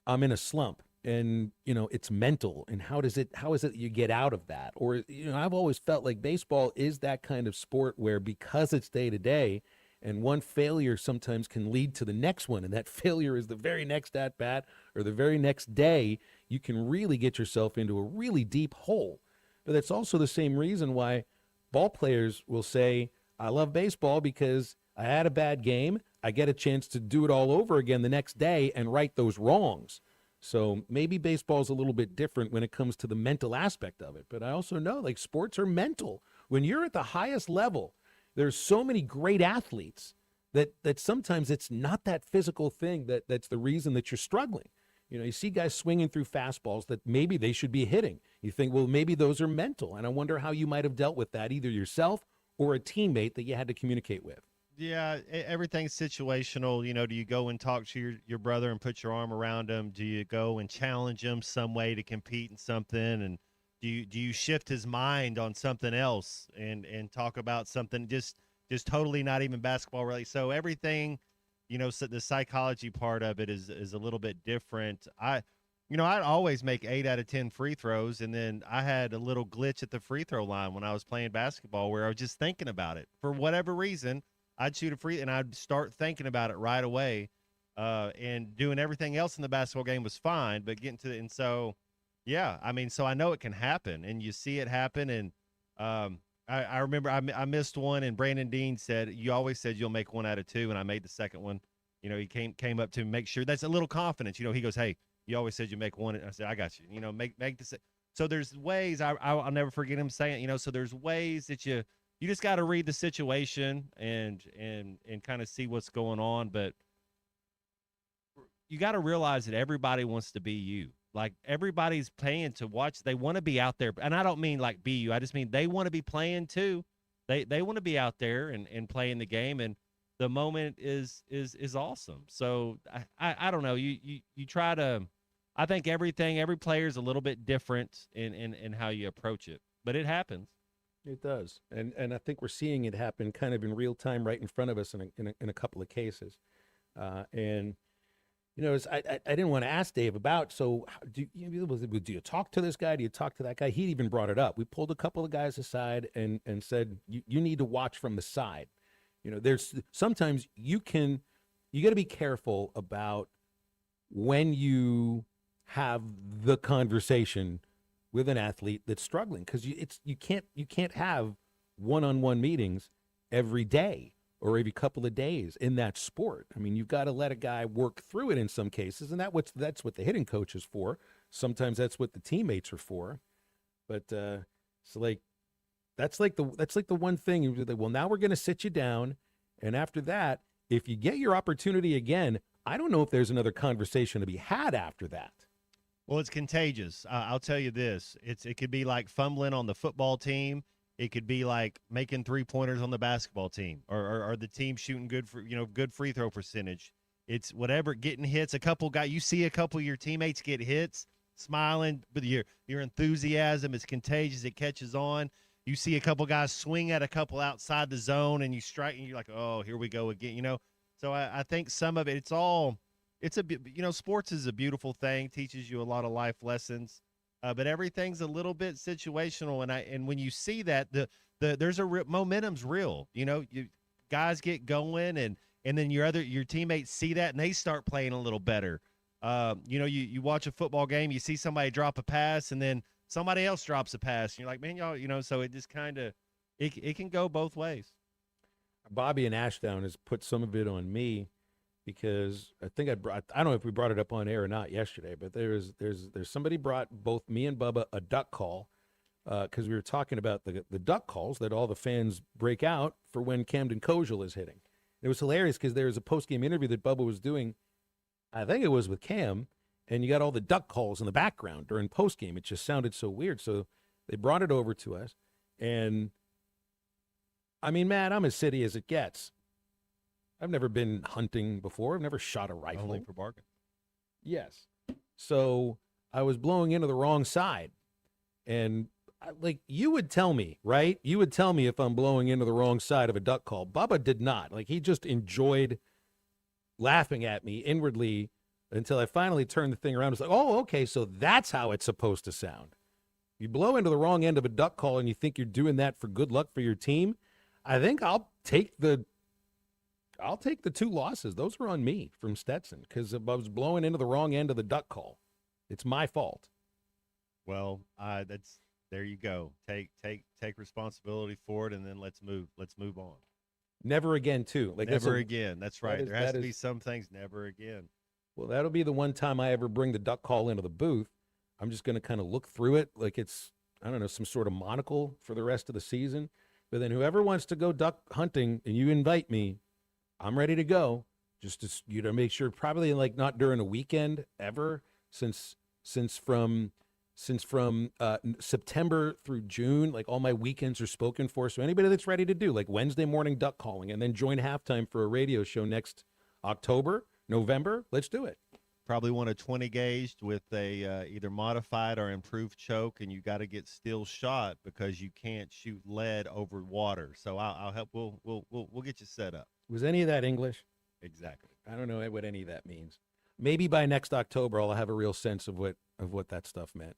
I'm in a slump? And, it's mental, and how is it you get out of that? Or, I've always felt like baseball is that kind of sport where, because it's day to day, and one failure sometimes can lead to the next one, and that failure is the very next at bat or the very next day, you can really get yourself into a really deep hole. But that's also the same reason why ball players will say, I love baseball because I had a bad game, I get a chance to do it all over again the next day and right those wrongs. So maybe baseball is a little bit different when it comes to the mental aspect of it. But I also know, sports are mental. When you're at the highest level, there's so many great athletes that sometimes it's not that physical thing that's the reason that you're struggling. You see guys swinging through fastballs that maybe they should be hitting. You think, well, maybe those are mental. And I wonder how you might have dealt with that, either yourself or a teammate that you had to communicate with. Yeah, everything's situational. Do you go and talk to your brother and put your arm around him? Do you go and challenge him some way to compete in something? And Do you shift his mind on something else and talk about something just totally not even basketball related? So everything, so the psychology part of it is a little bit different. I'd always make 8 out of 10 free throws, and then I had a little glitch at the free throw line when I was playing basketball where I was just thinking about it. For whatever reason, I'd shoot a free and I'd start thinking about it right away. And doing everything else in the basketball game was fine, but getting to and so yeah, I mean, so I know it can happen, and you see it happen. And I remember I missed one, and Brandon Dean said, "You always said you'll make 1 out of 2," and I made the second one. He came up to me, make sure that's a little confidence. He goes, "Hey, you always said you make 1." And I said, "I got you." Make the. So there's ways I'll never forget him saying. So there's ways that you just got to read the situation and kind of see what's going on, but you got to realize that everybody wants to be you. Like, everybody's paying to watch. They want to be out there. And I don't mean like be you. I just mean they want to be playing too. They want to be out there and playing the game. And the moment is awesome. So I don't know. You try to, I think every player is a little bit different in how you approach it, but it happens. It does. And I think we're seeing it happen kind of in real time right in front of us in a couple of cases. I didn't want to ask Dave about, so do you talk to this guy? Do you talk to that guy? He even brought it up. We pulled a couple of guys aside and said, you need to watch from the side. There's sometimes you got to be careful about when you have the conversation with an athlete that's struggling, because you can't have one-on-one meetings every day or every couple of days in that sport. I mean, you've got to let a guy work through it in some cases, and that's what the hitting coach is for. Sometimes that's what the teammates are for. But that's like the one thing. You're like, well, now we're going to sit you down, and after that, if you get your opportunity again, I don't know if there's another conversation to be had after that. Well, it's contagious. I'll tell you this. It could be like fumbling on the football team. It could be like making 3-pointers on the basketball team, or the team shooting good free throw percentage. It's whatever, getting hits. You see a couple of your teammates get hits, smiling, but your enthusiasm is contagious. It catches on. You see a couple guys swing at a couple outside the zone, and you strike, and you're like, oh, here we go again. So I think some of it, sports is a beautiful thing, teaches you a lot of life lessons. But everything's a little bit situational, and when you see that, momentum's real. Guys get going, and then your teammates see that, and they start playing a little better. You watch a football game, you see somebody drop a pass, and then somebody else drops a pass, and you're like, man, y'all, so it just kind of it can go both ways. Bobby in Ashdown has put some of it on me, because I think I don't know if we brought it up on air or not yesterday, but there's somebody brought both me and Bubba a duck call, because we were talking about the duck calls that all the fans break out for when Camden Kojal is hitting. It was hilarious because there was a post-game interview that Bubba was doing, I think it was with Cam, and you got all the duck calls in the background during post-game. It just sounded so weird. So they brought it over to us, and I mean, Matt, I'm as city as it gets. I've never been hunting before. I've never shot a rifle. Only for bargain. Yes. So I was blowing into the wrong side. And you would tell me, right? You would tell me if I'm blowing into the wrong side of a duck call. Bubba did not. He just enjoyed laughing at me inwardly until I finally turned the thing around. It's like, oh, okay, so that's how it's supposed to sound. You blow into the wrong end of a duck call and you think you're doing that for good luck for your team. I think I'll take the 2 losses. Those were on me from Stetson, because I was blowing into the wrong end of the duck call. It's my fault. Well, there you go. Take responsibility for it, and then let's move on. Never again, too. Never again. That's right. There has to be some things never again. Well, that'll be the one time I ever bring the duck call into the booth. I'm just going to kind of look through it like it's, I don't know, some sort of monocle for the rest of the season. But then whoever wants to go duck hunting and you invite me, I'm ready to go. Just to make sure, probably not during a weekend ever, since from September through June, all my weekends are spoken for. So anybody that's ready to do Wednesday morning duck calling and then join halftime for a radio show next October, November, let's do it. probably want a 20 gauge with a either modified or improved choke, and you got to get still shot because you can't shoot lead over water. So I'll help. We'll get you set up. Was any of that English? Exactly. I don't know what any of that means. Maybe by next October, I'll have a real sense of what that stuff meant.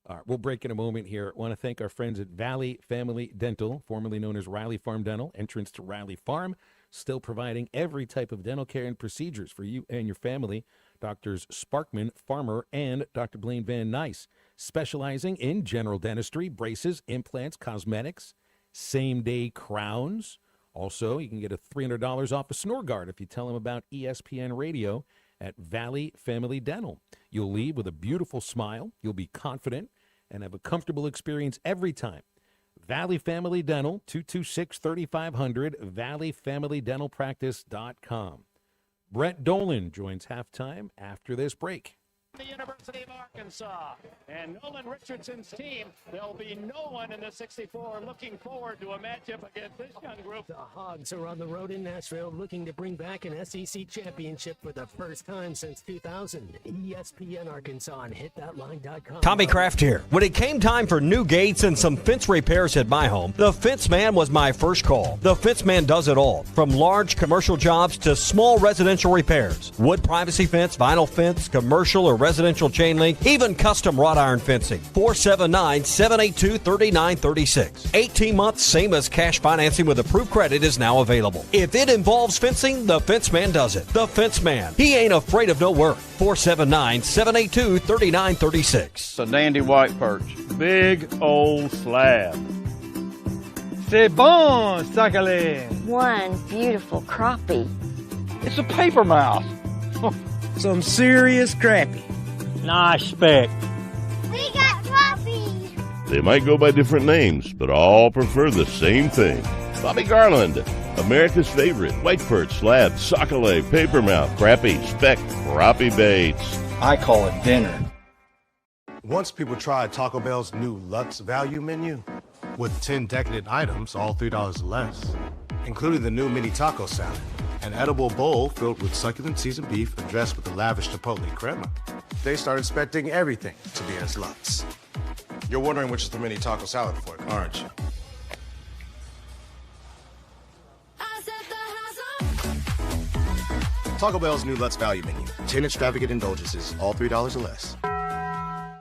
All right, we'll break in a moment here. I want to thank our friends at Valley Family Dental, formerly known as Riley Farm Dental, entrance to Riley Farm, still providing every type of dental care and procedures for you and your family. Doctors Sparkman, Farmer, and Dr. Blaine Van Nice, specializing in general dentistry, braces, implants, cosmetics, same-day crowns. Also, you can get $300 off a snore guard if you tell them about ESPN Radio at Valley Family Dental. You'll leave with a beautiful smile, you'll be confident, and have a comfortable experience every time. Valley Family Dental, 226-3500, valleyfamilydentalpractice.com. Brett Dolan joins halftime after this break. The University of Arkansas and Nolan Richardson's team. There'll be no one in the 64 looking forward to a matchup against this young group. The Hogs are on the road in Nashville looking to bring back an SEC championship for the first time since 2000. ESPN Arkansas and hitthatline.com. Tommy Kraft here. When it came time for new gates and some fence repairs at my home, the Fence Man was my first call. The Fence Man does it all, from large commercial jobs to small residential repairs. Wood privacy fence, vinyl fence, commercial or residential chain link, even custom wrought iron fencing. 479-782-3936. 18 months, same as cash financing with approved credit is now available. If it involves fencing, the Fence Man does it. The Fence Man. He ain't afraid of no work. 479-782-3936. It's a dandy white perch. Big old slab. C'est bon, sacale. One beautiful crappie. It's a paper mouse. Some serious crappie. Nice speck. We got crappies. They might go by different names, but all prefer the same thing. Bobby Garland, America's favorite white perch, slab, sockeye, papermouth, crappie, speck, crappie baits. I call it dinner. Once people tried Taco Bell's new Lux value menu with 10 decadent items, all $3 or less, including the new mini taco salad, an edible bowl filled with succulent seasoned beef and dressed with a lavish chipotle crema. They started expecting everything to be as Lux. You're wondering which is the mini taco salad fork, aren't you? Taco Bell's new Lux value menu. 10 extravagant indulgences, all $3 or less.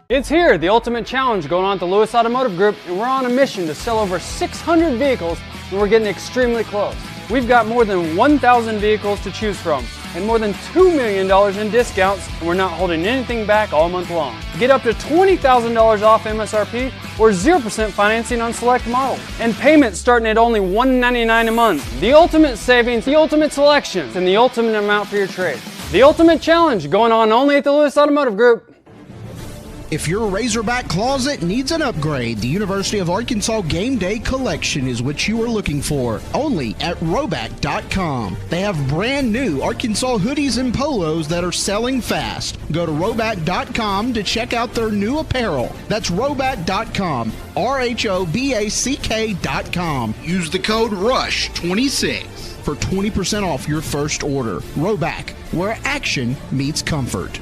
It's here, the ultimate challenge going on at the Lewis Automotive Group, and we're on a mission to sell over 600 vehicles, and we're getting extremely close. We've got more than 1,000 vehicles to choose from, and more than $2 million in discounts, and we're not holding anything back all month long. Get up to $20,000 off MSRP or 0% financing on select models, and payments starting at only $199 a month. The ultimate savings, the ultimate selection, and the ultimate amount for your trade. The ultimate challenge going on only at the Lewis Automotive Group. If your Razorback closet needs an upgrade, the University of Arkansas Game Day Collection is what you are looking for. Only at Roback.com. They have brand new Arkansas hoodies and polos that are selling fast. Go to Roback.com to check out their new apparel. That's Roback.com. RHOBACK.com. Use the code RUSH26 for 20% off your first order. Roback, where action meets comfort.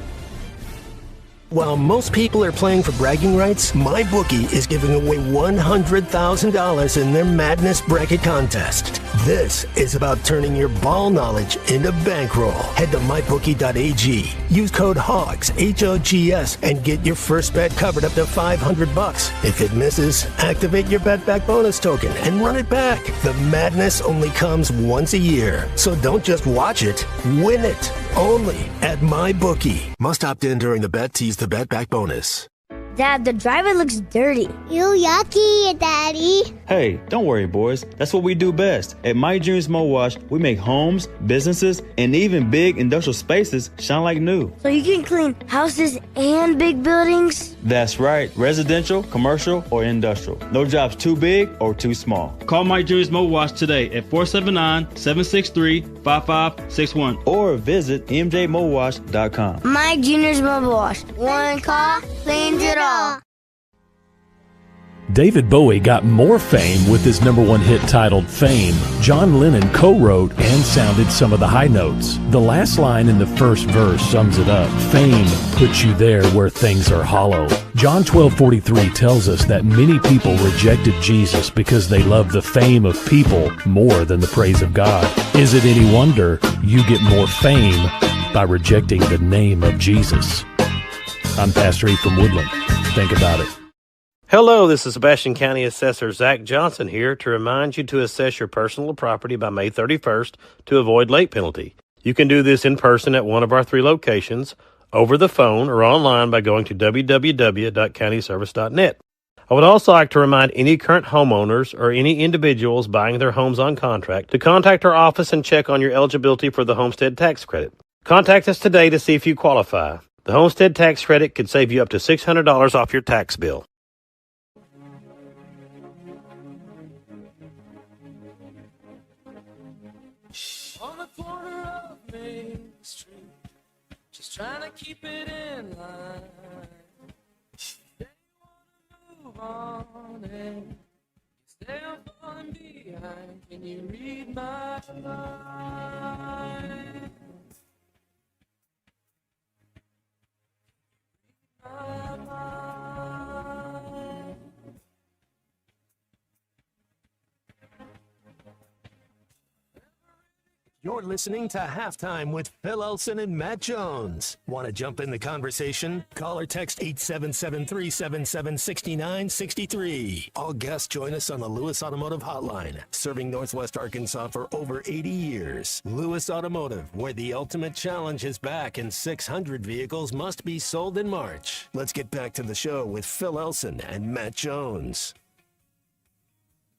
While most people are playing for bragging rights, MyBookie is giving away $100,000 in their Madness Bracket Contest. This is about turning your ball knowledge into bankroll. Head to MyBookie.ag. Use code HOGS, H-O-G-S, and get your first bet covered up to $500. If it misses, activate your Bet Back bonus token and run it back. The madness only comes once a year, so don't just watch it, win it. Only at MyBookie. Must opt in during the bet. Tease the Bet Back bonus. Dad, the driver looks dirty. You yucky, Daddy. Hey, don't worry, boys. That's what we do best. At My Dreams Mo Wash, we make homes, businesses, and even big industrial spaces shine like new. So you can clean houses and big buildings? That's right. Residential, commercial, or industrial. No job's too big or too small. Call My Dreams Mo Wash today at 479-763-5561 or visit mjmowash.com. My Junior's Mobile Wash. One call cleans it all. David Bowie got more fame with his #1 hit titled Fame. John Lennon co-wrote and sounded some of the high notes. The last line in the first verse sums it up. Fame puts you there where things are hollow. John 12:43 tells us that many people rejected Jesus because they love the fame of people more than the praise of God. Is it any wonder you get more fame by rejecting the name of Jesus? I'm Pastor E from Woodland. Think about it. Hello, this is Sebastian County Assessor Zach Johnson here to remind you to assess your personal property by May 31st to avoid late penalty. You can do this in person at one of our 3 locations, over the phone, or online by going to www.countyservice.net. I would also like to remind any current homeowners or any individuals buying their homes on contract to contact our office and check on your eligibility for the homestead tax credit. Contact us today to see if you qualify. The homestead tax credit could save you up to $600 off your tax bill. On the corner of Main Street, just trying to keep it in line. They wanna move on and stay on falling behind. Can you read my mind? My mind. You're listening to Halftime with Phil Elson and Matt Jones. Want to jump in the conversation? Call or text 877-377-6963. All guests join us on the Lewis Automotive Hotline, serving Northwest Arkansas for over 80 years. Lewis Automotive, where the ultimate challenge is back and 600 vehicles must be sold in March. Let's get back to the show with Phil Elson and Matt Jones.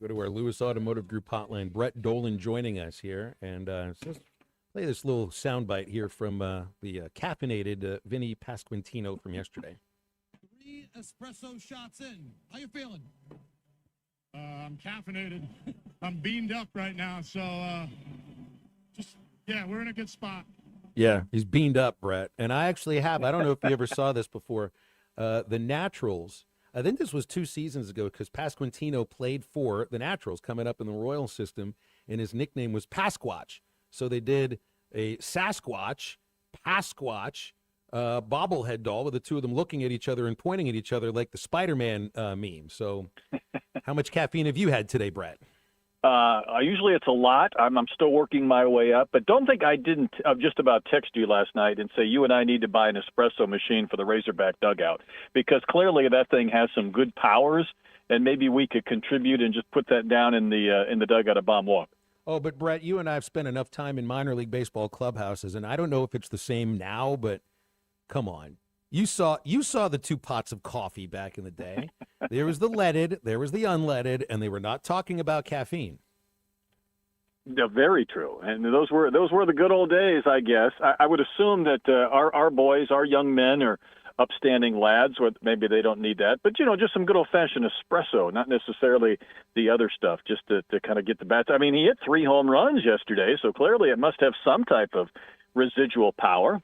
Go to our Lewis Automotive Group hotline. Brett Dolan joining us here. And let's play this little soundbite here from the caffeinated Vinny Pasquantino from yesterday. 3 espresso shots in. How you feeling? I'm caffeinated. I'm beamed up right now. So, we're in a good spot. Yeah, he's beamed up, Brett. And I actually have, I don't know if you ever saw this before, the Naturals. I think this was 2 seasons ago because Pasquantino played for the Naturals coming up in the Royal system, and his nickname was Pasquatch. So they did a Sasquatch, Pasquatch bobblehead doll with the two of them looking at each other and pointing at each other like the Spider-Man meme. So how much caffeine have you had today, Brett? Usually it's a lot. I'm still working my way up, but don't think I didn't just about text you last night and say you and I need to buy an espresso machine for the Razorback dugout, because clearly that thing has some good powers, and maybe we could contribute and just put that down in the dugout at Baum Walk. Oh, but Brett, you and I have spent enough time in minor league baseball clubhouses, and I don't know if it's the same now, but come on. You saw the 2 pots of coffee back in the day. There was the leaded, there was the unleaded, and they were not talking about caffeine. Yeah, very true. And those were the good old days, I guess. I would assume that our boys, our young men, are upstanding lads. Or maybe they don't need that, but just some good old fashioned espresso, not necessarily the other stuff, just to kind of get the bats. I mean, he hit 3 home runs yesterday, so clearly it must have some type of residual power.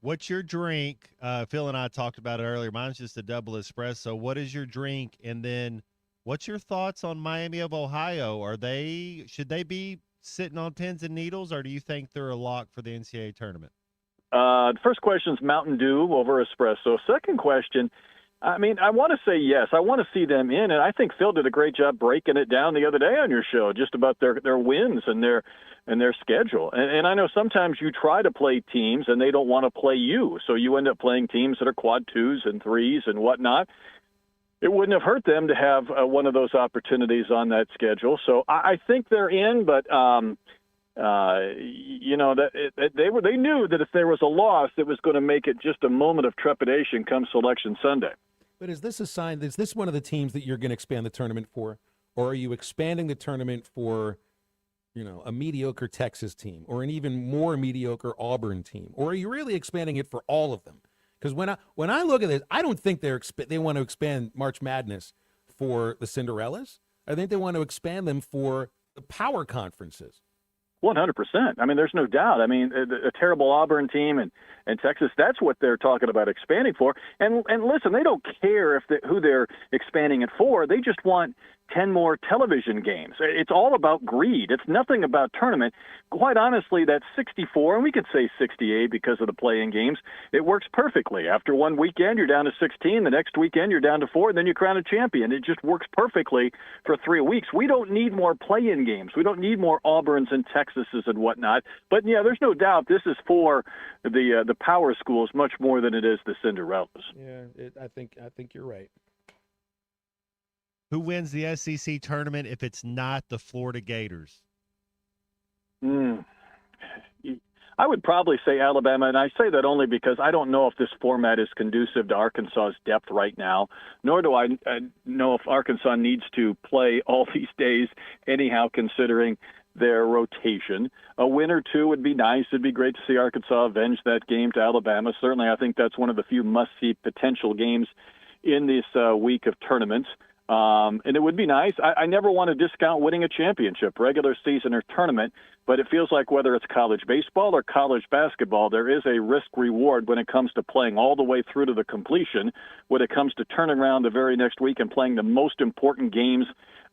What's your drink? Phil and I talked about it earlier. Mine's just a double espresso. What is your drink? And then what's your thoughts on Miami of Ohio? Should they be sitting on pins and needles, or do you think they're a lock for the NCAA tournament? The first question is Mountain Dew over espresso. Second question, I mean, I want to say yes. I want to see them in, and I think Phil did a great job breaking it down the other day on your show, just about their wins and their schedule. And I know sometimes you try to play teams and they don't want to play you, so you end up playing teams that are quad 2s and 3s and whatnot. It wouldn't have hurt them to have one of those opportunities on that schedule. So I think they're in, but they knew that if there was a loss, it was going to make it just a moment of trepidation come Selection Sunday. But is this one of the teams that you're going to expand the tournament for, or are you expanding the tournament for, a mediocre Texas team or an even more mediocre Auburn team, or are you really expanding it for all of them? Because when I look at this, I don't think they want to expand March Madness for the Cinderellas. I think they want to expand them for the power conferences. 100%. I mean, there's no doubt. I mean, a terrible Auburn team and Texas, that's what they're talking about expanding for. And listen, they don't care who they're expanding it for. They just want 10 more television games. It's all about greed. It's nothing about tournament. Quite honestly, that 64, and we could say 68 because of the play-in games, it works perfectly. After one weekend, you're down to 16. The next weekend, you're down to 4, and then you crown a champion. It just works perfectly for 3 weeks. We don't need more play-in games. We don't need more Auburns and Texases and whatnot. But, yeah, there's no doubt this is for the power schools much more than it is the Cinderellas. Yeah, I think you're right. Who wins the SEC tournament if it's not the Florida Gators? I would probably say Alabama, and I say that only because I don't know if this format is conducive to Arkansas's depth right now, nor do I know if Arkansas needs to play all these days anyhow, considering their rotation. A win or two would be nice. It'd be great to see Arkansas avenge that game to Alabama. Certainly, I think that's one of the few must-see potential games in this week of tournaments. And it would be nice. I never want to discount winning a championship, regular season or tournament, but it feels like whether it's college baseball or college basketball, there is a risk-reward when it comes to playing all the way through to the completion, when it comes to turning around the very next week and playing the most important games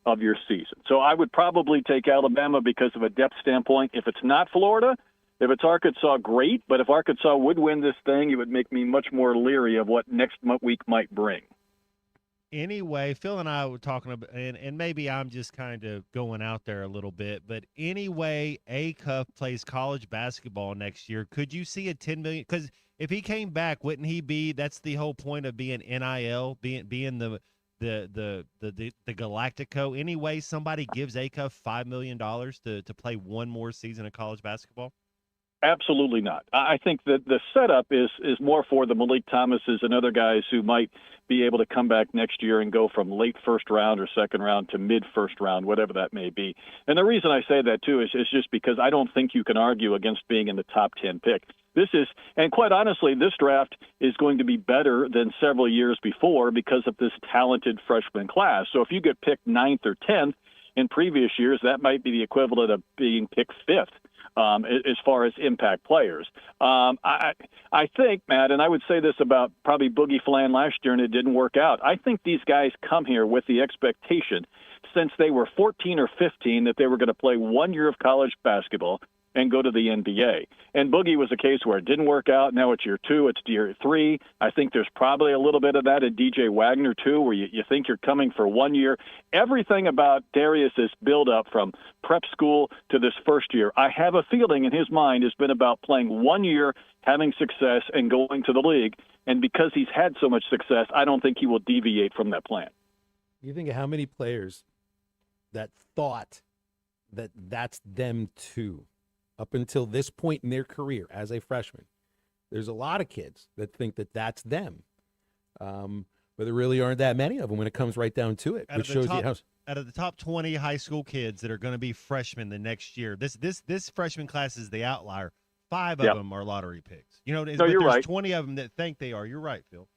of your season. So I would probably take Alabama because of a depth standpoint. If it's not Florida, if it's Arkansas, great. But if Arkansas would win this thing, it would make me much more leery of what next week might bring. Anyway, Phil and I were talking about, and maybe I'm just kind of going out there a little bit, but anyway, Acuff plays college basketball next year. Could you see a $10 million? Because if he came back, wouldn't he be? That's the whole point of being NIL, being the Galactico. Anyway, somebody gives Acuff $5 million to play one more season of college basketball. Absolutely not. I think that the setup is more for the Malik Thomases and other guys who might be able to come back next year and go from late first round or second round to mid first round, whatever that may be. And the reason I say that, too, is just because I don't think you can argue against being in the top 10 pick. This is, and quite honestly, this draft is going to be better than several years before because of this talented freshman class. So if you get picked 9th or 10th in previous years, that might be the equivalent of being picked 5th. As far as impact players. I think, Matt, and I would say this about probably Boogie Flan last year, and it didn't work out. I think these guys come here with the expectation, since they were 14 or 15, that they were going to play 1 year of college basketball and go to the NBA. And Boogie was a case where it didn't work out. Now it's year 2, it's year 3. I think there's probably a little bit of that at DJ Wagner, too, where you think you're coming for 1 year. Everything about Darius's build-up from prep school to this first year, I have a feeling in his mind has been about playing 1 year, having success, and going to the league. And because he's had so much success, I don't think he will deviate from that plan. You think of how many players that thought that that's them too. Up until this point in their career as a freshman, there's a lot of kids that think that that's them. But there really aren't that many of them when it comes right down to it, which shows you how. Out of the top 20 high school kids that are going to be freshmen the next year, this freshman class is the outlier. 5 of them are lottery picks. You know, no, but you're there's right. 20 of them that think they are. You're right, Phil.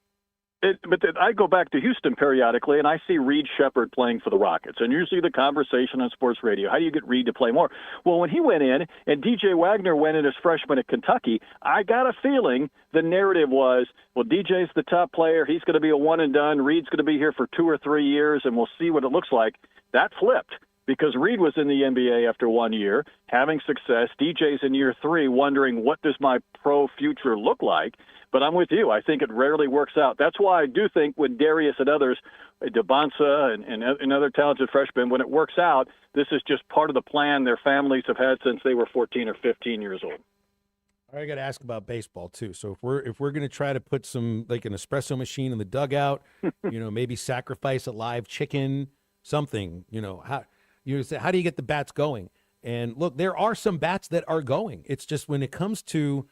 I go back to Houston periodically, and I see Reed Shepherd playing for the Rockets. And usually the conversation on sports radio, how do you get Reed to play more? Well, when he went in and DJ Wagner went in as freshman at Kentucky, I got a feeling the narrative was, well, DJ's the top player. He's going to be a one and done. Reed's going to be here for 2 or 3 years, and we'll see what it looks like. That flipped. Because Reed was in the NBA after 1 year, having success. DJ's in year 3, wondering, what does my pro future look like? But I'm with you. I think it rarely works out. That's why I do think when Darius and others, DeBonsa and other talented freshmen, when it works out, this is just part of the plan their families have had since they were 14 or 15 years old. All right, I got to ask about baseball too. So if we're going to try to put some, like an espresso machine in the dugout, maybe sacrifice a live chicken, something, how do you get the bats going? And look, there are some bats that are going. It's just when it comes to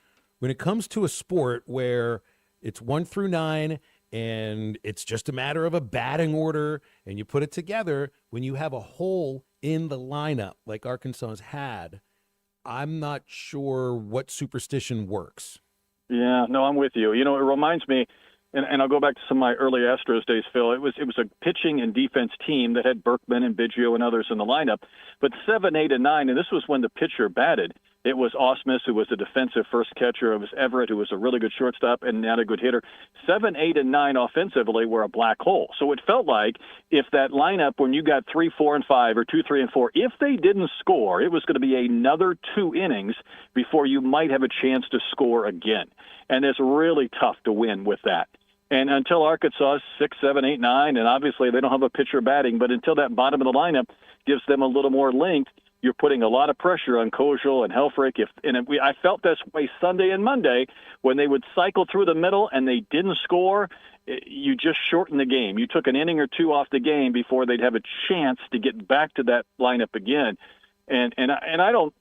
a sport where it's 1 through 9 and it's just a matter of a batting order and you put it together, when you have a hole in the lineup like Arkansas's had, I'm not sure what superstition works. Yeah, no, I'm with you. It reminds me, and I'll go back to some of my early Astros days, Phil. It was a pitching and defense team that had Berkman and Biggio and others in the lineup. But 7, 8, and 9, and this was when the pitcher batted. It was Ausmus, who was a defensive first catcher. It was Everett, who was a really good shortstop and not a good hitter. 7, 8, and 9 offensively were a black hole. So it felt like if that lineup, when you got 3, 4, and 5, or 2, 3, and 4, if they didn't score, it was going to be another 2 innings before you might have a chance to score again. And it's really tough to win with that. And until Arkansas 6, 7, 8, 9, and obviously they don't have a pitcher batting, but until that bottom of the lineup gives them a little more length, you're putting a lot of pressure on Kojal and Helfrich. I felt this way Sunday and Monday when they would cycle through the middle and they didn't score. You just shortened the game. You took an inning or two off the game before they'd have a chance to get back to that lineup again. And I don't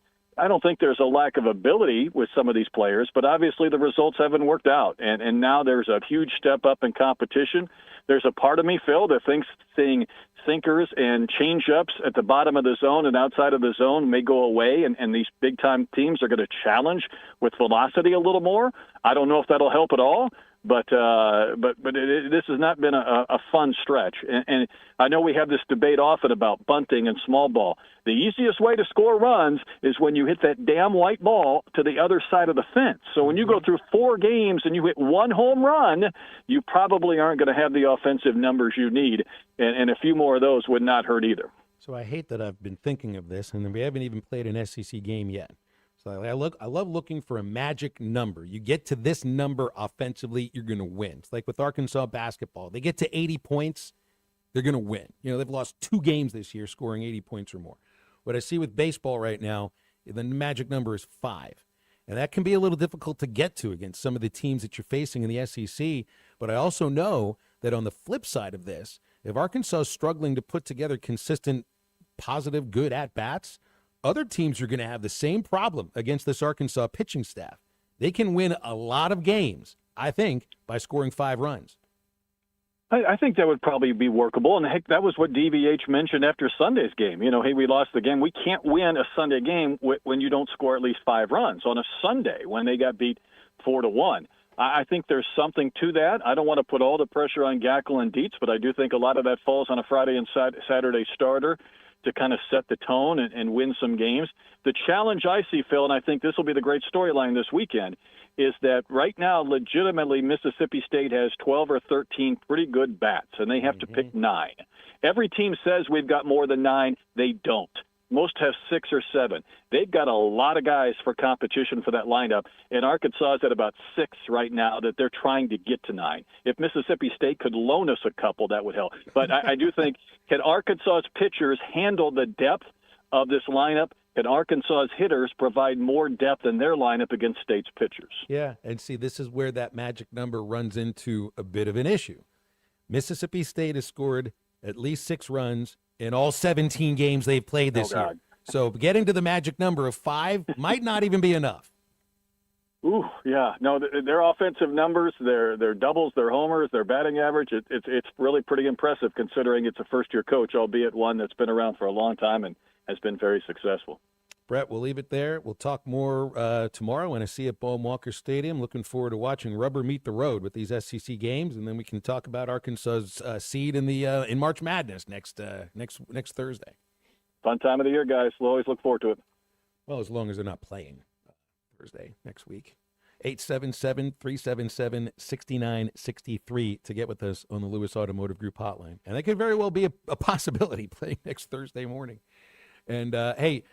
think there's a lack of ability with some of these players, but obviously the results haven't worked out. And now there's a huge step up in competition. There's a part of me, Phil, that thinks seeing sinkers and change-ups at the bottom of the zone and outside of the zone may go away, and these big-time teams are going to challenge with velocity a little more. I don't know if that'll help at all, but this has not been a fun stretch. And I know we have this debate often about bunting and small ball. The easiest way to score runs is when you hit that damn white ball to the other side of the fence. So when you go through 4 games and you hit 1 home run, you probably aren't going to have the offensive numbers you need, and a few more of those would not hurt either. So I hate that I've been thinking of this, and we haven't even played an SEC game yet. So I love looking for a magic number. You get to this number offensively, you're going to win. It's like with Arkansas basketball. They get to 80 points, they're going to win. They've lost 2 games this year scoring 80 points or more. What I see with baseball right now, the magic number is 5. And that can be a little difficult to get to against some of the teams that you're facing in the SEC. But I also know that on the flip side of this, if Arkansas is struggling to put together consistent, positive, good at-bats, other teams are going to have the same problem against this Arkansas pitching staff. They can win a lot of games, I think, by scoring 5 runs. I think that would probably be workable. And, heck, that was what DVH mentioned after Sunday's game. Hey, we lost the game. We can't win a Sunday game when you don't score at least 5 runs on a Sunday when they got beat 4-1. I think there's something to that. I don't want to put all the pressure on Gackle and Dietz, but I do think a lot of that falls on a Friday and Saturday starter to kind of set the tone and win some games. The challenge I see, Phil, and I think this will be the great storyline this weekend, is that right now, legitimately, Mississippi State has 12 or 13 pretty good bats, and they have to pick 9. Every team says we've got more than 9. They don't. Most have 6 or 7. They've got a lot of guys for competition for that lineup, and Arkansas is at about 6 right now that they're trying to get to 9. If Mississippi State could loan us a couple, that would help. But I do think, can Arkansas's pitchers handle the depth of this lineup? Can Arkansas's hitters provide more depth in their lineup against State's pitchers? Yeah, and see, this is where that magic number runs into a bit of an issue. Mississippi State has scored at least 6 runs in all 17 games they've played this year. So getting to the magic number of 5 might not even be enough. Ooh, yeah. No, their offensive numbers, their doubles, their homers, their batting average, it's really pretty impressive considering it's a first-year coach, albeit one that's been around for a long time and has been very successful. Brett, we'll leave it there. We'll talk more tomorrow when I see you at Boehm Walker Stadium. Looking forward to watching rubber meet the road with these SEC games, and then we can talk about Arkansas's seed in March Madness next Thursday. Fun time of the year, guys. We'll always look forward to it. Well, as long as they're not playing Thursday next week. 877-377-6963 to get with us on the Lewis Automotive Group hotline. And that could very well be a possibility playing next Thursday morning. And, hey,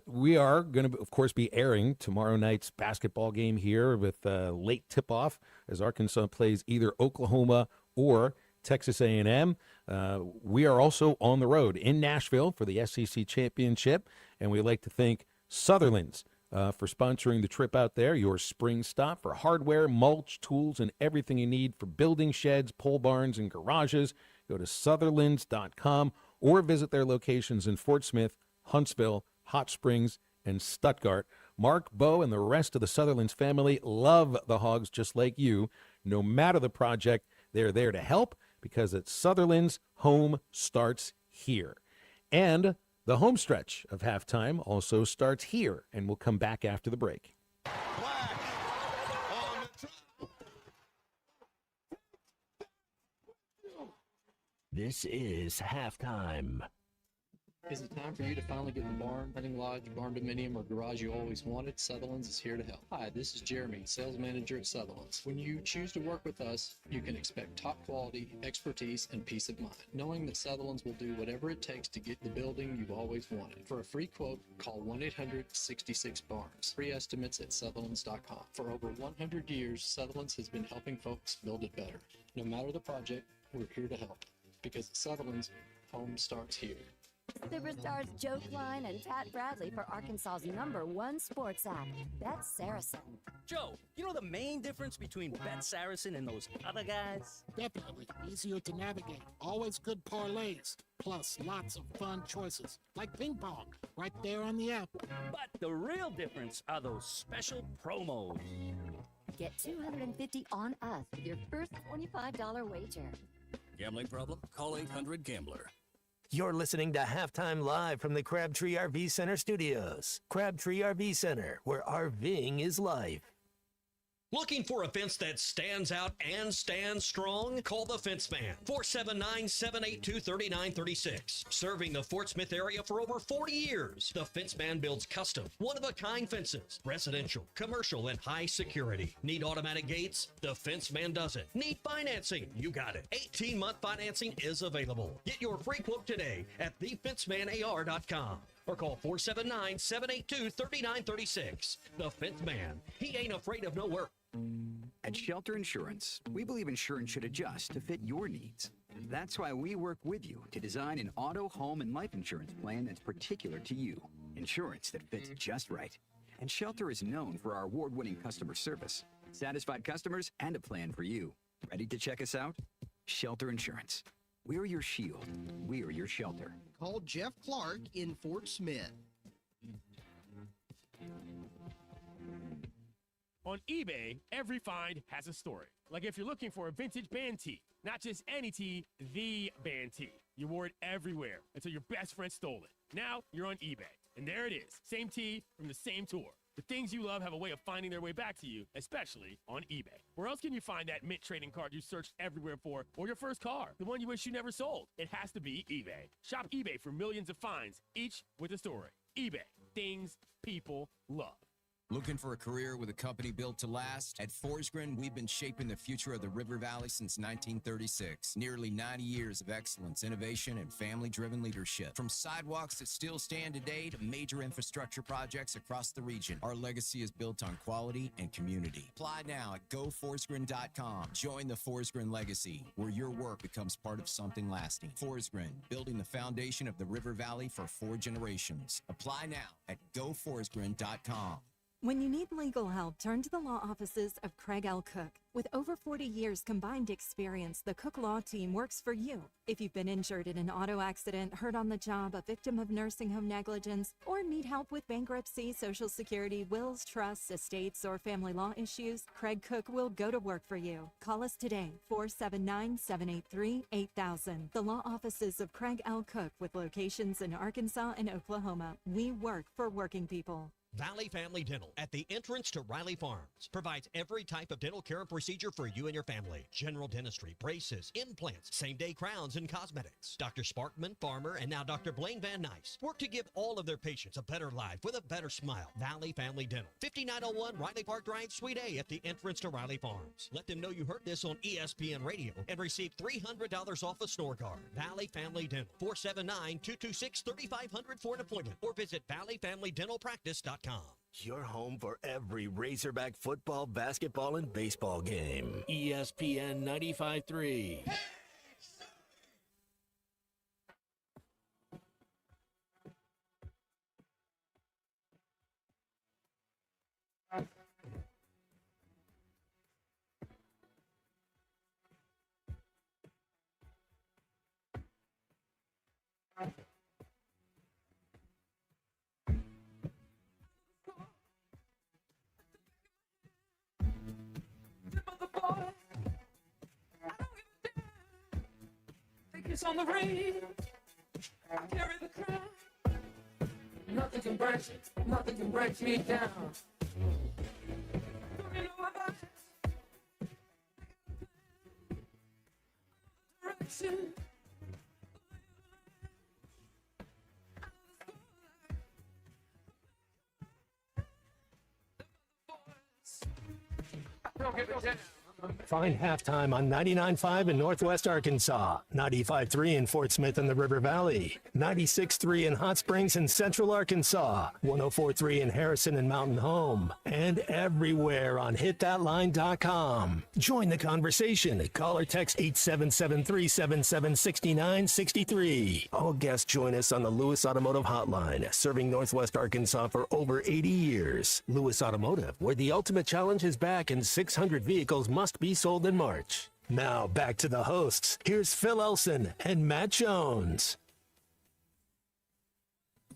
we are going to, of course, be airing tomorrow night's basketball game here with late tip-off as Arkansas plays either Oklahoma or Texas A&M. We are also on the road in Nashville for the SEC Championship, and we'd like to thank Sutherland's for sponsoring the trip out there, your spring stop for hardware, mulch, tools, and everything you need for building sheds, pole barns, and garages. Go to Sutherlands.com or visit their locations in Fort Smith, Huntsville, Hot Springs, and Stuttgart. Mark, Bo, and the rest of the Sutherlands family love the Hogs just like you. No matter the project, they're there to help because at Sutherland's, home starts here. And the home stretch of halftime also starts here, and we'll come back after the break. This is halftime. Is it time for you to finally get the barn, hunting lodge, barn dominium, or garage you always wanted? Sutherland's is here to help. Hi, this is Jeremy, sales manager at Sutherland's. When you choose to work with us, you can expect top quality, expertise, and peace of mind, knowing that Sutherland's will do whatever it takes to get the building you've always wanted. For a free quote, call 1-800-66-BARNS. Free estimates at Sutherland's.com. For over 100 years, Sutherland's has been helping folks build it better. No matter the project, we're here to help. Because at Sutherland's, home starts here. Superstars Joe Klein and Pat Bradley for Arkansas's #1 sports app, Bet Saracen. Joe, you know the main difference between Bet Saracen and those other guys? Definitely. Easier to navigate. Always good parlays. Plus lots of fun choices. Like ping pong. Right there on the app. But the real difference are those special promos. Get $250 on us with your first $25 wager. Gambling problem? Call 800-GAMBLER. You're listening to Halftime Live from the Crabtree RV Center studios. Crabtree RV Center, where RVing is life. Looking for a fence that stands out and stands strong? Call the Fence Man, 479-782-3936. Serving the Fort Smith area for over 40 years, the Fence Man builds custom, one-of-a-kind fences, residential, commercial, and high security. Need automatic gates? The Fence Man does it. Need financing? You got it. 18-month financing is available. Get your free quote today at thefencemanar.com. Or call 479-782-3936. The Fence Man. He ain't afraid of no work. At Shelter Insurance, we believe insurance should adjust to fit your needs. That's why we work with you to design an auto, home, and life insurance plan that's particular to you. Insurance that fits just right. And Shelter is known for our award-winning customer service, satisfied customers, and a plan for you. Ready to check us out? Shelter Insurance. We're your shield. We're your shelter. Call Jeff Clark in Fort Smith. On eBay, every find has a story. Like if you're looking for a vintage band tee, not just any tee, the band tee. You wore it everywhere until your best friend stole it. Now you're on eBay, and there it is. Same tee from the same tour. The things you love have a way of finding their way back to you, especially on eBay. Where else can you find that mint trading card you searched everywhere for, or your first car, the one you wish you never sold? It has to be eBay. Shop eBay for millions of finds, each with a story. eBay, things people love. Looking for a career with a company built to last? At Forsgren, we've been shaping the future of the River Valley since 1936. Nearly 90 years of excellence, innovation, and family-driven leadership. From sidewalks that still stand today to major infrastructure projects across the region, our legacy is built on quality and community. Apply now at goforsgren.com. Join the Forsgren legacy, where your work becomes part of something lasting. Forsgren, building the foundation of the River Valley for 4 generations. Apply now at goforsgren.com. When you need legal help, turn to the law offices of Craig L. Cook. With over 40 years combined experience, the Cook Law Team works for you. If you've been injured in an auto accident, hurt on the job, a victim of nursing home negligence, or need help with bankruptcy, Social Security, wills, trusts, estates, or family law issues, Craig Cook will go to work for you. Call us today, 479-783-8000. The law offices of Craig L. Cook with locations in Arkansas and Oklahoma. We work for working people. Valley Family Dental at the entrance to Riley Farms provides every type of dental care and procedure for you and your family. General dentistry, braces, implants, same-day crowns, and cosmetics. Dr. Sparkman, Farmer, and now Dr. Blaine Van Nice work to give all of their patients a better life with a better smile. Valley Family Dental, 5901 Riley Park Drive, Suite A at the entrance to Riley Farms. Let them know you heard this on ESPN Radio and receive $300 off a store card. Valley Family Dental, 479-226-3500 for an appointment or visit valleyfamilydentalpractice.com. Your home for every Razorback football, basketball, and baseball game. ESPN 95.3. On the ring, carry the crown. Nothing can break me down. Don't you know about direction? Find halftime on 99.5 in Northwest Arkansas, 95.3 in Fort Smith and the River Valley, 96.3 in Hot Springs and Central Arkansas, 104.3 in Harrison and Mountain Home, and everywhere on hitthatline.com. Join the conversation. Call or text 877-377-6963. All guests join us on the Lewis Automotive Hotline, serving Northwest Arkansas for over 80 years. Lewis Automotive, where the ultimate challenge is back and 600 vehicles must be sold in March. Now back to the hosts. Here's Phil Elson and Matt Jones.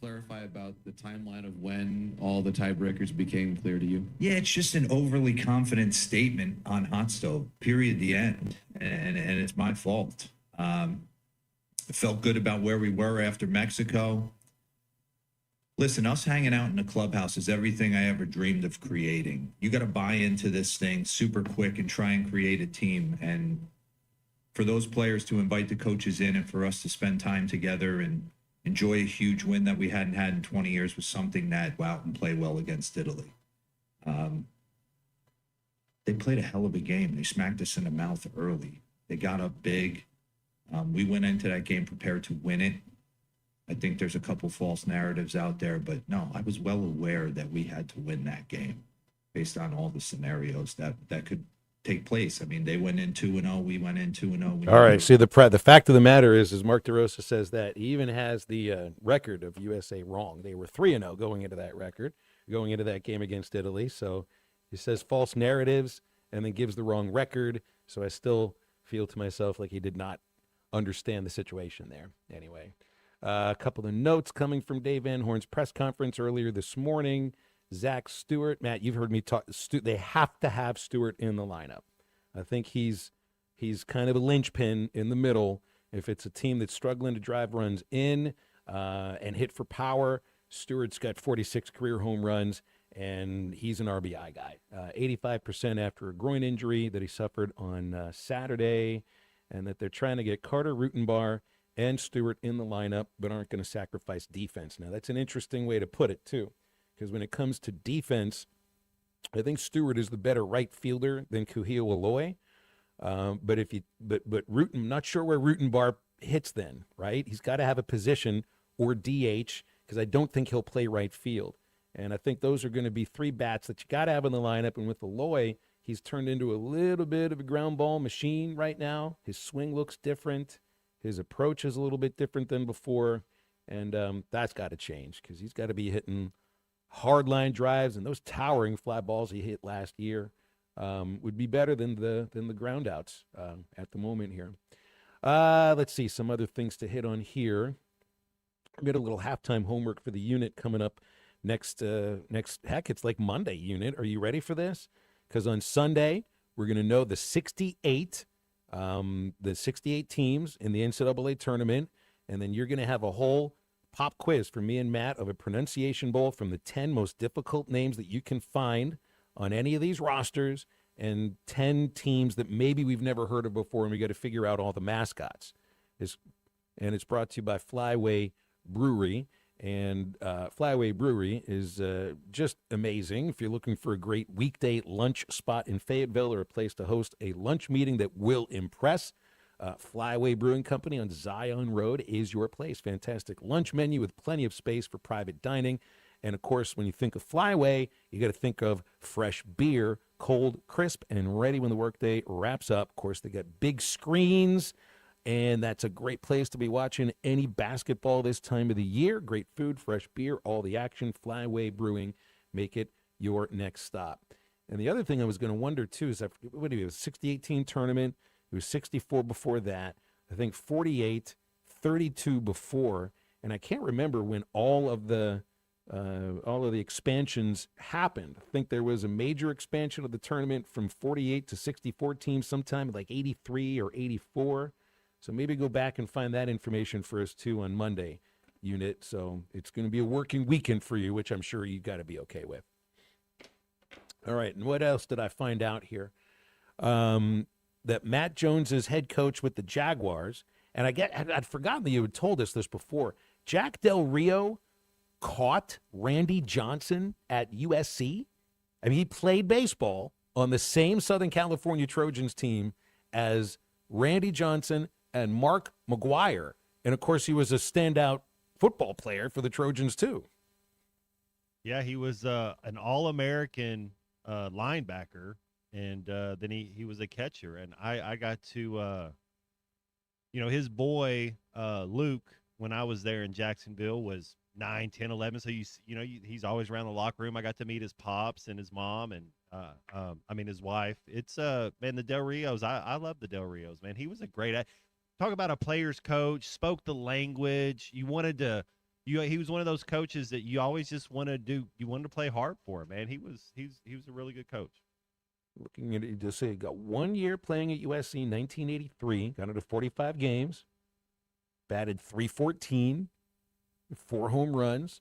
Clarify about the timeline of when all the tiebreakers became clear to you? Yeah, it's just an overly confident statement on hot stove, period, the end. And it's my fault. I felt good about where we were after Mexico. Listen, us hanging out in the clubhouse is everything I ever dreamed of creating. You got to buy into this thing super quick and try and create a team. And for those players to invite the coaches in and for us to spend time together and enjoy a huge win that we hadn't had in 20 years was something that, wow, and play well against Italy. They played a hell of a game. They smacked us in the mouth early. They got up big. We went into that game prepared to win it. I think there's a couple false narratives out there, but no, I was well aware that we had to win that game based on all the scenarios that could take place. I mean, they went in 2-0, we went in 2-0. All right, see, the fact of the matter is Mark DeRosa says that he even has the record of USA wrong. They were 3-0 going into that game against Italy. So he says false narratives and then gives the wrong record. So I still feel to myself like he did not understand the situation there. Anyway. A couple of notes coming from Dave Van Horn's press conference earlier this morning. Zach Stewart, Matt, you've heard me talk. They have to have Stewart in the lineup. I think he's kind of a linchpin in the middle. If it's a team that's struggling to drive runs in and hit for power, Stewart's got 46 career home runs, and he's an RBI guy. 85% after a groin injury that he suffered on Saturday, and that they're trying to get Carter Rutenbar and Stewart in the lineup, but aren't going to sacrifice defense. Now, that's an interesting way to put it, too, because when it comes to defense, I think Stewart is the better right fielder than Kuhio Aloy. But Rutten, not sure where Rutenbar hits then, right? He's got to have a position or DH, because I don't think he'll play right field. And I think those are going to be three bats that you got to have in the lineup. And with Aloy, he's turned into a little bit of a ground ball machine right now. His swing looks different. His approach is a little bit different than before, and that's got to change because he's got to be hitting hard line drives, and those towering fly balls he hit last year would be better than the ground outs at the moment here. Let's see some other things to hit on here. We got a little halftime homework for the unit coming up next. Heck, it's like Monday. Unit, are you ready for this? Because on Sunday we're going to know the 68 teams in the NCAA tournament, and then you're going to have a whole pop quiz for me and Matt of a pronunciation bowl from the 10 most difficult names that you can find on any of these rosters, and 10 teams that maybe we've never heard of before, and we got to figure out all the mascots. And it's brought to you by Flyway Brewery. And Flyway Brewery is just amazing. If you're looking for a great weekday lunch spot in Fayetteville or a place to host a lunch meeting that will impress, Flyway Brewing Company on Zion Road is your place. Fantastic lunch menu with plenty of space for private dining. And, of course, when you think of Flyway, you got to think of fresh beer, cold, crisp, and ready when the workday wraps up. Of course, they got big screens, and that's a great place to be watching any basketball this time of the year. Great food, fresh beer, all the action. Flyway Brewing, make it your next stop. And the other thing I was going to wonder, too, is, what do you, it was a 68-team tournament. It was 64 before that. I think 48, 32 before. And I can't remember when all of the expansions happened. I think there was a major expansion of the tournament from 48 to 64 teams sometime like 83 or 84. So maybe go back and find that information for us, too, on Monday, unit. So it's going to be a working weekend for you, which I'm sure you got to be okay with. All right, and what else did I find out here? That Matt Jones is head coach with the Jaguars, and I'd forgotten that you had told us this before. Jack Del Rio caught Randy Johnson at USC. I mean, he played baseball on the same Southern California Trojans team as Randy Johnson and Mark McGuire. And, of course, he was a standout football player for the Trojans, too. Yeah, he was an All-American linebacker, and then he was a catcher. And I got to, his boy, Luke, when I was there in Jacksonville, was 9, 10, 11. So, he's always around the locker room. I got to meet his pops and his mom and, his wife. It's, man, the Del Rios, I love the Del Rios, man. He was a great talk about a player's coach, spoke the language. You wanted to he was one of those coaches that you always just want to do. You wanted to play hard for him, man. He was a really good coach. Looking at it, just say he got 1 year playing at USC in 1983, got into 45 games, batted .314, 4 home runs,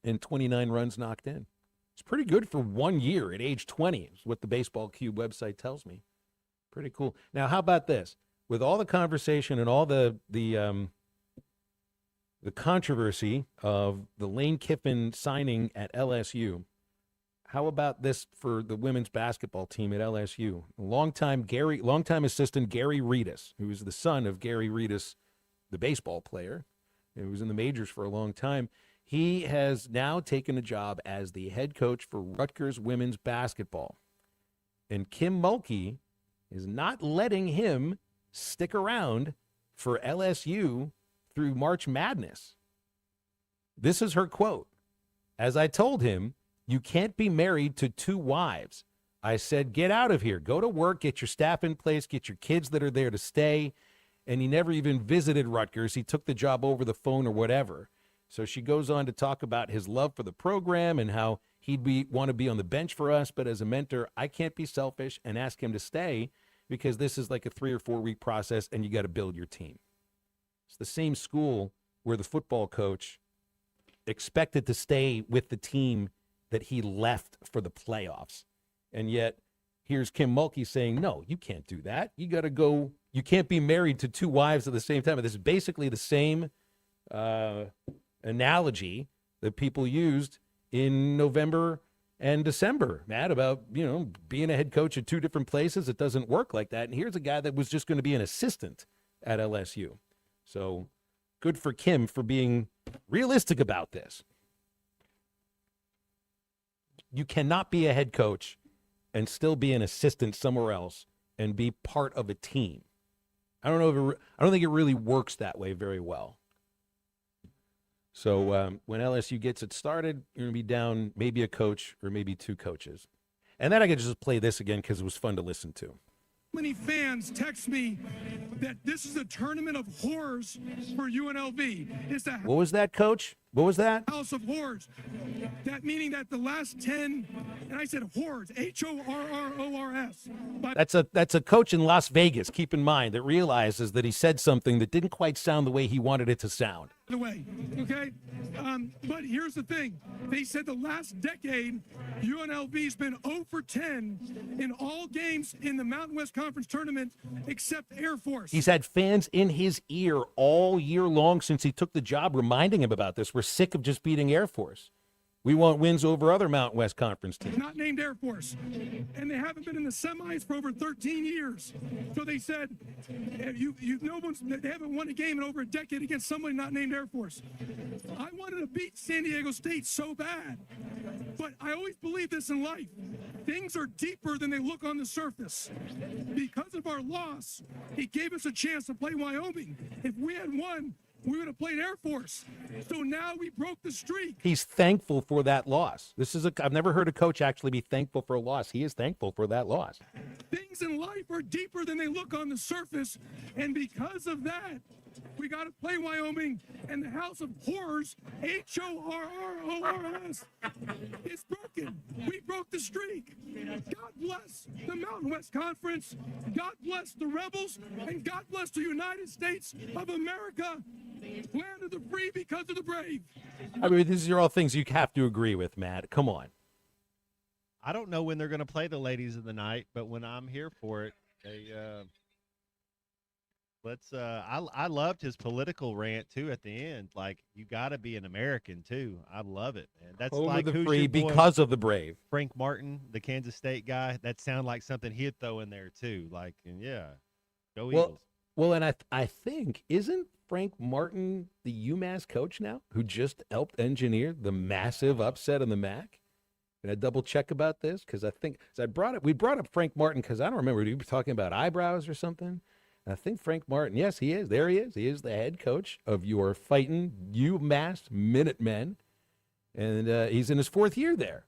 and 29 runs knocked in. It's pretty good for 1 year at age 20, is what the Baseball Cube website tells me. Pretty cool. Now, how about this? With all the conversation and all the controversy of the Lane Kiffin signing at LSU, how about this for the women's basketball team at LSU? Longtime assistant Gary Reedus, who is the son of Gary Reedus, the baseball player, who was in the majors for a long time. He has now taken a job as the head coach for Rutgers women's basketball. And Kim Mulkey is not letting him stick around for LSU through March Madness. This is her quote. As I told him, you can't be married to 2 wives. I said, get out of here. Go to work, get your staff in place, get your kids that are there to stay. And he never even visited Rutgers. He took the job over the phone or whatever. So she goes on to talk about his love for the program and how he'd want to be on the bench for us. But as a mentor, I can't be selfish and ask him to stay because this is like a 3 or 4 week process and you got to build your team. It's the same school where the football coach expected to stay with the team that he left for the playoffs. And yet here's Kim Mulkey saying, no, you can't do that. You got to go. You can't be married to 2 wives at the same time. This is basically the same analogy that people used in November and December, Matt, about, being a head coach at 2 different places. It doesn't work like that. And here's a guy that was just going to be an assistant at LSU. So good for Kim for being realistic about this. You cannot be a head coach and still be an assistant somewhere else and be part of a team. I don't think it really works that way very well. So when LSU gets it started, you're going to be down maybe a coach or maybe 2 coaches. And then I could just play this again because it was fun to listen to. Many fans text me that this is a tournament of horrors for UNLV. It's a What was that, Coach? What was that? house of horrors. That meaning that the last 10, and I said horrors, HORRORS. That's a coach in Las Vegas, keep in mind, that realizes that he said something that didn't quite sound the way he wanted it to sound. The way, okay? But here's the thing. They said the last decade, UNLV's been 0 for 10 in all games in the Mountain West Conference tournament except Air Force. He's had fans in his ear all year long since he took the job reminding him about this. We're sick of just beating Air Force. We want wins over other Mountain West Conference teams. Not named Air Force. And they haven't been in the semis for over 13 years. So they said, they haven't won a game in over a decade against somebody not named Air Force. I wanted to beat San Diego State so bad. But I always believe this in life. Things are deeper than they look on the surface. Because of our loss, it gave us a chance to play Wyoming. If we had won, we would have played Air Force. So now we broke the streak. He's thankful for that loss. I've never heard a coach actually be thankful for a loss. He is thankful for that loss. Things in life are deeper than they look on the surface. And because of that, we got to play Wyoming and the house of horrors, HORRORS, is broken. We broke the streak. God bless the Mountain West Conference. God bless the Rebels. And God bless the United States of America, land of the free because of the brave. I mean, these are all things you have to agree with, Matt. Come on. I don't know when they're going to play the ladies of the night, but when I'm here for it, Let's. I loved his political rant too at the end. Like, you got to be an American too. I love it, man. That's Home like of the who's free your boy? because of the brave. Frank Martin, the Kansas State guy. That sounded like something he'd throw in there too. Like, and yeah, go Eagles. Well, and I think, isn't Frank Martin the UMass coach now, who just helped engineer the massive upset on the MAC? Can I double check about this? Because I think we brought up Frank Martin because I don't remember, you were talking about eyebrows or something. And I think Frank Martin, yes, he is. There he is. He is the head coach of your fighting UMass Minutemen, and he's in his 4th year there.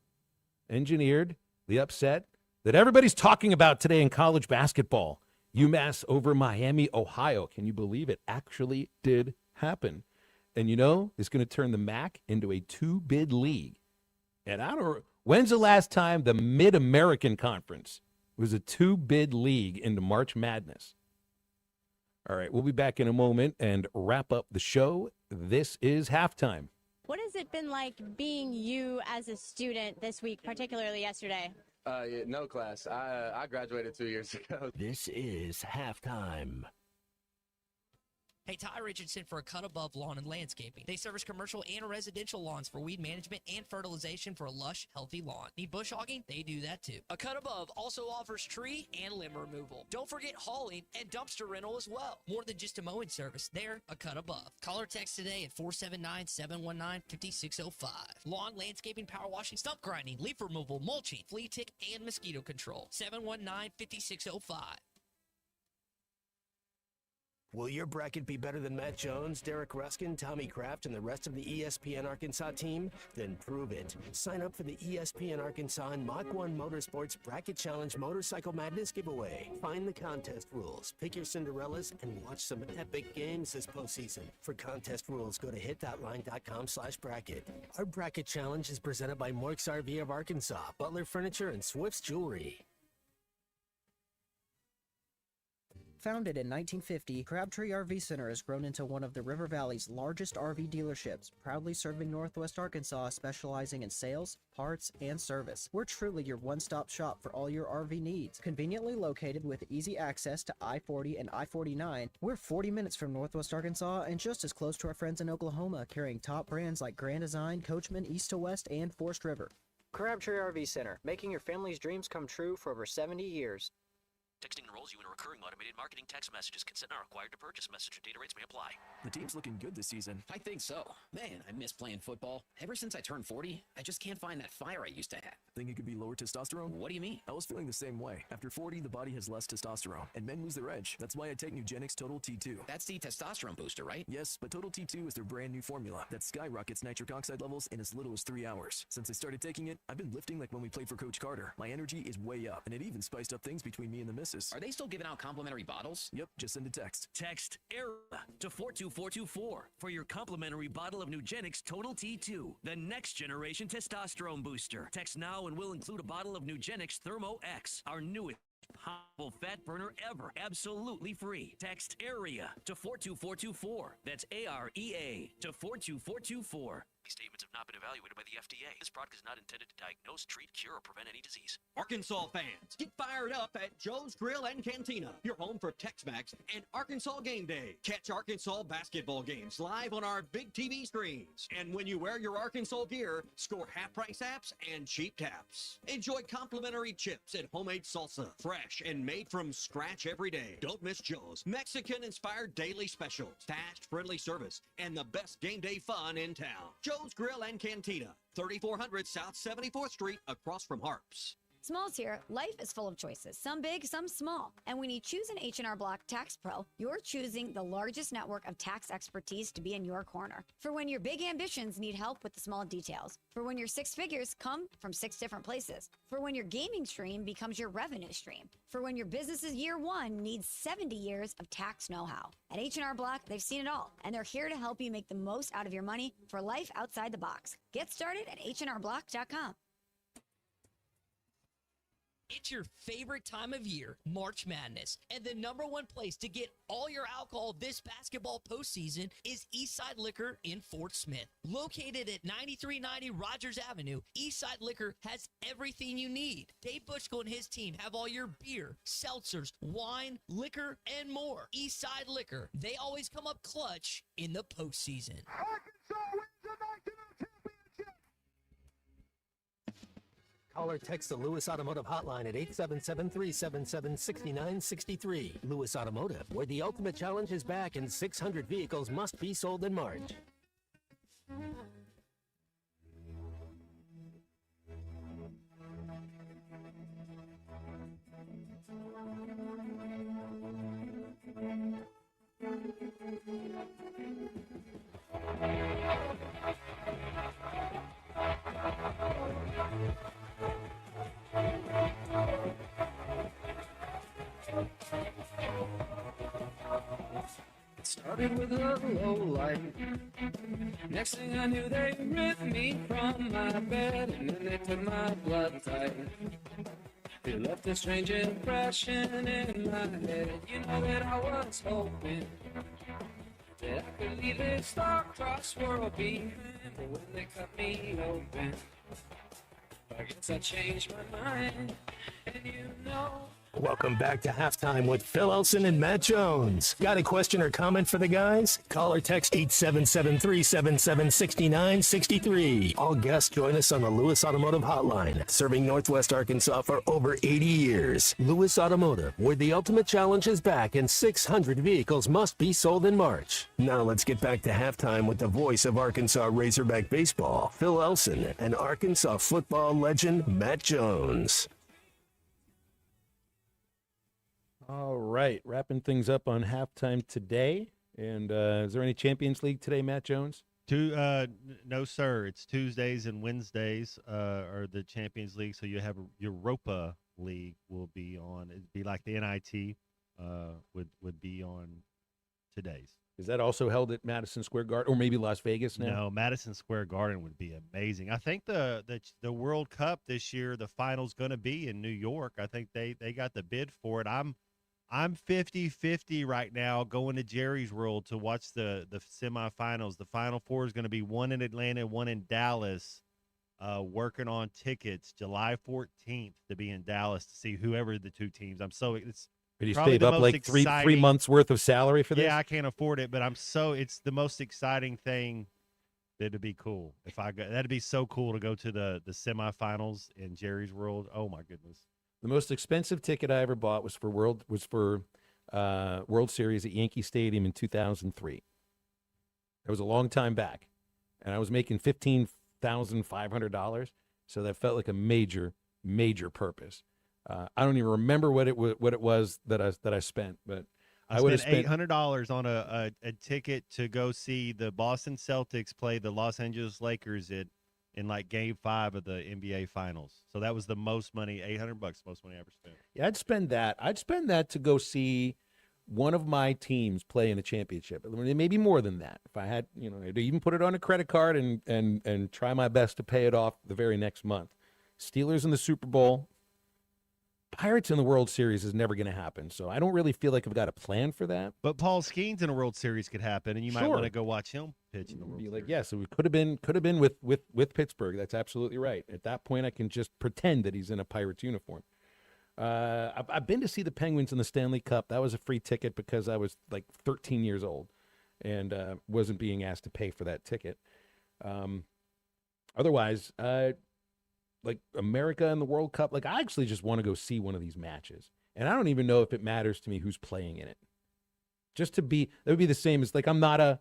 Engineered the upset that everybody's talking about today in college basketball. UMass over Miami, Ohio. Can you believe it actually did happen? And it's going to turn the MAC into a 2-bid league. And when's the last time the Mid-American Conference was a 2-bid league into March Madness? All right, we'll be back in a moment and wrap up the show. This is Halftime. What has it been like being you as a student this week, particularly yesterday? No class. I graduated 2 years ago. This is Halftime. Hey, Ty Richardson for A Cut Above Lawn and Landscaping. They service commercial and residential lawns for weed management and fertilization for a lush, healthy lawn. Need bush hogging? They do that too. A Cut Above also offers tree and limb removal. Don't forget hauling and dumpster rental as well. More than just a mowing service, they're A Cut Above. Call or text today at 479-719-5605. Lawn, landscaping, power washing, stump grinding, leaf removal, mulching, flea tick, and mosquito control. 719-5605. Will your bracket be better than Matt Jones, Derek Ruskin, Tommy Kraft, and the rest of the ESPN Arkansas team? Then prove it. Sign up for the ESPN Arkansas and Mach 1 Motorsports Bracket Challenge Motorcycle Madness giveaway. Find the contest rules, pick your Cinderellas, and watch some epic games this postseason. For contest rules, go to hit.line.com/bracket. Our bracket challenge is presented by Morks RV of Arkansas, Butler Furniture, and Swift's Jewelry. Founded in 1950, Crabtree RV Center has grown into one of the River Valley's largest RV dealerships, proudly serving Northwest Arkansas, specializing in sales, parts, and service. We're truly your one-stop shop for all your RV needs. Conveniently located with easy access to I-40 and I-49, we're 40 minutes from Northwest Arkansas and just as close to our friends in Oklahoma, carrying top brands like Grand Design, Coachman, East to West, and Forest River. Crabtree RV Center, making your family's dreams come true for over 70 years. Texting enrolls you in a recurring automated marketing text messages. Consent not required to purchase. Message and data rates may apply. The team's looking good this season. I think so. Man, I miss playing football. Ever since I turned 40, I just can't find that fire I used to have. Think it could be lower testosterone? What do you mean? I was feeling the same way. After 40, the body has less testosterone, and men lose their edge. That's why I take Nugenix Total T2. That's the testosterone booster, right? Yes, but Total T2 is their brand new formula that skyrockets nitric oxide levels in as little as 3 hours. Since I started taking it, I've been lifting like when we played for Coach Carter. My energy is way up, and it even spiced up things between me and the missus. Are they still giving out complimentary bottles? Yep, just send a text. Text ERA to 42424 for your complimentary bottle of Nugenix Total T2, the next generation testosterone booster. Text now and we'll include a bottle of Nugenix Thermo X, our newest powerful fat burner ever, absolutely free. Text AREA to 42424. That's AREA to 42424. These statements have not been evaluated by the FDA. This product is not intended to diagnose, treat, cure, or prevent any disease. Arkansas fans, get fired up at Joe's Grill and Cantina, your home for Tex-Mex and Arkansas Game Day. Catch Arkansas basketball games live on our big TV screens. And when you wear your Arkansas gear, score half-price apps and cheap taps. Enjoy complimentary chips and homemade salsa, fresh and made from scratch every day. Don't miss Joe's Mexican-inspired daily specials, fast, friendly service, and the best game day fun in town. Joe's Grill and Cantina, 3400 South 74th Street, across from Harps. Smalls here. Life is full of choices, some big, some small. And when you choose an H&R Block Tax Pro, you're choosing the largest network of tax expertise to be in your corner. For when your big ambitions need help with the small details. For when your six figures come from 6 different places. For when your gaming stream becomes your revenue stream. For when your business's year one needs 70 years of tax know-how. At H&R Block, they've seen it all, and they're here to help you make the most out of your money for life outside the box. Get started at HRBlock.com. It's your favorite time of year, March Madness, and the #1 place to get all your alcohol this basketball postseason is Eastside Liquor in Fort Smith. Located at 9390 Rogers Avenue, Eastside Liquor has everything you need. Dave Bushko and his team have all your beer, seltzers, wine, liquor, and more. Eastside Liquor, they always come up clutch in the postseason. Call or text the Lewis Automotive hotline at 877-377-6963. Lewis Automotive, where the ultimate challenge is back and 600 vehicles must be sold in March. It started with a low light. Next thing I knew, they ripped me from my bed, and then they took my blood type. They left a strange impression in my head. You know that I was hoping that I could leave this star-crossed world behind, but when they cut me open, I guess I changed my mind, and you know. Welcome back to Halftime with Phil Elson and Matt Jones. Got a question or comment for the guys? Call or text 877-377-6963. All guests join us on the Lewis Automotive Hotline, serving Northwest Arkansas for over 80 years. Lewis Automotive, where the ultimate challenge is back and 600 vehicles must be sold in March. Now let's get back to Halftime with the voice of Arkansas Razorback baseball, Phil Elson, and Arkansas football legend Matt Jones. All right, wrapping things up on Halftime today. And is there any Champions League today, Matt Jones? No, sir. It's Tuesdays and Wednesdays are the Champions League. So you have Europa League will be on. It'd be like the NIT would be on today's. Is that also held at Madison Square Garden or maybe Las Vegas now? No, Madison Square Garden would be amazing. I think the World Cup this year, the final's going to be in New York. I think they got the bid for it. I'm 50-50 right now going to Jerry's World to watch the semifinals. The Final Four is going to be one in Atlanta, one in Dallas, working on tickets July 14th to be in Dallas to see whoever the two teams. It's Did you probably save the up most like three exciting- months worth of salary for this? Yeah, I can't afford it, but it's the most exciting thing. That'd be cool if I go. That'd be so cool to go to the semifinals in Jerry's World. Oh my goodness. The most expensive ticket I ever bought was for World Series at Yankee Stadium in 2003. That was a long time back, and I was making $15,500, so that felt like a major purpose. I don't even remember what it was that I spent, but I would have spent $800 on a ticket to go see the Boston Celtics play the Los Angeles Lakers in like Game 5 of the NBA Finals. So that was the most money, $800, most money I ever spent. Yeah, I'd spend that. I'd spend that to go see one of my teams play in a championship. Maybe more than that. If I had, I'd even put it on a credit card and try my best to pay it off the very next month. Steelers in the Super Bowl. Pirates in the World Series is never going to happen, so I don't really feel like I've got a plan for that. But Paul Skeens in a World Series could happen, and you might want to go watch him pitch in the World Series. Yeah, so it could have been with Pittsburgh. That's absolutely right. At that point, I can just pretend that he's in a Pirates uniform. I've been to see the Penguins in the Stanley Cup. That was a free ticket because I was like 13 years old and wasn't being asked to pay for that ticket. Otherwise, like America and the World Cup, like I actually just want to go see one of these matches. And I don't even know if it matters to me who's playing in it. That would be the same as like I'm not a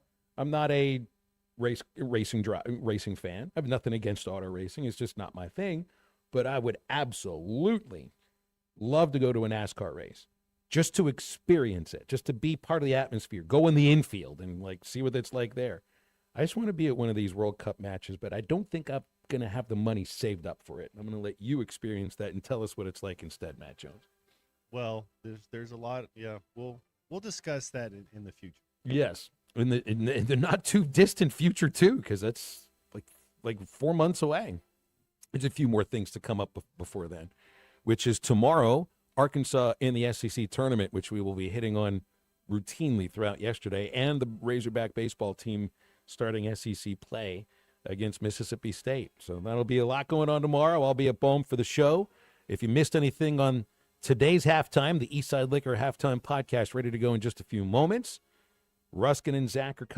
racing fan. I have nothing against auto racing. It's just not my thing. But I would absolutely love to go to a NASCAR race just to experience it, just to be part of the atmosphere, go in the infield and like see what it's like there. I just want to be at one of these World Cup matches, but I don't think I'm going to have the money saved up for it. I'm going to let you experience that and tell us what it's like instead, Matt Jones. Well, there's a lot. Yeah, we'll discuss that in the future. Yes, in the not too distant future too, because that's like 4 months away. There's a few more things to come up before then. which is tomorrow. Arkansas in the SEC tournament, which we will be hitting on routinely throughout yesterday, and the Razorback baseball team starting SEC play against Mississippi State. So that'll be a lot going on tomorrow. I'll be at Bohm for the show. If you missed anything on today's halftime, the Eastside Liquor Halftime Podcast ready to go in just a few moments. Ruskin and Zach are coming.